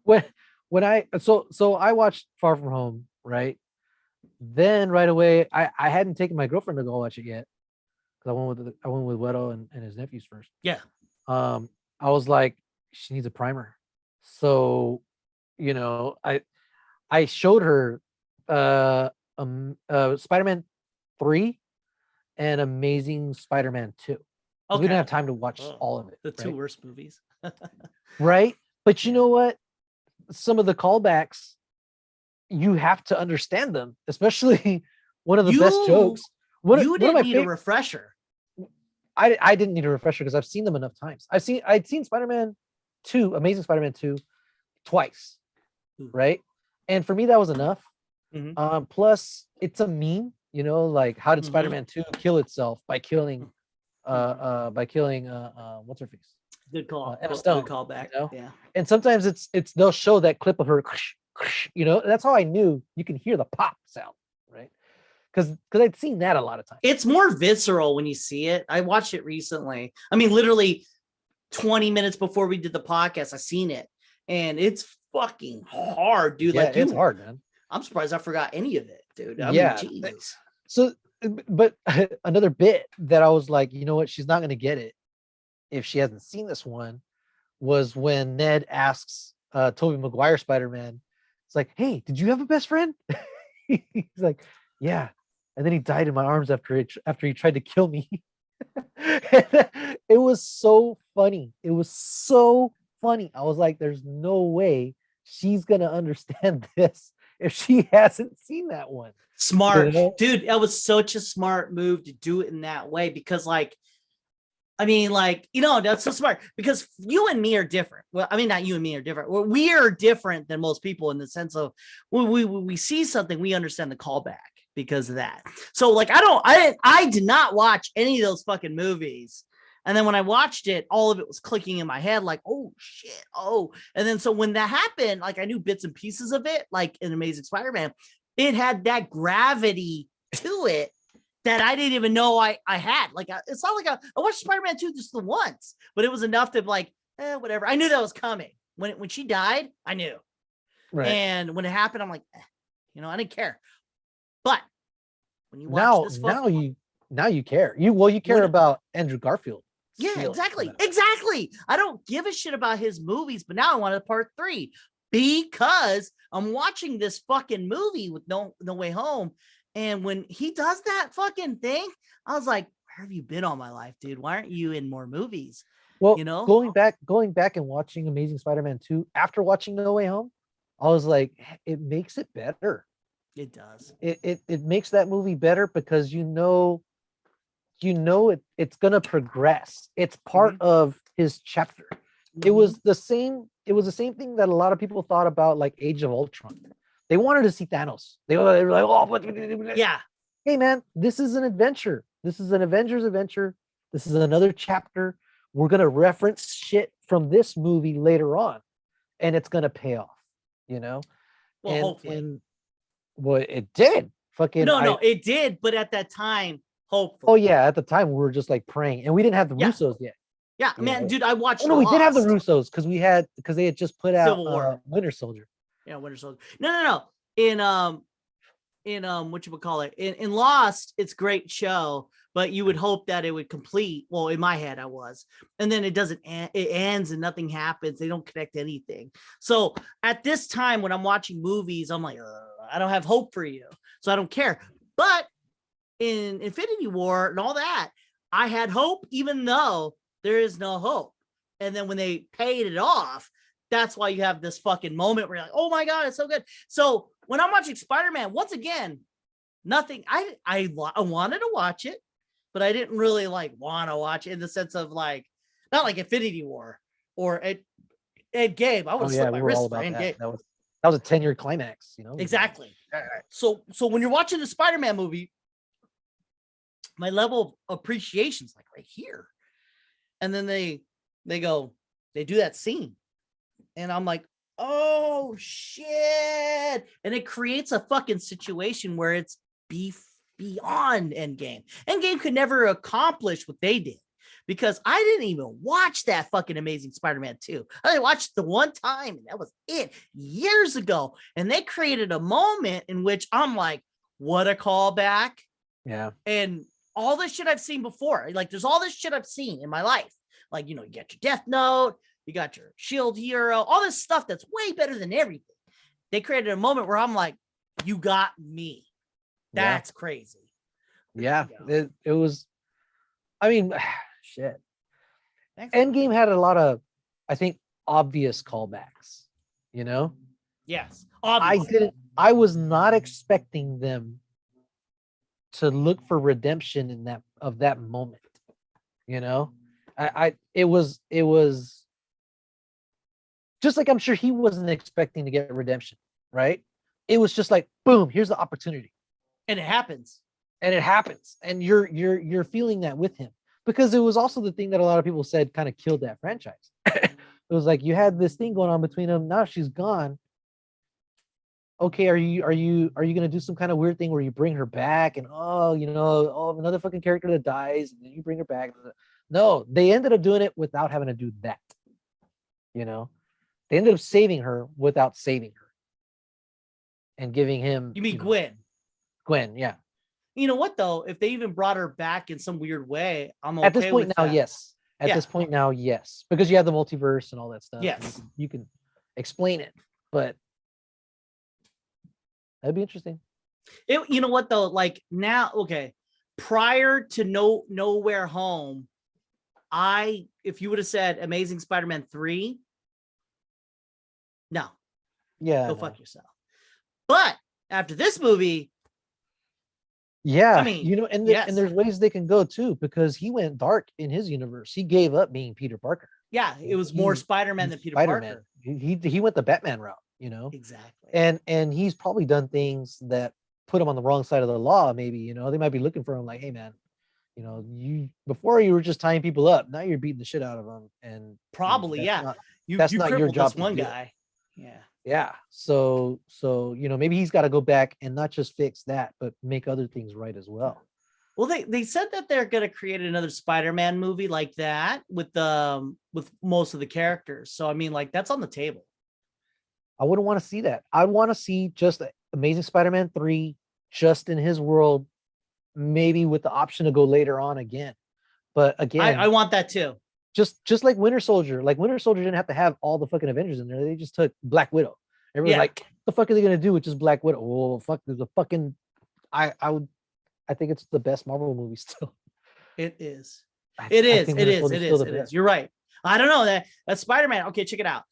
When I watched Far From Home, right? Then right away, I hadn't taken my girlfriend to go watch it yet, because I went with Wedo and his nephews first. Yeah. I was like, she needs a primer. So, I showed her Spider-Man 3 and Amazing Spider-Man 2. Okay. We didn't have time to watch all of it. The two worst movies. right? But you know what? Some of the callbacks, you have to understand them, especially one of the best jokes. You One of didn't my need a refresher. I didn't need a refresher because I've seen them enough times. I'd seen Spider-Man 2, Amazing Spider-Man 2 twice, right? And for me, that was enough. Plus, it's a meme, you know, like how did Spider-Man 2 kill itself by killing what's her face? Good call. Emma Stone. Good call back. You know? Yeah. And sometimes it's they'll show that clip of her, you know, that's how I knew you can hear the pop sound, right? Because I'd seen that a lot of times. It's more visceral when you see it. I watched it recently. I mean, literally 20 minutes before we did the podcast, I seen it, and it's fucking hard, dude. Yeah, like it's hard, man. I'm surprised I forgot any of it, dude. I mean, Jesus. So, but another bit that I was like, you know what, she's not gonna get it if she hasn't seen this one, was when Ned asks Tobey Maguire Spider-Man, it's like, hey, did you have a best friend? He's like, yeah. And then he died in my arms after he tried to kill me. It was so funny. It was so funny. I was like, there's no way she's gonna understand this if she hasn't seen that one. Smart, dude. That was such a smart move to do it in that way, because like, I mean, like, you know, that's so smart, because you and me are different. Well, I mean, not you and me are different. We are different than most people in the sense of when we see something, we understand the callback because of that. So like, I did not watch any of those fucking movies. And then when I watched it, all of it was clicking in my head, like, oh shit. Oh, and then so when that happened, like I knew bits and pieces of it, like in Amazing Spider-Man, it had that gravity to it that I didn't even know I had. Like, it's not like I watched Spider-Man 2 just the once, but it was enough to like, whatever. I knew that was coming. When she died, I knew. Right. And when it happened, I'm like, you know, I didn't care. But when you watch this, now you care. You care about Andrew Garfield. Yeah, exactly. Exactly. I don't give a shit about his movies, but now I want a part 3 because I'm watching this fucking movie with No Way Home. And when he does that fucking thing, I was like, where have you been all my life, dude? Why aren't you in more movies? Well, you know, going back and watching Amazing Spider-Man 2 after watching No Way Home, I was like, it makes it better. It does. It makes that movie better because you know it's gonna progress. It's part of his chapter. It was the same thing that a lot of people thought about like Age of Ultron. They wanted to see Thanos. They were like, oh, yeah. Hey man, this is an adventure. This is an Avengers adventure. This is another chapter. We're gonna reference shit from this movie later on, and it's gonna pay off. You know. Well, hopefully. Well, it did. No, it did. But at that time, hopefully. Oh yeah, at the time we were just like praying, and we didn't have the Russos yet. Yeah, man, dude, I watched. Oh no, we did have the Russos because they had just put Civil out War. Winter Soldier. Yeah, Winter Soldier. No. In whatchamacallit, in Lost, it's a great show, but you would hope that it would complete. Well, in my head, I was, and then it doesn't. It ends and nothing happens. They don't connect anything. So at this time, when I'm watching movies, I'm like, I don't have hope for you, so I don't care. But in Infinity War and all that, I had hope, even though there is no hope. And then when they paid it off, that's why you have this fucking moment where you're like, oh my God, it's so good. So when I'm watching Spider-Man, once again, nothing, I wanted to watch it, but I didn't really like want to watch it in the sense of like, not like Infinity War or Ed Game. I would slip my wrist for Ed Game. That was a 10-year climax, you know? Exactly. So when you're watching the Spider-Man movie, my level of appreciation is like right here. And then they do that scene. And I'm like, oh shit. And it creates a fucking situation where it's beyond Endgame. Endgame could never accomplish what they did because I didn't even watch that fucking Amazing Spider-Man 2. I watched the one time and that was it years ago. And they created a moment in which I'm like, what a callback. Yeah. And all this shit I've seen before. Like there's all this shit I've seen in my life. Like, you know, you got your Death Note, you got your Shield Hero, all this stuff that's way better than everything. They created a moment where I'm like, you got me. That's crazy. Yeah, it was, I mean, shit. Endgame had a lot of I think, obvious callbacks, you know? Yes, obviously. I was not expecting them to look for redemption in that moment, you know? It was just like, I'm sure he wasn't expecting to get redemption, right? It was just like, boom, here's the opportunity. And it happens. And it happens. And you're feeling that with him. Because it was also the thing that a lot of people said kind of killed that franchise. It was like, you had this thing going on between them. Now she's gone. Okay, are you gonna do some kind of weird thing where you bring her back and another fucking character that dies and then you bring her back? No, they ended up doing it without having to do that. You know, they ended up saving her without saving her and giving him. You mean Gwen? Gwen, yeah. You know what though? If they even brought her back in some weird way, I'm okay at this point with now. that. Yes, at this point now, yes, because you have the multiverse and all that stuff. Yes, you can explain it, but that'd be interesting. You know what though? Like now, okay. Prior to Nowhere Home, if you would have said Amazing Spider-Man 3, no. Yeah. Go fuck yourself. But after this movie, yeah, I mean, and there's ways they can go too, because he went dark in his universe. He gave up being Peter Parker. Yeah, it was more Spider-Man than Peter Parker. He went the Batman route, Exactly. And he's probably done things that put him on the wrong side of the law. Maybe they might be looking for him, like, hey man, you before you were just tying people up, now you're beating the shit out of them, and probably that's not your job. This one guy. Yeah. So maybe he's got to go back and not just fix that, but make other things right as well. Well, they said that they're going to create another Spider-Man movie like that with most of the characters. So I mean, like, that's on the table. I wouldn't want to see that. I'd want to see just Amazing Spider-Man 3 just in his world, maybe with the option to go later on again. But again, I want that too. Just like Winter Soldier. Like, Winter Soldier didn't have to have all the fucking Avengers in there. They just took Black Widow. Everyone's like, what the fuck are they gonna do with just Black Widow? Well, fuck, there's a fucking I think it's the best Marvel movie still. It is. It is. You're right. I don't know that Spider-Man. Okay, check it out.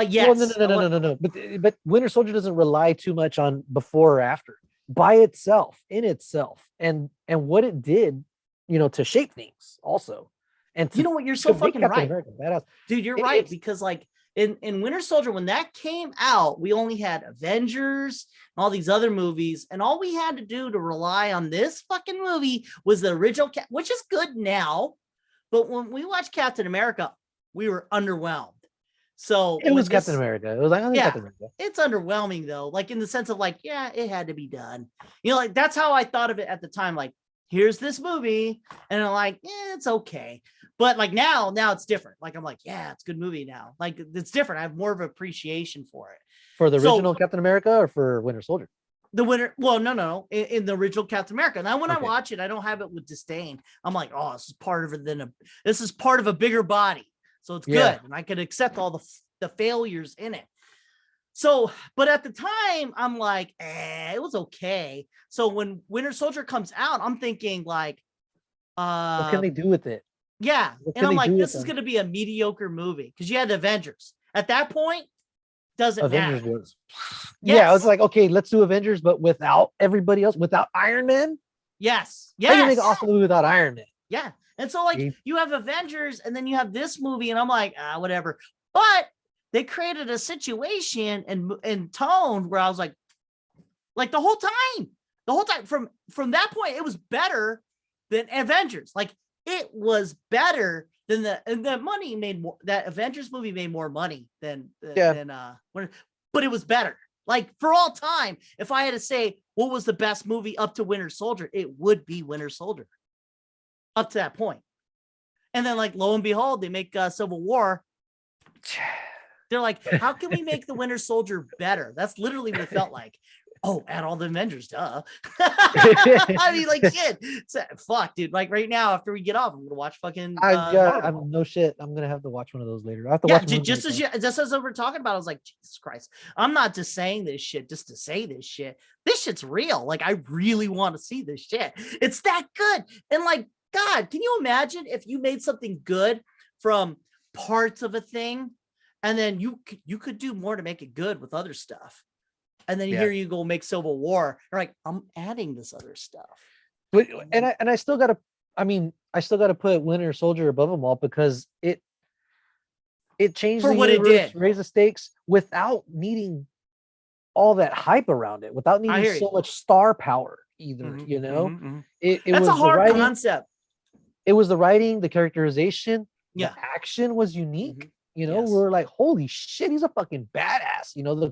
Yes. No. But Winter Soldier doesn't rely too much on before or after, by itself, in itself, and what it did, to shape things also. And you know what? You're so fucking right, America, dude. You're right, because like in Winter Soldier, when that came out, we only had Avengers and all these other movies, and all we had to do to rely on this fucking movie was the original, which is good now, but when we watched Captain America, we were underwhelmed. So it was Captain America. It was like, Captain America. It's underwhelming though, like in the sense of like, yeah, it had to be done. Like that's how I thought of it at the time. Like, here's this movie, and I'm like, it's okay. But like now it's different. Like I'm like, yeah, it's a good movie now. Like it's different. I have more of appreciation for it. For the original Captain America or for Winter Soldier? The winner. Well, no. In the original Captain America. Now when I watch it, I don't have it with disdain. I'm like, oh, this is part of it. This is part of a bigger body. So it's good. And I could accept all the failures in it. So, but at the time, I'm like, it was okay. So when Winter Soldier comes out, I'm thinking like, what can they do with it? Yeah. And I'm like, this is going to be a mediocre movie, because you had the Avengers. At that point, doesn't Avengers matter. Was. Yes. Yeah, I was like, okay, let's do Avengers, but without everybody else, without Iron Man? Yes. How do you make an awesome movie without Iron Man? Yeah. And so like you have Avengers, and then you have this movie, and I'm like, whatever. But they created a situation and tone where I was like the whole time from that point, it was better than Avengers. Like it was better than the money made more. That Avengers movie made more money than but it was better. Like for all time, if I had to say what was the best movie up to Winter Soldier, it would be Winter Soldier. Up to that point. And then like lo and behold, they make Civil War. They're like, how can we make the Winter Soldier better? That's literally what it felt like. Oh, add all the Avengers, duh. I mean, like, shit. Fuck, dude. Like right now, after we get off, I'm gonna watch fucking. I'm no shit. I'm gonna have to watch one of those later. I have to watch. Just as we're talking about, I was like, Jesus Christ, I'm not just saying this shit just to say this shit. This shit's real. Like, I really want to see this shit. It's that good. And like, God, can you imagine if you made something good from parts of a thing, and then you could do more to make it good with other stuff. And then here you go make Civil War. You're like, I'm adding this other stuff. But and I still gotta, I mean, I still gotta put Winter Soldier above them all because it changed For the what it universe, did. raised the stakes without needing all that hype around it, without needing so much star power either. You know, it That's was a hard the writing, concept. It was the writing, the characterization, Yeah. the action was unique. You know, Yes. we're like, holy shit, he's a fucking badass. You know, the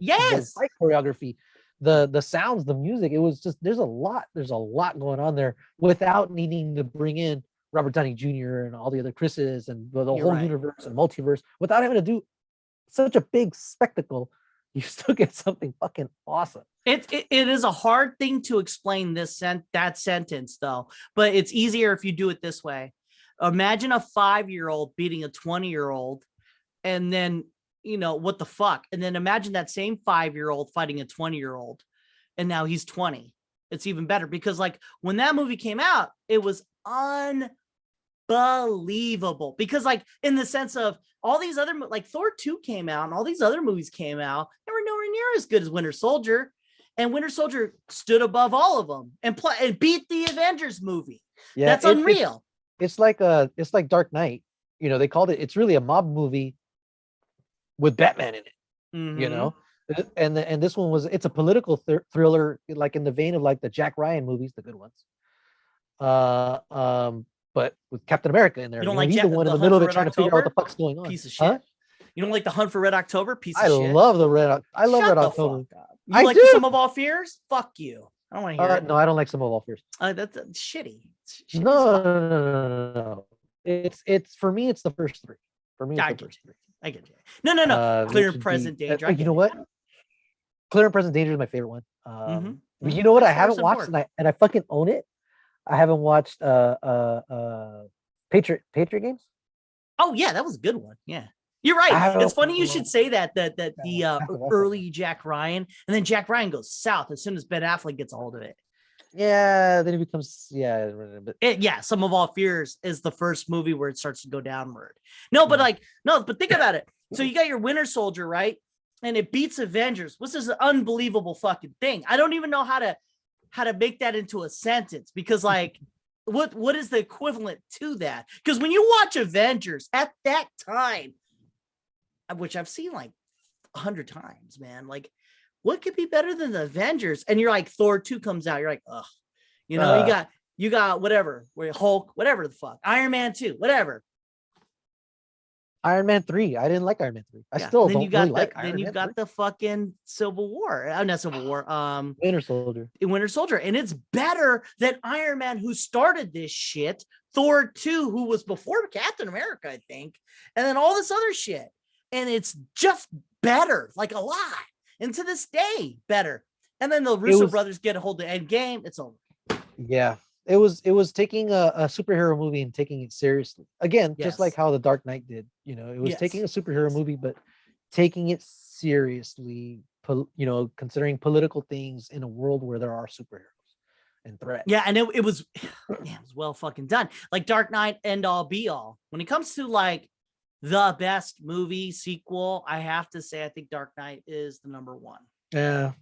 fight choreography, the sounds, the music. It was just there's a lot going on there without needing to bring in Robert Downey Jr. and all the other Chris's and the whole universe and multiverse without having to do such a big spectacle. You still get something fucking awesome. It is a hard thing to explain that sentence though, but it's easier if you do it this way. Imagine a 5-year-old beating a 20-year-old, and then, you know, what the fuck? And then imagine that same 5-year-old fighting a 20-year-old, and now he's 20. It's even better because, like, when that movie came out, it was unbelievable because, like, in the sense of all these other, like Thor 2 came out and all these other movies came out, they were nowhere near as good as Winter Soldier. And Winter Soldier stood above all of them and beat the Avengers movie. Yeah, that's unreal. It's like Dark Knight. You know, they called it. It's really a mob movie with Batman in it. You know, and this one it's a political thriller, like in the vein of like the Jack Ryan movies, the good ones. But with Captain America in there. You don't like he's the one in the middle of it trying to figure out what the fuck's going on. Piece of shit. Huh? You don't like the Hunt for Red October? Piece of shit. I love Red October. You like the Sum of All Fears? Fuck you. I don't want to hear it. No, I don't like Sum of All Fears. That's shitty. No. It's for me. It's the first three. For me, it's the first three. I get you. No. Clear and Present Danger. You know what? Clear and Present Danger is my favorite one. You know what? I haven't watched, and I fucking own it. I haven't watched Patriot Games. Oh yeah, that was a good one. Yeah. You're right. It's funny you should say that the early Jack Ryan, and then Jack Ryan goes south as soon as Ben Affleck gets a hold of it. Yeah, then it becomes Sum of All Fears is the first movie where it starts to go downward. But think about it. So you got your Winter Soldier, right? And it beats Avengers. This is an unbelievable fucking thing. I don't even know how to make that into a sentence because, like, what is the equivalent to that? Because when you watch Avengers at that time, which I've seen like 100 times, man, like, what could be better than the Avengers? And you're like, Thor 2 comes out, you're like, ugh, you know, you got whatever, Hulk, whatever the fuck, Iron Man 2, whatever. Iron Man 3. I didn't like Iron Man 3. I still don't really like Iron Man. Then you got the fucking Civil War. Not Civil War. Winter Soldier. Winter Soldier. And it's better than Iron Man, who started this shit. Thor 2, who was before Captain America, I think. And then all this other shit. And it's just better, like a lot. And to this day, better. And then the Russo brothers get a hold of Endgame. It's over. Yeah. It was taking a superhero movie and taking it seriously. Again, just like how The Dark Knight did. You know, it was taking a superhero movie, but taking it seriously, you know, considering political things in a world where there are superheroes and threats. Yeah, and it was well fucking done. Like Dark Knight, end all be all. When it comes to like the best movie sequel, I have to say I think Dark Knight is the number one. Yeah,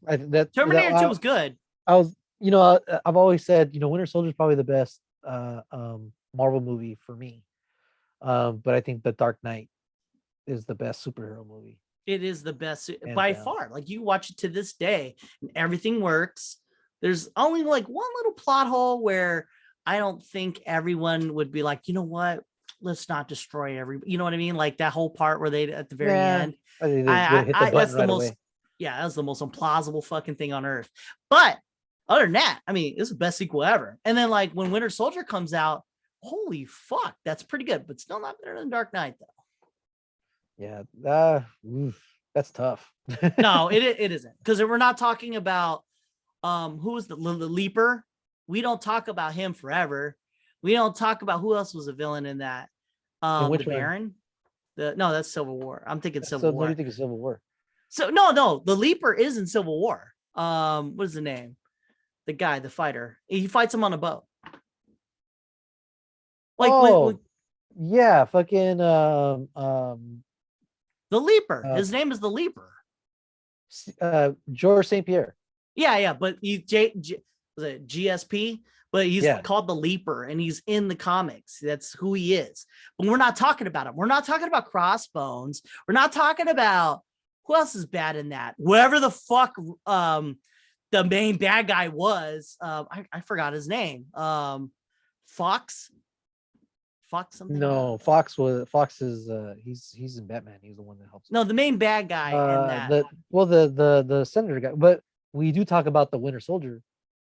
Terminator 2 was good. I've always said, you know, Winter Soldier is probably the best Marvel movie for me. But I think The Dark Knight is the best superhero movie. It is the best by far. Like, you watch it to this day and everything works. There's only like one little plot hole where I don't think everyone would be like, you know what? Let's not destroy you know what I mean? Like that whole part where they at the very end. That's the most that's the most implausible fucking thing on earth. But other than that, I mean, it's the best sequel ever. And then like when Winter Soldier comes out, holy fuck, that's pretty good, but still not better than Dark Knight though. Yeah, that's tough. No, it isn't, because we're not talking about who was the Leaper. We don't talk about him forever. We don't talk about who else was a villain in that. The Baron. No, that's Civil War. I'm thinking Civil War. What do you think of Civil War? So no, the Leaper is in Civil War. What is the name? The guy, the fighter. He fights him on a boat. Like Yeah, fucking The Leaper. uh, His name is the Leaper. George St. Pierre. Yeah. But was it GSP? But he's Yeah. called the Leaper, and he's in the comics. That's who he is. But we're not talking about him. We're not talking about Crossbones. We're not talking about who else is bad in that. Whoever the fuck the main bad guy was. I forgot his name. Fox. Fox something. No, Fox is he's in Batman. He's the one that helps. No, the main bad guy in that. The senator guy. But we do talk about the Winter Soldier.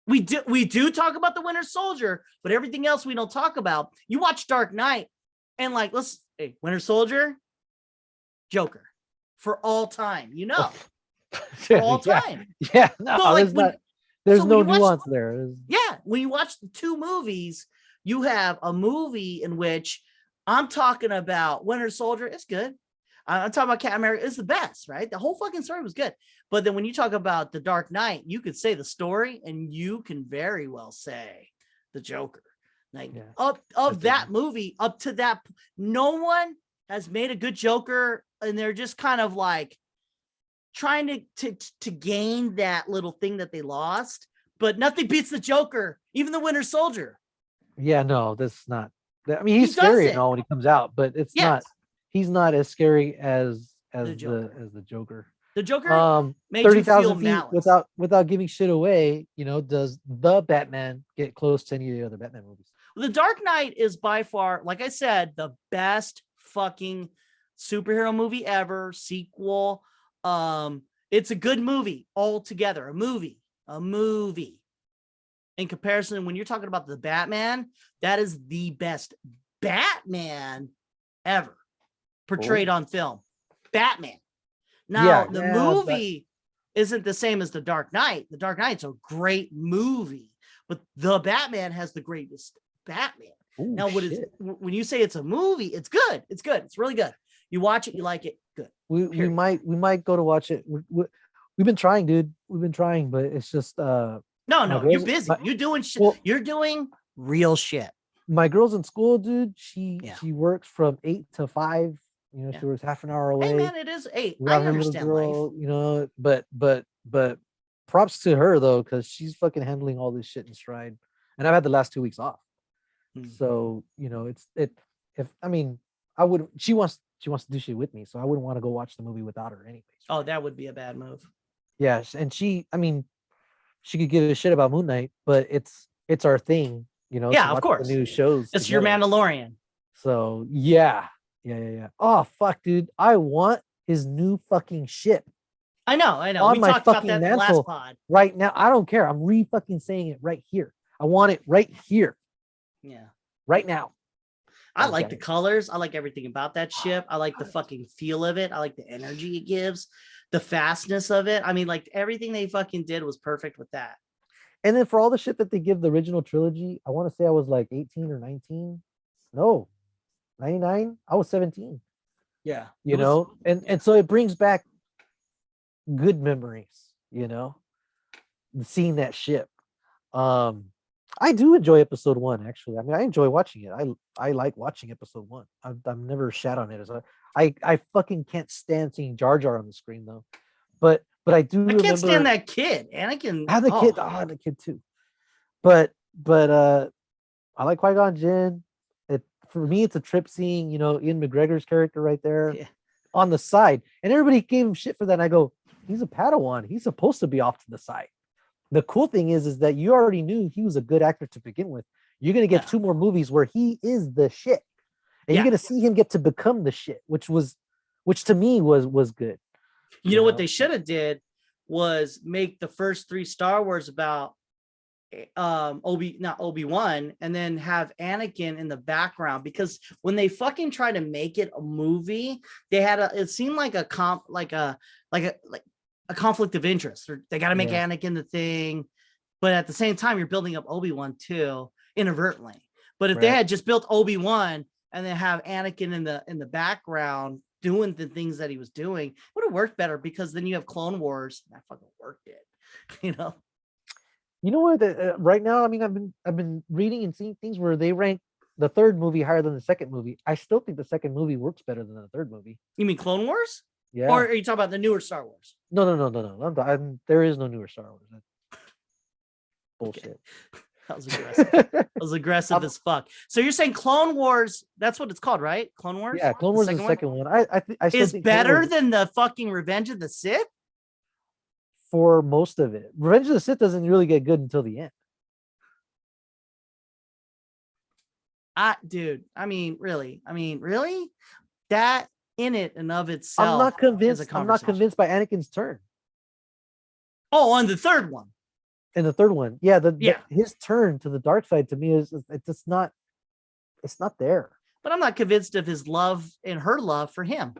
We do talk about the Winter Soldier, but everything else we don't talk about. You watch Dark Knight, and like, Winter Soldier, Joker, for all time. You know, for all time. Yeah, no, So, like, there's no when you watch- nuance there. Yeah, when you watch the two movies, you have a movie in which I'm talking about Winter Soldier. It's good. I'm talking about Captain America. It's the best, right? The whole fucking story was good. But then when you talk about the Dark Knight, you could say the story, and you can very well say the Joker. Like, of that movie, up to that, no one has made a good Joker, and they're just kind of like trying to gain that little thing that they lost. But nothing beats the Joker, even the Winter Soldier. Yeah, no, that's not. I mean, he's scary and all when he comes out, but it's not. He's not as scary as the Joker. The Joker made 30,000 feet malice. without giving shit away. You know, does the Batman get close to any of the other Batman movies? The Dark Knight is by far, like I said, the best fucking superhero movie ever. Sequel. It's a good movie altogether. A movie. In comparison, when you're talking about the Batman, that is the best Batman ever portrayed on film. Batman. Now, the movie isn't the same as The Dark Knight. The Dark Knight's a great movie, but the Batman has the greatest Batman. Ooh, now, when you say it's a movie, it's good. It's good. It's really good. You watch it, you like it, good. We might go to watch it. We've been trying, dude. We've been trying, but it's just no, you're busy. You're doing shit. Well, you're doing real shit. My girl's in school, dude. She works from 8 to 5. You know, she works half an hour away. Hey man, it is 8. I understand life. You know, but props to her though, because she's fucking handling all this shit in stride. And I've had the last 2 weeks off. So, you know, she wants to do shit with me, so I wouldn't want to go watch the movie without her anyway. Oh, that would be a bad move. Yeah, and she could give a shit about Moon Knight, but it's our thing, you know. Yeah, of course. The new shows. It's your Mandalorian. So yeah. Oh fuck, dude! I want his new fucking ship. I know. On we talked about that in the last pod. Right now, I don't care. I'm fucking saying it right here. I want it right here. Yeah. Right now. I like the colors. I like everything about that ship. I like the fucking feel of it. I like the energy it gives, the fastness of it. I mean, like everything they fucking did was perfect with that. And then for all the shit that they give the original trilogy, I want to say I was like 18 or 19. No, 99. I was 17. Yeah. You know, and so it brings back good memories, you know, seeing that ship. I do enjoy episode 1, actually. I mean, I enjoy watching it. I like watching episode 1. I've never shat on it. I fucking can't stand seeing Jar Jar on the screen though. But I do. I can't stand that kid. Anakin. I have the kid. Oh, the kid too. But I like Qui-Gon Jinn. For me, it's a trip seeing, you know, Ian McGregor's character right there on the side, and everybody gave him shit for that. And I go, he's a Padawan. He's supposed to be off to the side. The cool thing is that you already knew he was a good actor to begin with. You're gonna get 2 more movies where he is the shit, and you're gonna see him get to become the shit, which to me was good. You know what they should have did was make the first 3 Star Wars about Obi-Wan, and then have Anakin in the background, because when they fucking try to make it a movie, they had it seemed like a conflict of interest. They got to make Anakin the thing, but at the same time you're building up Obi-Wan too inadvertently. But if they had just built Obi-Wan and then have Anakin in the background doing the things that he was doing, it would have worked better, because then you have Clone Wars. That fucking worked it, you know. You know what? Right now, I mean, I've been reading and seeing things where they rank the third movie higher than the second movie. I still think the second movie works better than the third movie. You mean Clone Wars? Yeah. Or are you talking about the newer Star Wars? No. There is no newer Star Wars. Bullshit. That was aggressive. That was aggressive as fuck. So you're saying Clone Wars? That's what it's called, right? Clone Wars. Yeah, Clone Wars is the second one. I still is think better than the fucking Revenge of the Sith. For most of it, Revenge of the Sith doesn't really get good until the end. Dude, I mean, really? That in it and of itself. I'm not convinced. I'm not convinced by Anakin's turn. Oh, on the third one. In the third one, yeah, his turn to the dark side to me is it's not there. But I'm not convinced of his love and her love for him.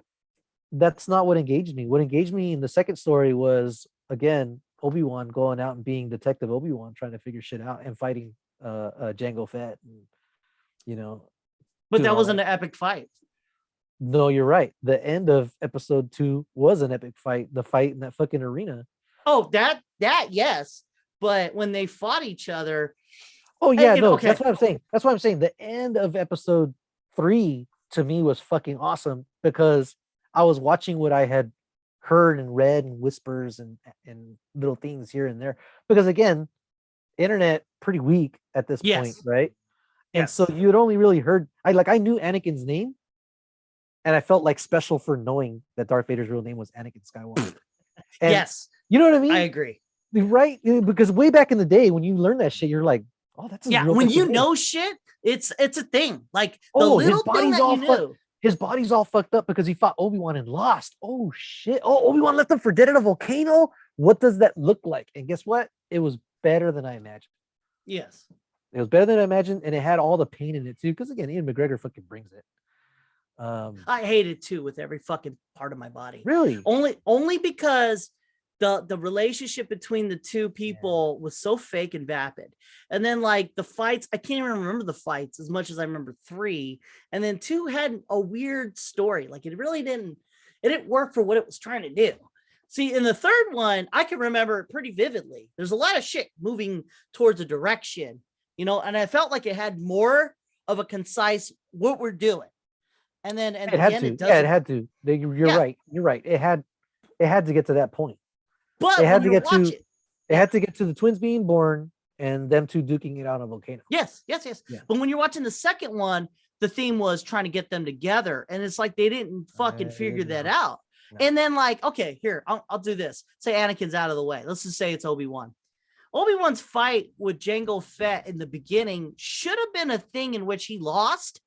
That's not what engaged me. What engaged me in the second story was, again, Obi-Wan going out and being Detective Obi-Wan, trying to figure shit out and fighting Jango Fett, and, But that wasn't an epic fight. No, you're right. The end of episode 2 was an epic fight. The fight in that fucking arena. Oh, that yes. But when they fought each other. Oh yeah, okay. That's what I'm saying. That's what I'm saying. The end of episode 3 to me was fucking awesome because I was watching what I had heard and read and whispers and little things here and there. Because again, internet pretty weak at this point, right? And so you had only really heard I knew Anakin's name, and I felt like special for knowing that Darth Vader's real name was Anakin Skywalker. And yes. You know what I mean? I agree. Right? Because way back in the day when you learn that shit, you're like, oh, that's real when you know shit, it's a thing. Like the little thing that you knew. His body's all fucked up because he fought Obi-Wan and lost. Oh shit. Oh, Obi-Wan left him for dead at a volcano. What does that look like? And guess what? It was better than I imagined. Yes. It was better than I imagined, and it had all the pain in it too. Because again, Ian McGregor fucking brings it. I hate it too with every fucking part of my body. Really? Only because the relationship between the two people was so fake and vapid. And then like the fights, I can't even remember the fights as much as I remember 3. And then 2 had a weird story. Like it didn't work for what it was trying to do. See, in the third one, I can remember it pretty vividly. There's a lot of shit moving towards a direction, and I felt like it had more of a concise what we're doing. And then it had to. It had to. You're right. You're right. It had to get to that point. But it had to get to the twins being born and them two duking it out on a volcano. Yes. Yeah. But when you're watching the second one, the theme was trying to get them together, and it's like they didn't fucking figure that out. No. And then like, okay, here I'll do this. Say Anakin's out of the way. Let's just say it's Obi-Wan. Obi-Wan's fight with Jango Fett in the beginning should have been a thing in which he lost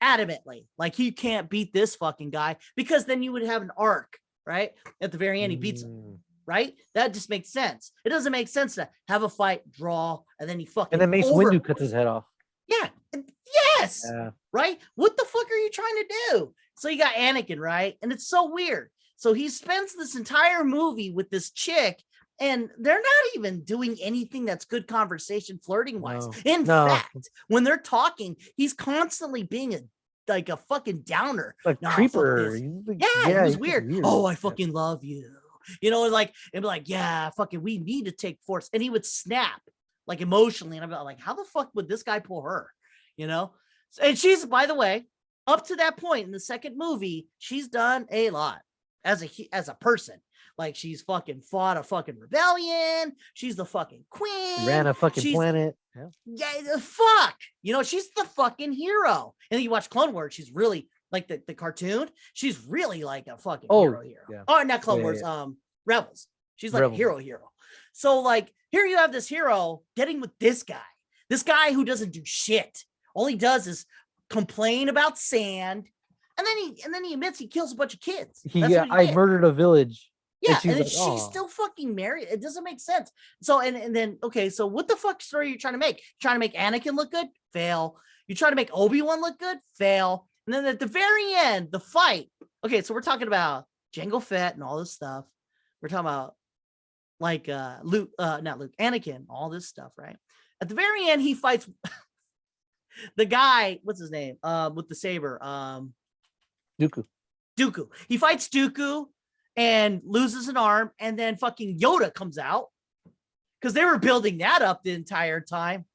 adamantly. Like, you can't beat this fucking guy, because then you would have an arc, right? At the very end, he beats him. Right? That just makes sense. It doesn't make sense to have a fight, draw, and then he fucking. And then Mace Windu cuts his head off. Yeah. Yes. Yeah. Right? What the fuck are you trying to do? So you got Anakin, right? And it's so weird. So he spends this entire movie with this chick, and they're not even doing anything that's good conversation, flirting wise. In fact, when they're talking, he's constantly being a fucking downer. Like creeper. Yeah, it was weird. Oh, I fucking love you. It'd be like, yeah, fucking, we need to take force. And he would snap like emotionally. And I'm like, how the fuck would this guy pull her? And she's, by the way, up to that point in the second movie, she's done a lot as a person. Like, she's fucking fought a fucking rebellion. She's the fucking queen. Ran a fucking planet. Yeah, the fuck. She's the fucking hero. And then you watch Clone Wars, she's really like the cartoon. She's really like a fucking hero. Yeah. Oh, not Clone Wars. Rebels. She's like Rebels. A hero. So like, here you have this hero getting with this guy who doesn't do shit. All he does is complain about sand, and then he admits he kills a bunch of kids. I murdered a village. Yeah, and then she's still fucking married. It doesn't make sense. So and then okay, so what the fuck story are you trying to make? You're trying to make Anakin look good? Fail. You're trying to make Obi-Wan look good? Fail. And then at the very end, the fight. Okay, so we're talking about Jango Fett and all this stuff. We're talking about like Anakin, all this stuff, right? At the very end, he fights the guy, what's his name? With the saber. Dooku. He fights Dooku and loses an arm, and then fucking Yoda comes out, because they were building that up the entire time.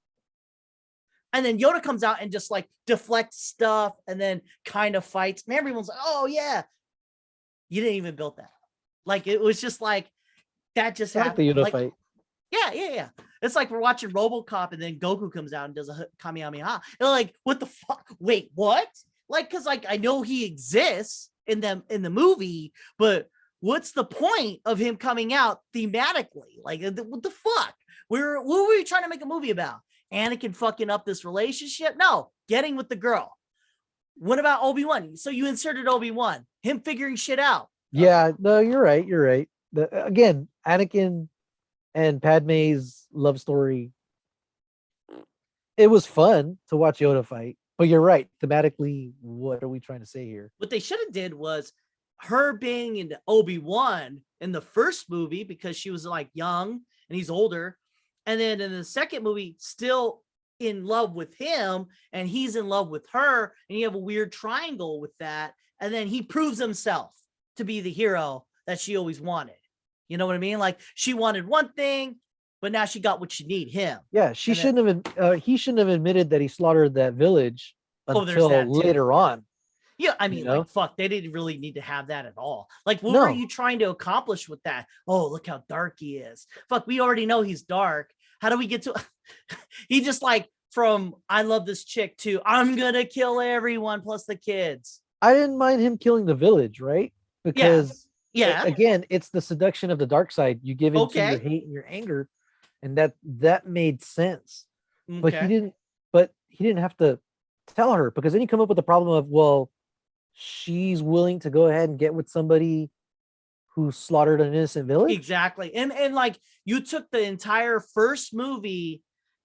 And then Yoda comes out and just like deflects stuff and then kind of fights. And everyone's like, oh yeah, you didn't even build that. Like it was just like that just I like happened. the Yoda Like, fight. yeah. It's like we're watching RoboCop and then Goku comes out and does a Kamehameha. And like, what the fuck? Wait, what? Like, cause like I know he exists in the movie, but what's the point of him coming out thematically? Like, what the fuck? What were you trying to make a movie about? Anakin fucking up this relationship? No, getting with the girl. What about Obi-Wan? So you inserted Obi-Wan, him figuring shit out. Yeah, no, you're right. You're right. Again, Anakin and Padme's love story. It was fun to watch Yoda fight, but you're right. Thematically, what are we trying to say here? What they should have did was her being in Obi-Wan in the first movie because she was like young and he's older. And then in the second movie, still in love with him and he's in love with her. And you have a weird triangle with that. And then he proves himself to be the hero that she always wanted. You know what I mean? Like she wanted one thing, but now she got what she need, him. Yeah, he shouldn't have admitted that he slaughtered that village until later on. Yeah, I mean, like, fuck, they didn't really need to have that at all. Like, what were you trying to accomplish with that? Oh, look how dark he is. Fuck, we already know he's dark. How do we get to... He just like, from I love this chick to I'm gonna kill everyone plus the kids. I didn't mind him killing the village, right? Because, again, it's the seduction of the dark side. You give into your hate and your anger, and that made sense. Okay. But he didn't have to tell her, because then you come up with the problem of, well, she's willing to go ahead and get with somebody who slaughtered an innocent village. Exactly. And like you took the entire first movie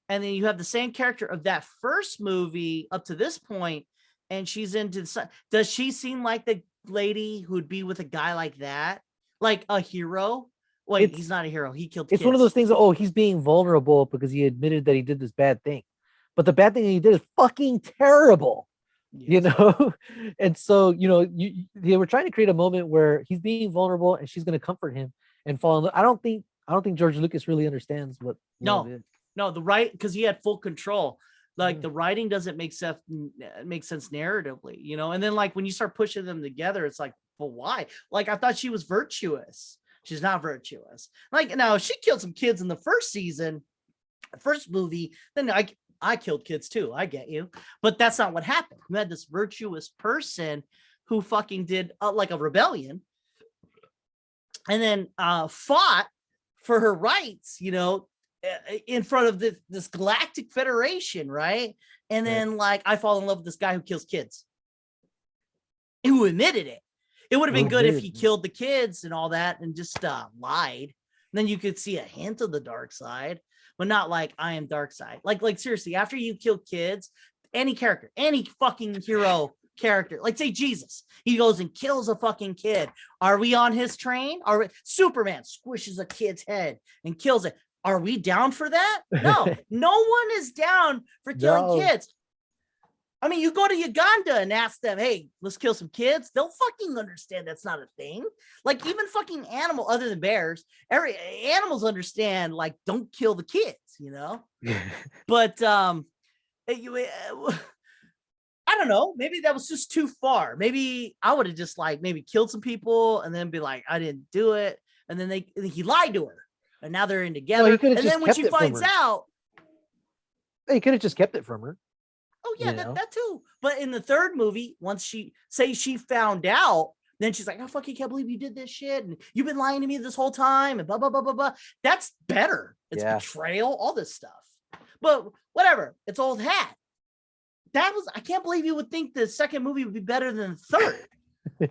and then you have the same character of that first movie up to this point, and she's into does she seem like the lady who would be with a guy like that? Like a hero? Wait, he's not a hero. He killed kids. It's one of those things, he's being vulnerable because he admitted that he did this bad thing. But the bad thing that he did is fucking terrible. Yes. And so they were trying to create a moment where he's being vulnerable and she's going to comfort him and fall in love. I don't think George Lucas really understands what love is. Because he had full control. Like the writing doesn't make sense narratively, and then like when you start pushing them together, it's like, well, why? Like I thought she was virtuous. She's not virtuous. Like now she killed some kids in the first movie, then I killed kids too. I get you. But that's not what happened. You had this virtuous person who fucking did like a rebellion and then fought for her rights, in front of this galactic federation. Right. And then like, I fall in love with this guy who kills kids, who admitted it. It would have been good if he killed the kids and all that and just lied. And then you could see a hint of the dark side. But not like I am dark side. Like seriously, after you kill kids, any character, any fucking hero character, like say Jesus, he goes and kills a fucking kid. Are we on his train? Superman squishes a kid's head and kills it. Are we down for that? No, no one is down for killing kids. I mean, you go to Uganda and ask them, hey, let's kill some kids. They'll fucking understand that's not a thing. Like even fucking animal, other than bears, animals understand, like, don't kill the kids, But I don't know. Maybe that was just too far. Maybe I would have just like maybe killed some people and then be like, I didn't do it. And then he lied to her. And now they're in together. And then when she finds out. He could have just kept it from her. Oh yeah, that too. But in the third movie, once she found out, then she's like, "I fucking can't believe you did this shit, and you've been lying to me this whole time," and blah blah blah blah blah. That's better. It's betrayal, all this stuff. But whatever, it's old hat. I can't believe you would think the second movie would be better than the third.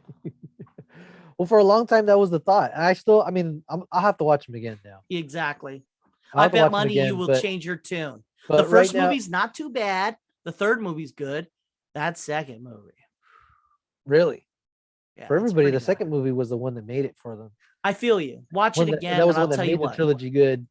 Well, for a long time that was the thought. And I'll have to watch them again now. Exactly. I bet money you will change your tune. The first movie's not too bad. The third movie's good. That second movie. Really? Yeah, for everybody, the second movie was the one that made it for them. I feel you. Watch it again. That was the one that made the trilogy good.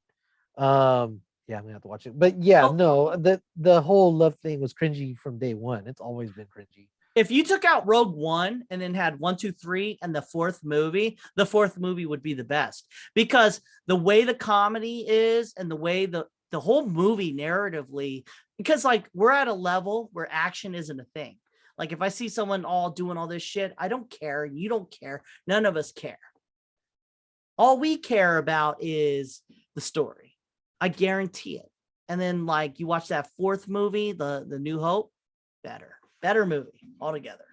Yeah, I'm gonna have to watch it. But yeah, the whole love thing was cringy from day one. It's always been cringy. If you took out Rogue One and then had 1, 2, 3 and the fourth movie would be the best, because the way the comedy is and the way the the whole movie narratively, because like we're at a level where action isn't a thing. Like if I see someone all doing all this shit, I don't care. You don't care. None of us care. All we care about is the story. I guarantee it. And then like you watch that fourth movie, the New Hope, better movie altogether.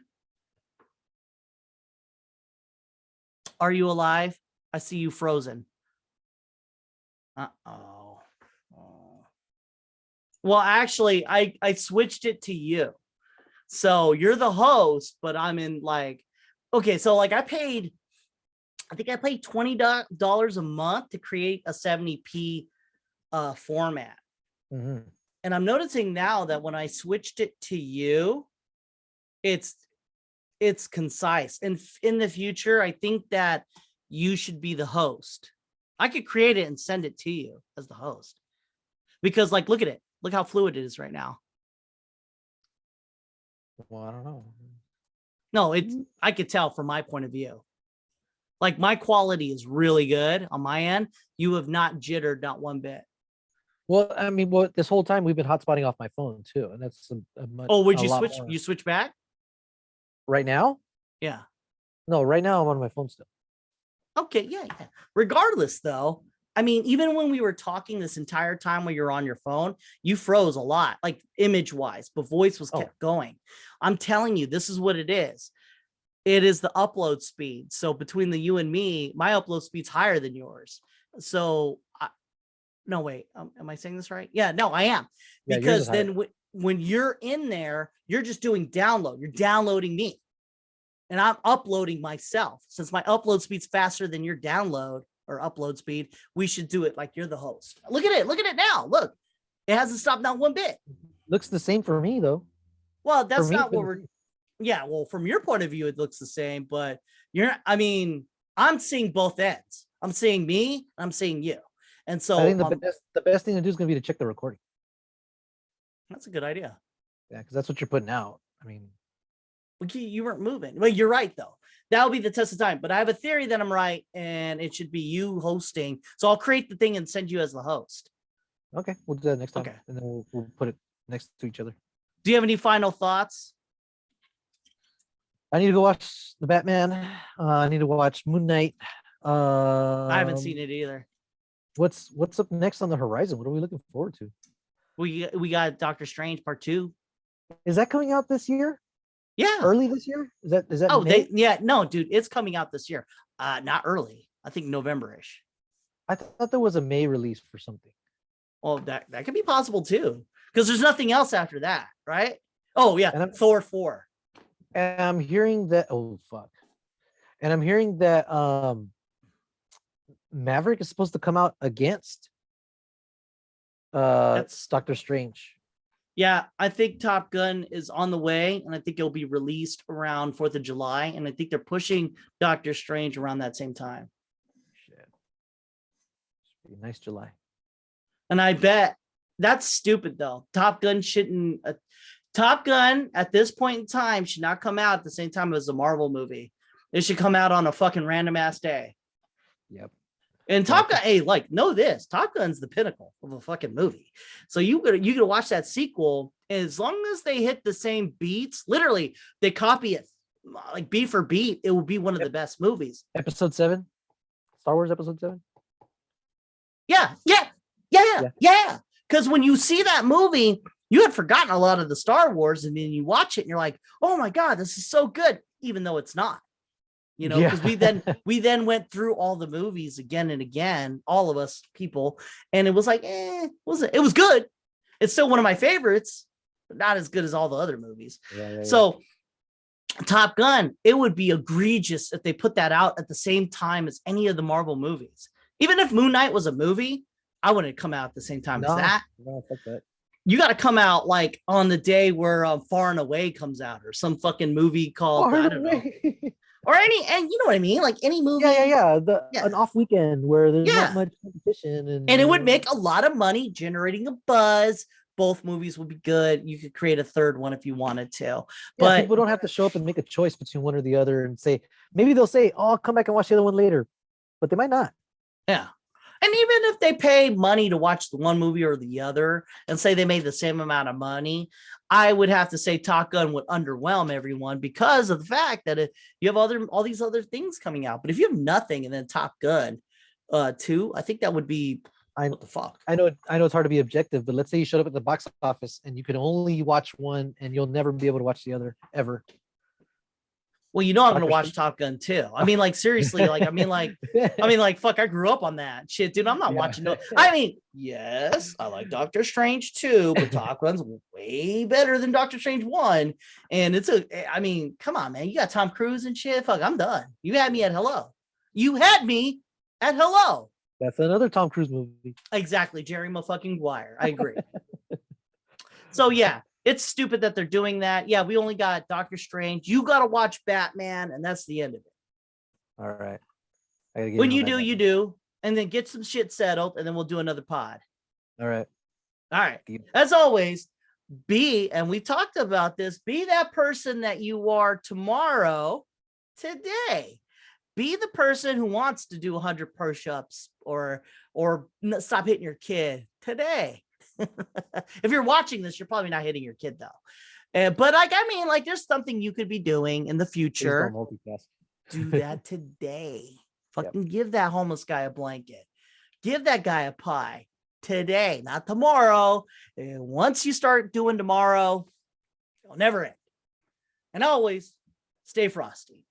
Are you alive? I see you frozen. Uh-oh. Oh. Well, actually, I switched it to you. So you're the host, but I'm in like, okay, so like I think I paid $20 a month to create a 70p format. Mm-hmm. And I'm noticing now that when I switched it to you, it's concise. And in the future, I think that you should be the host. I could create it and send it to you as the host. Because like, look at it. Look how fluid it is right now. Well, I don't know. No, I could tell from my point of view. Like my quality is really good on my end. You have not jittered, not one bit. Well, I mean, this whole time we've been hotspotting off my phone too, and that's would you lot switch? more. You switch back? Right now? Yeah. No, right now I'm on my phone still. Okay, yeah. Regardless, though, I mean, even when we were talking this entire time while you're on your phone, you froze a lot, like image-wise, but voice was kept going. I'm telling you, this is what it is. It is the upload speed. So between you and me, my upload speed's higher than yours. So, no, wait, am I saying this right? Yeah, no, I am. Yeah, because then when you're in there, you're just doing download. You're downloading me. And I'm uploading myself. Since my upload speed's faster than your download or upload speed, we should do it like you're the host. Look at it. Look at it now. Look, it hasn't stopped not one bit. Looks the same for me, though. Well, that's not what we're... Yeah, well, from your point of view, it looks the same. But I'm seeing both ends. I'm seeing me. I'm seeing you. And so I think the best thing to do is going to be to check the recording. That's a good idea. Yeah, because that's what you're putting out. I mean... You weren't moving. Well, you're right, though. That'll be the test of time. But I have a theory that I'm right, and it should be you hosting. So I'll create the thing and send you as the host. Okay, we'll do that next time. Okay. And then we'll put it next to each other. Do you have any final thoughts? I need to go watch the Batman. I need to watch Moon Knight. I haven't seen it either. What's up next on the horizon? What are we looking forward to? We got Doctor Strange Part 2. Is that coming out this year? Yeah. Early this year? Is that Oh, May? no, dude, it's coming out this year. Not early. I think November-ish. I thought there was a May release for something. Well, that could be possible too. Because there's nothing else after that, right? Oh, yeah. Thor 4. And I'm hearing that Maverick is supposed to come out against Doctor Strange. Yeah, I think Top Gun is on the way, and I think it'll be released around 4th of July, and I think they're pushing Doctor Strange around that same time. Shit. Should be nice July. And I bet that's stupid, though. Top Gun at this point in time should not come out at the same time as a Marvel movie. It should come out on a fucking random ass day. Yep. And Top Gun, hey, like, know this, Top Gun's the pinnacle of a fucking movie. So you gotta watch that sequel, and as long as they hit the same beats, literally, they copy it like beat for beat, it will be one of the best movies. Episode 7? Star Wars Episode 7? Yeah. Because when you see that movie, you had forgotten a lot of the Star Wars, and then you watch it and you're like, oh my God, this is so good, even though it's not. You know, because we then went through all the movies again and again, all of us people, and it was like, it was good. It's still one of my favorites, but not as good as all the other movies. So Top Gun, it would be egregious if they put that out at the same time as any of the Marvel movies. Even if Moon Knight was a movie, I wouldn't come out at the same time as that. No, fuck that. You got to come out like on the day where Far and Away comes out, or some fucking movie called, I don't know. Or and you know what I mean? Like any movie. An off weekend where there's not much competition. And it would make a lot of money, generating a buzz. Both movies would be good. You could create a third one if you wanted to. But people don't have to show up and make a choice between one or the other and say, maybe they'll say, oh, I'll come back and watch the other one later. But they might not. Yeah. And even if they pay money to watch the one movie or the other and say they made the same amount of money, I would have to say Top Gun would underwhelm everyone because of the fact that you have all these other things coming out. But if you have nothing and then Top Gun 2, I think that would be what the fuck. I know it's hard to be objective, but let's say you showed up at the box office and you could only watch one and you'll never be able to watch the other ever. Well, I'm going to watch Top Gun 2. I mean, like, seriously, like, fuck, I grew up on that shit, dude. I'm not watching no. I mean, yes, I like Doctor Strange 2, but Top Gun's way better than Doctor Strange 1. And I mean, come on, man. You got Tom Cruise and shit. Fuck, I'm done. You had me at hello. That's another Tom Cruise movie. Exactly. Jerry motherfucking Maguire. I agree. So, yeah. It's stupid that they're doing that. Yeah, we only got Doctor Strange. You got to watch Batman, and that's the end of it. All right. When you do, you do. And then get some shit settled, and then we'll do another pod. All right. As always, and we talked about this, be that person that you are tomorrow, today. Be the person who wants to do 100 push-ups or stop hitting your kid today. If you're watching this, you're probably not hitting your kid though. But there's something you could be doing in the future. Do that today. Fucking give that homeless guy a blanket. Give that guy a pie today, not tomorrow. And once you start doing tomorrow, it'll never end. And always stay frosty.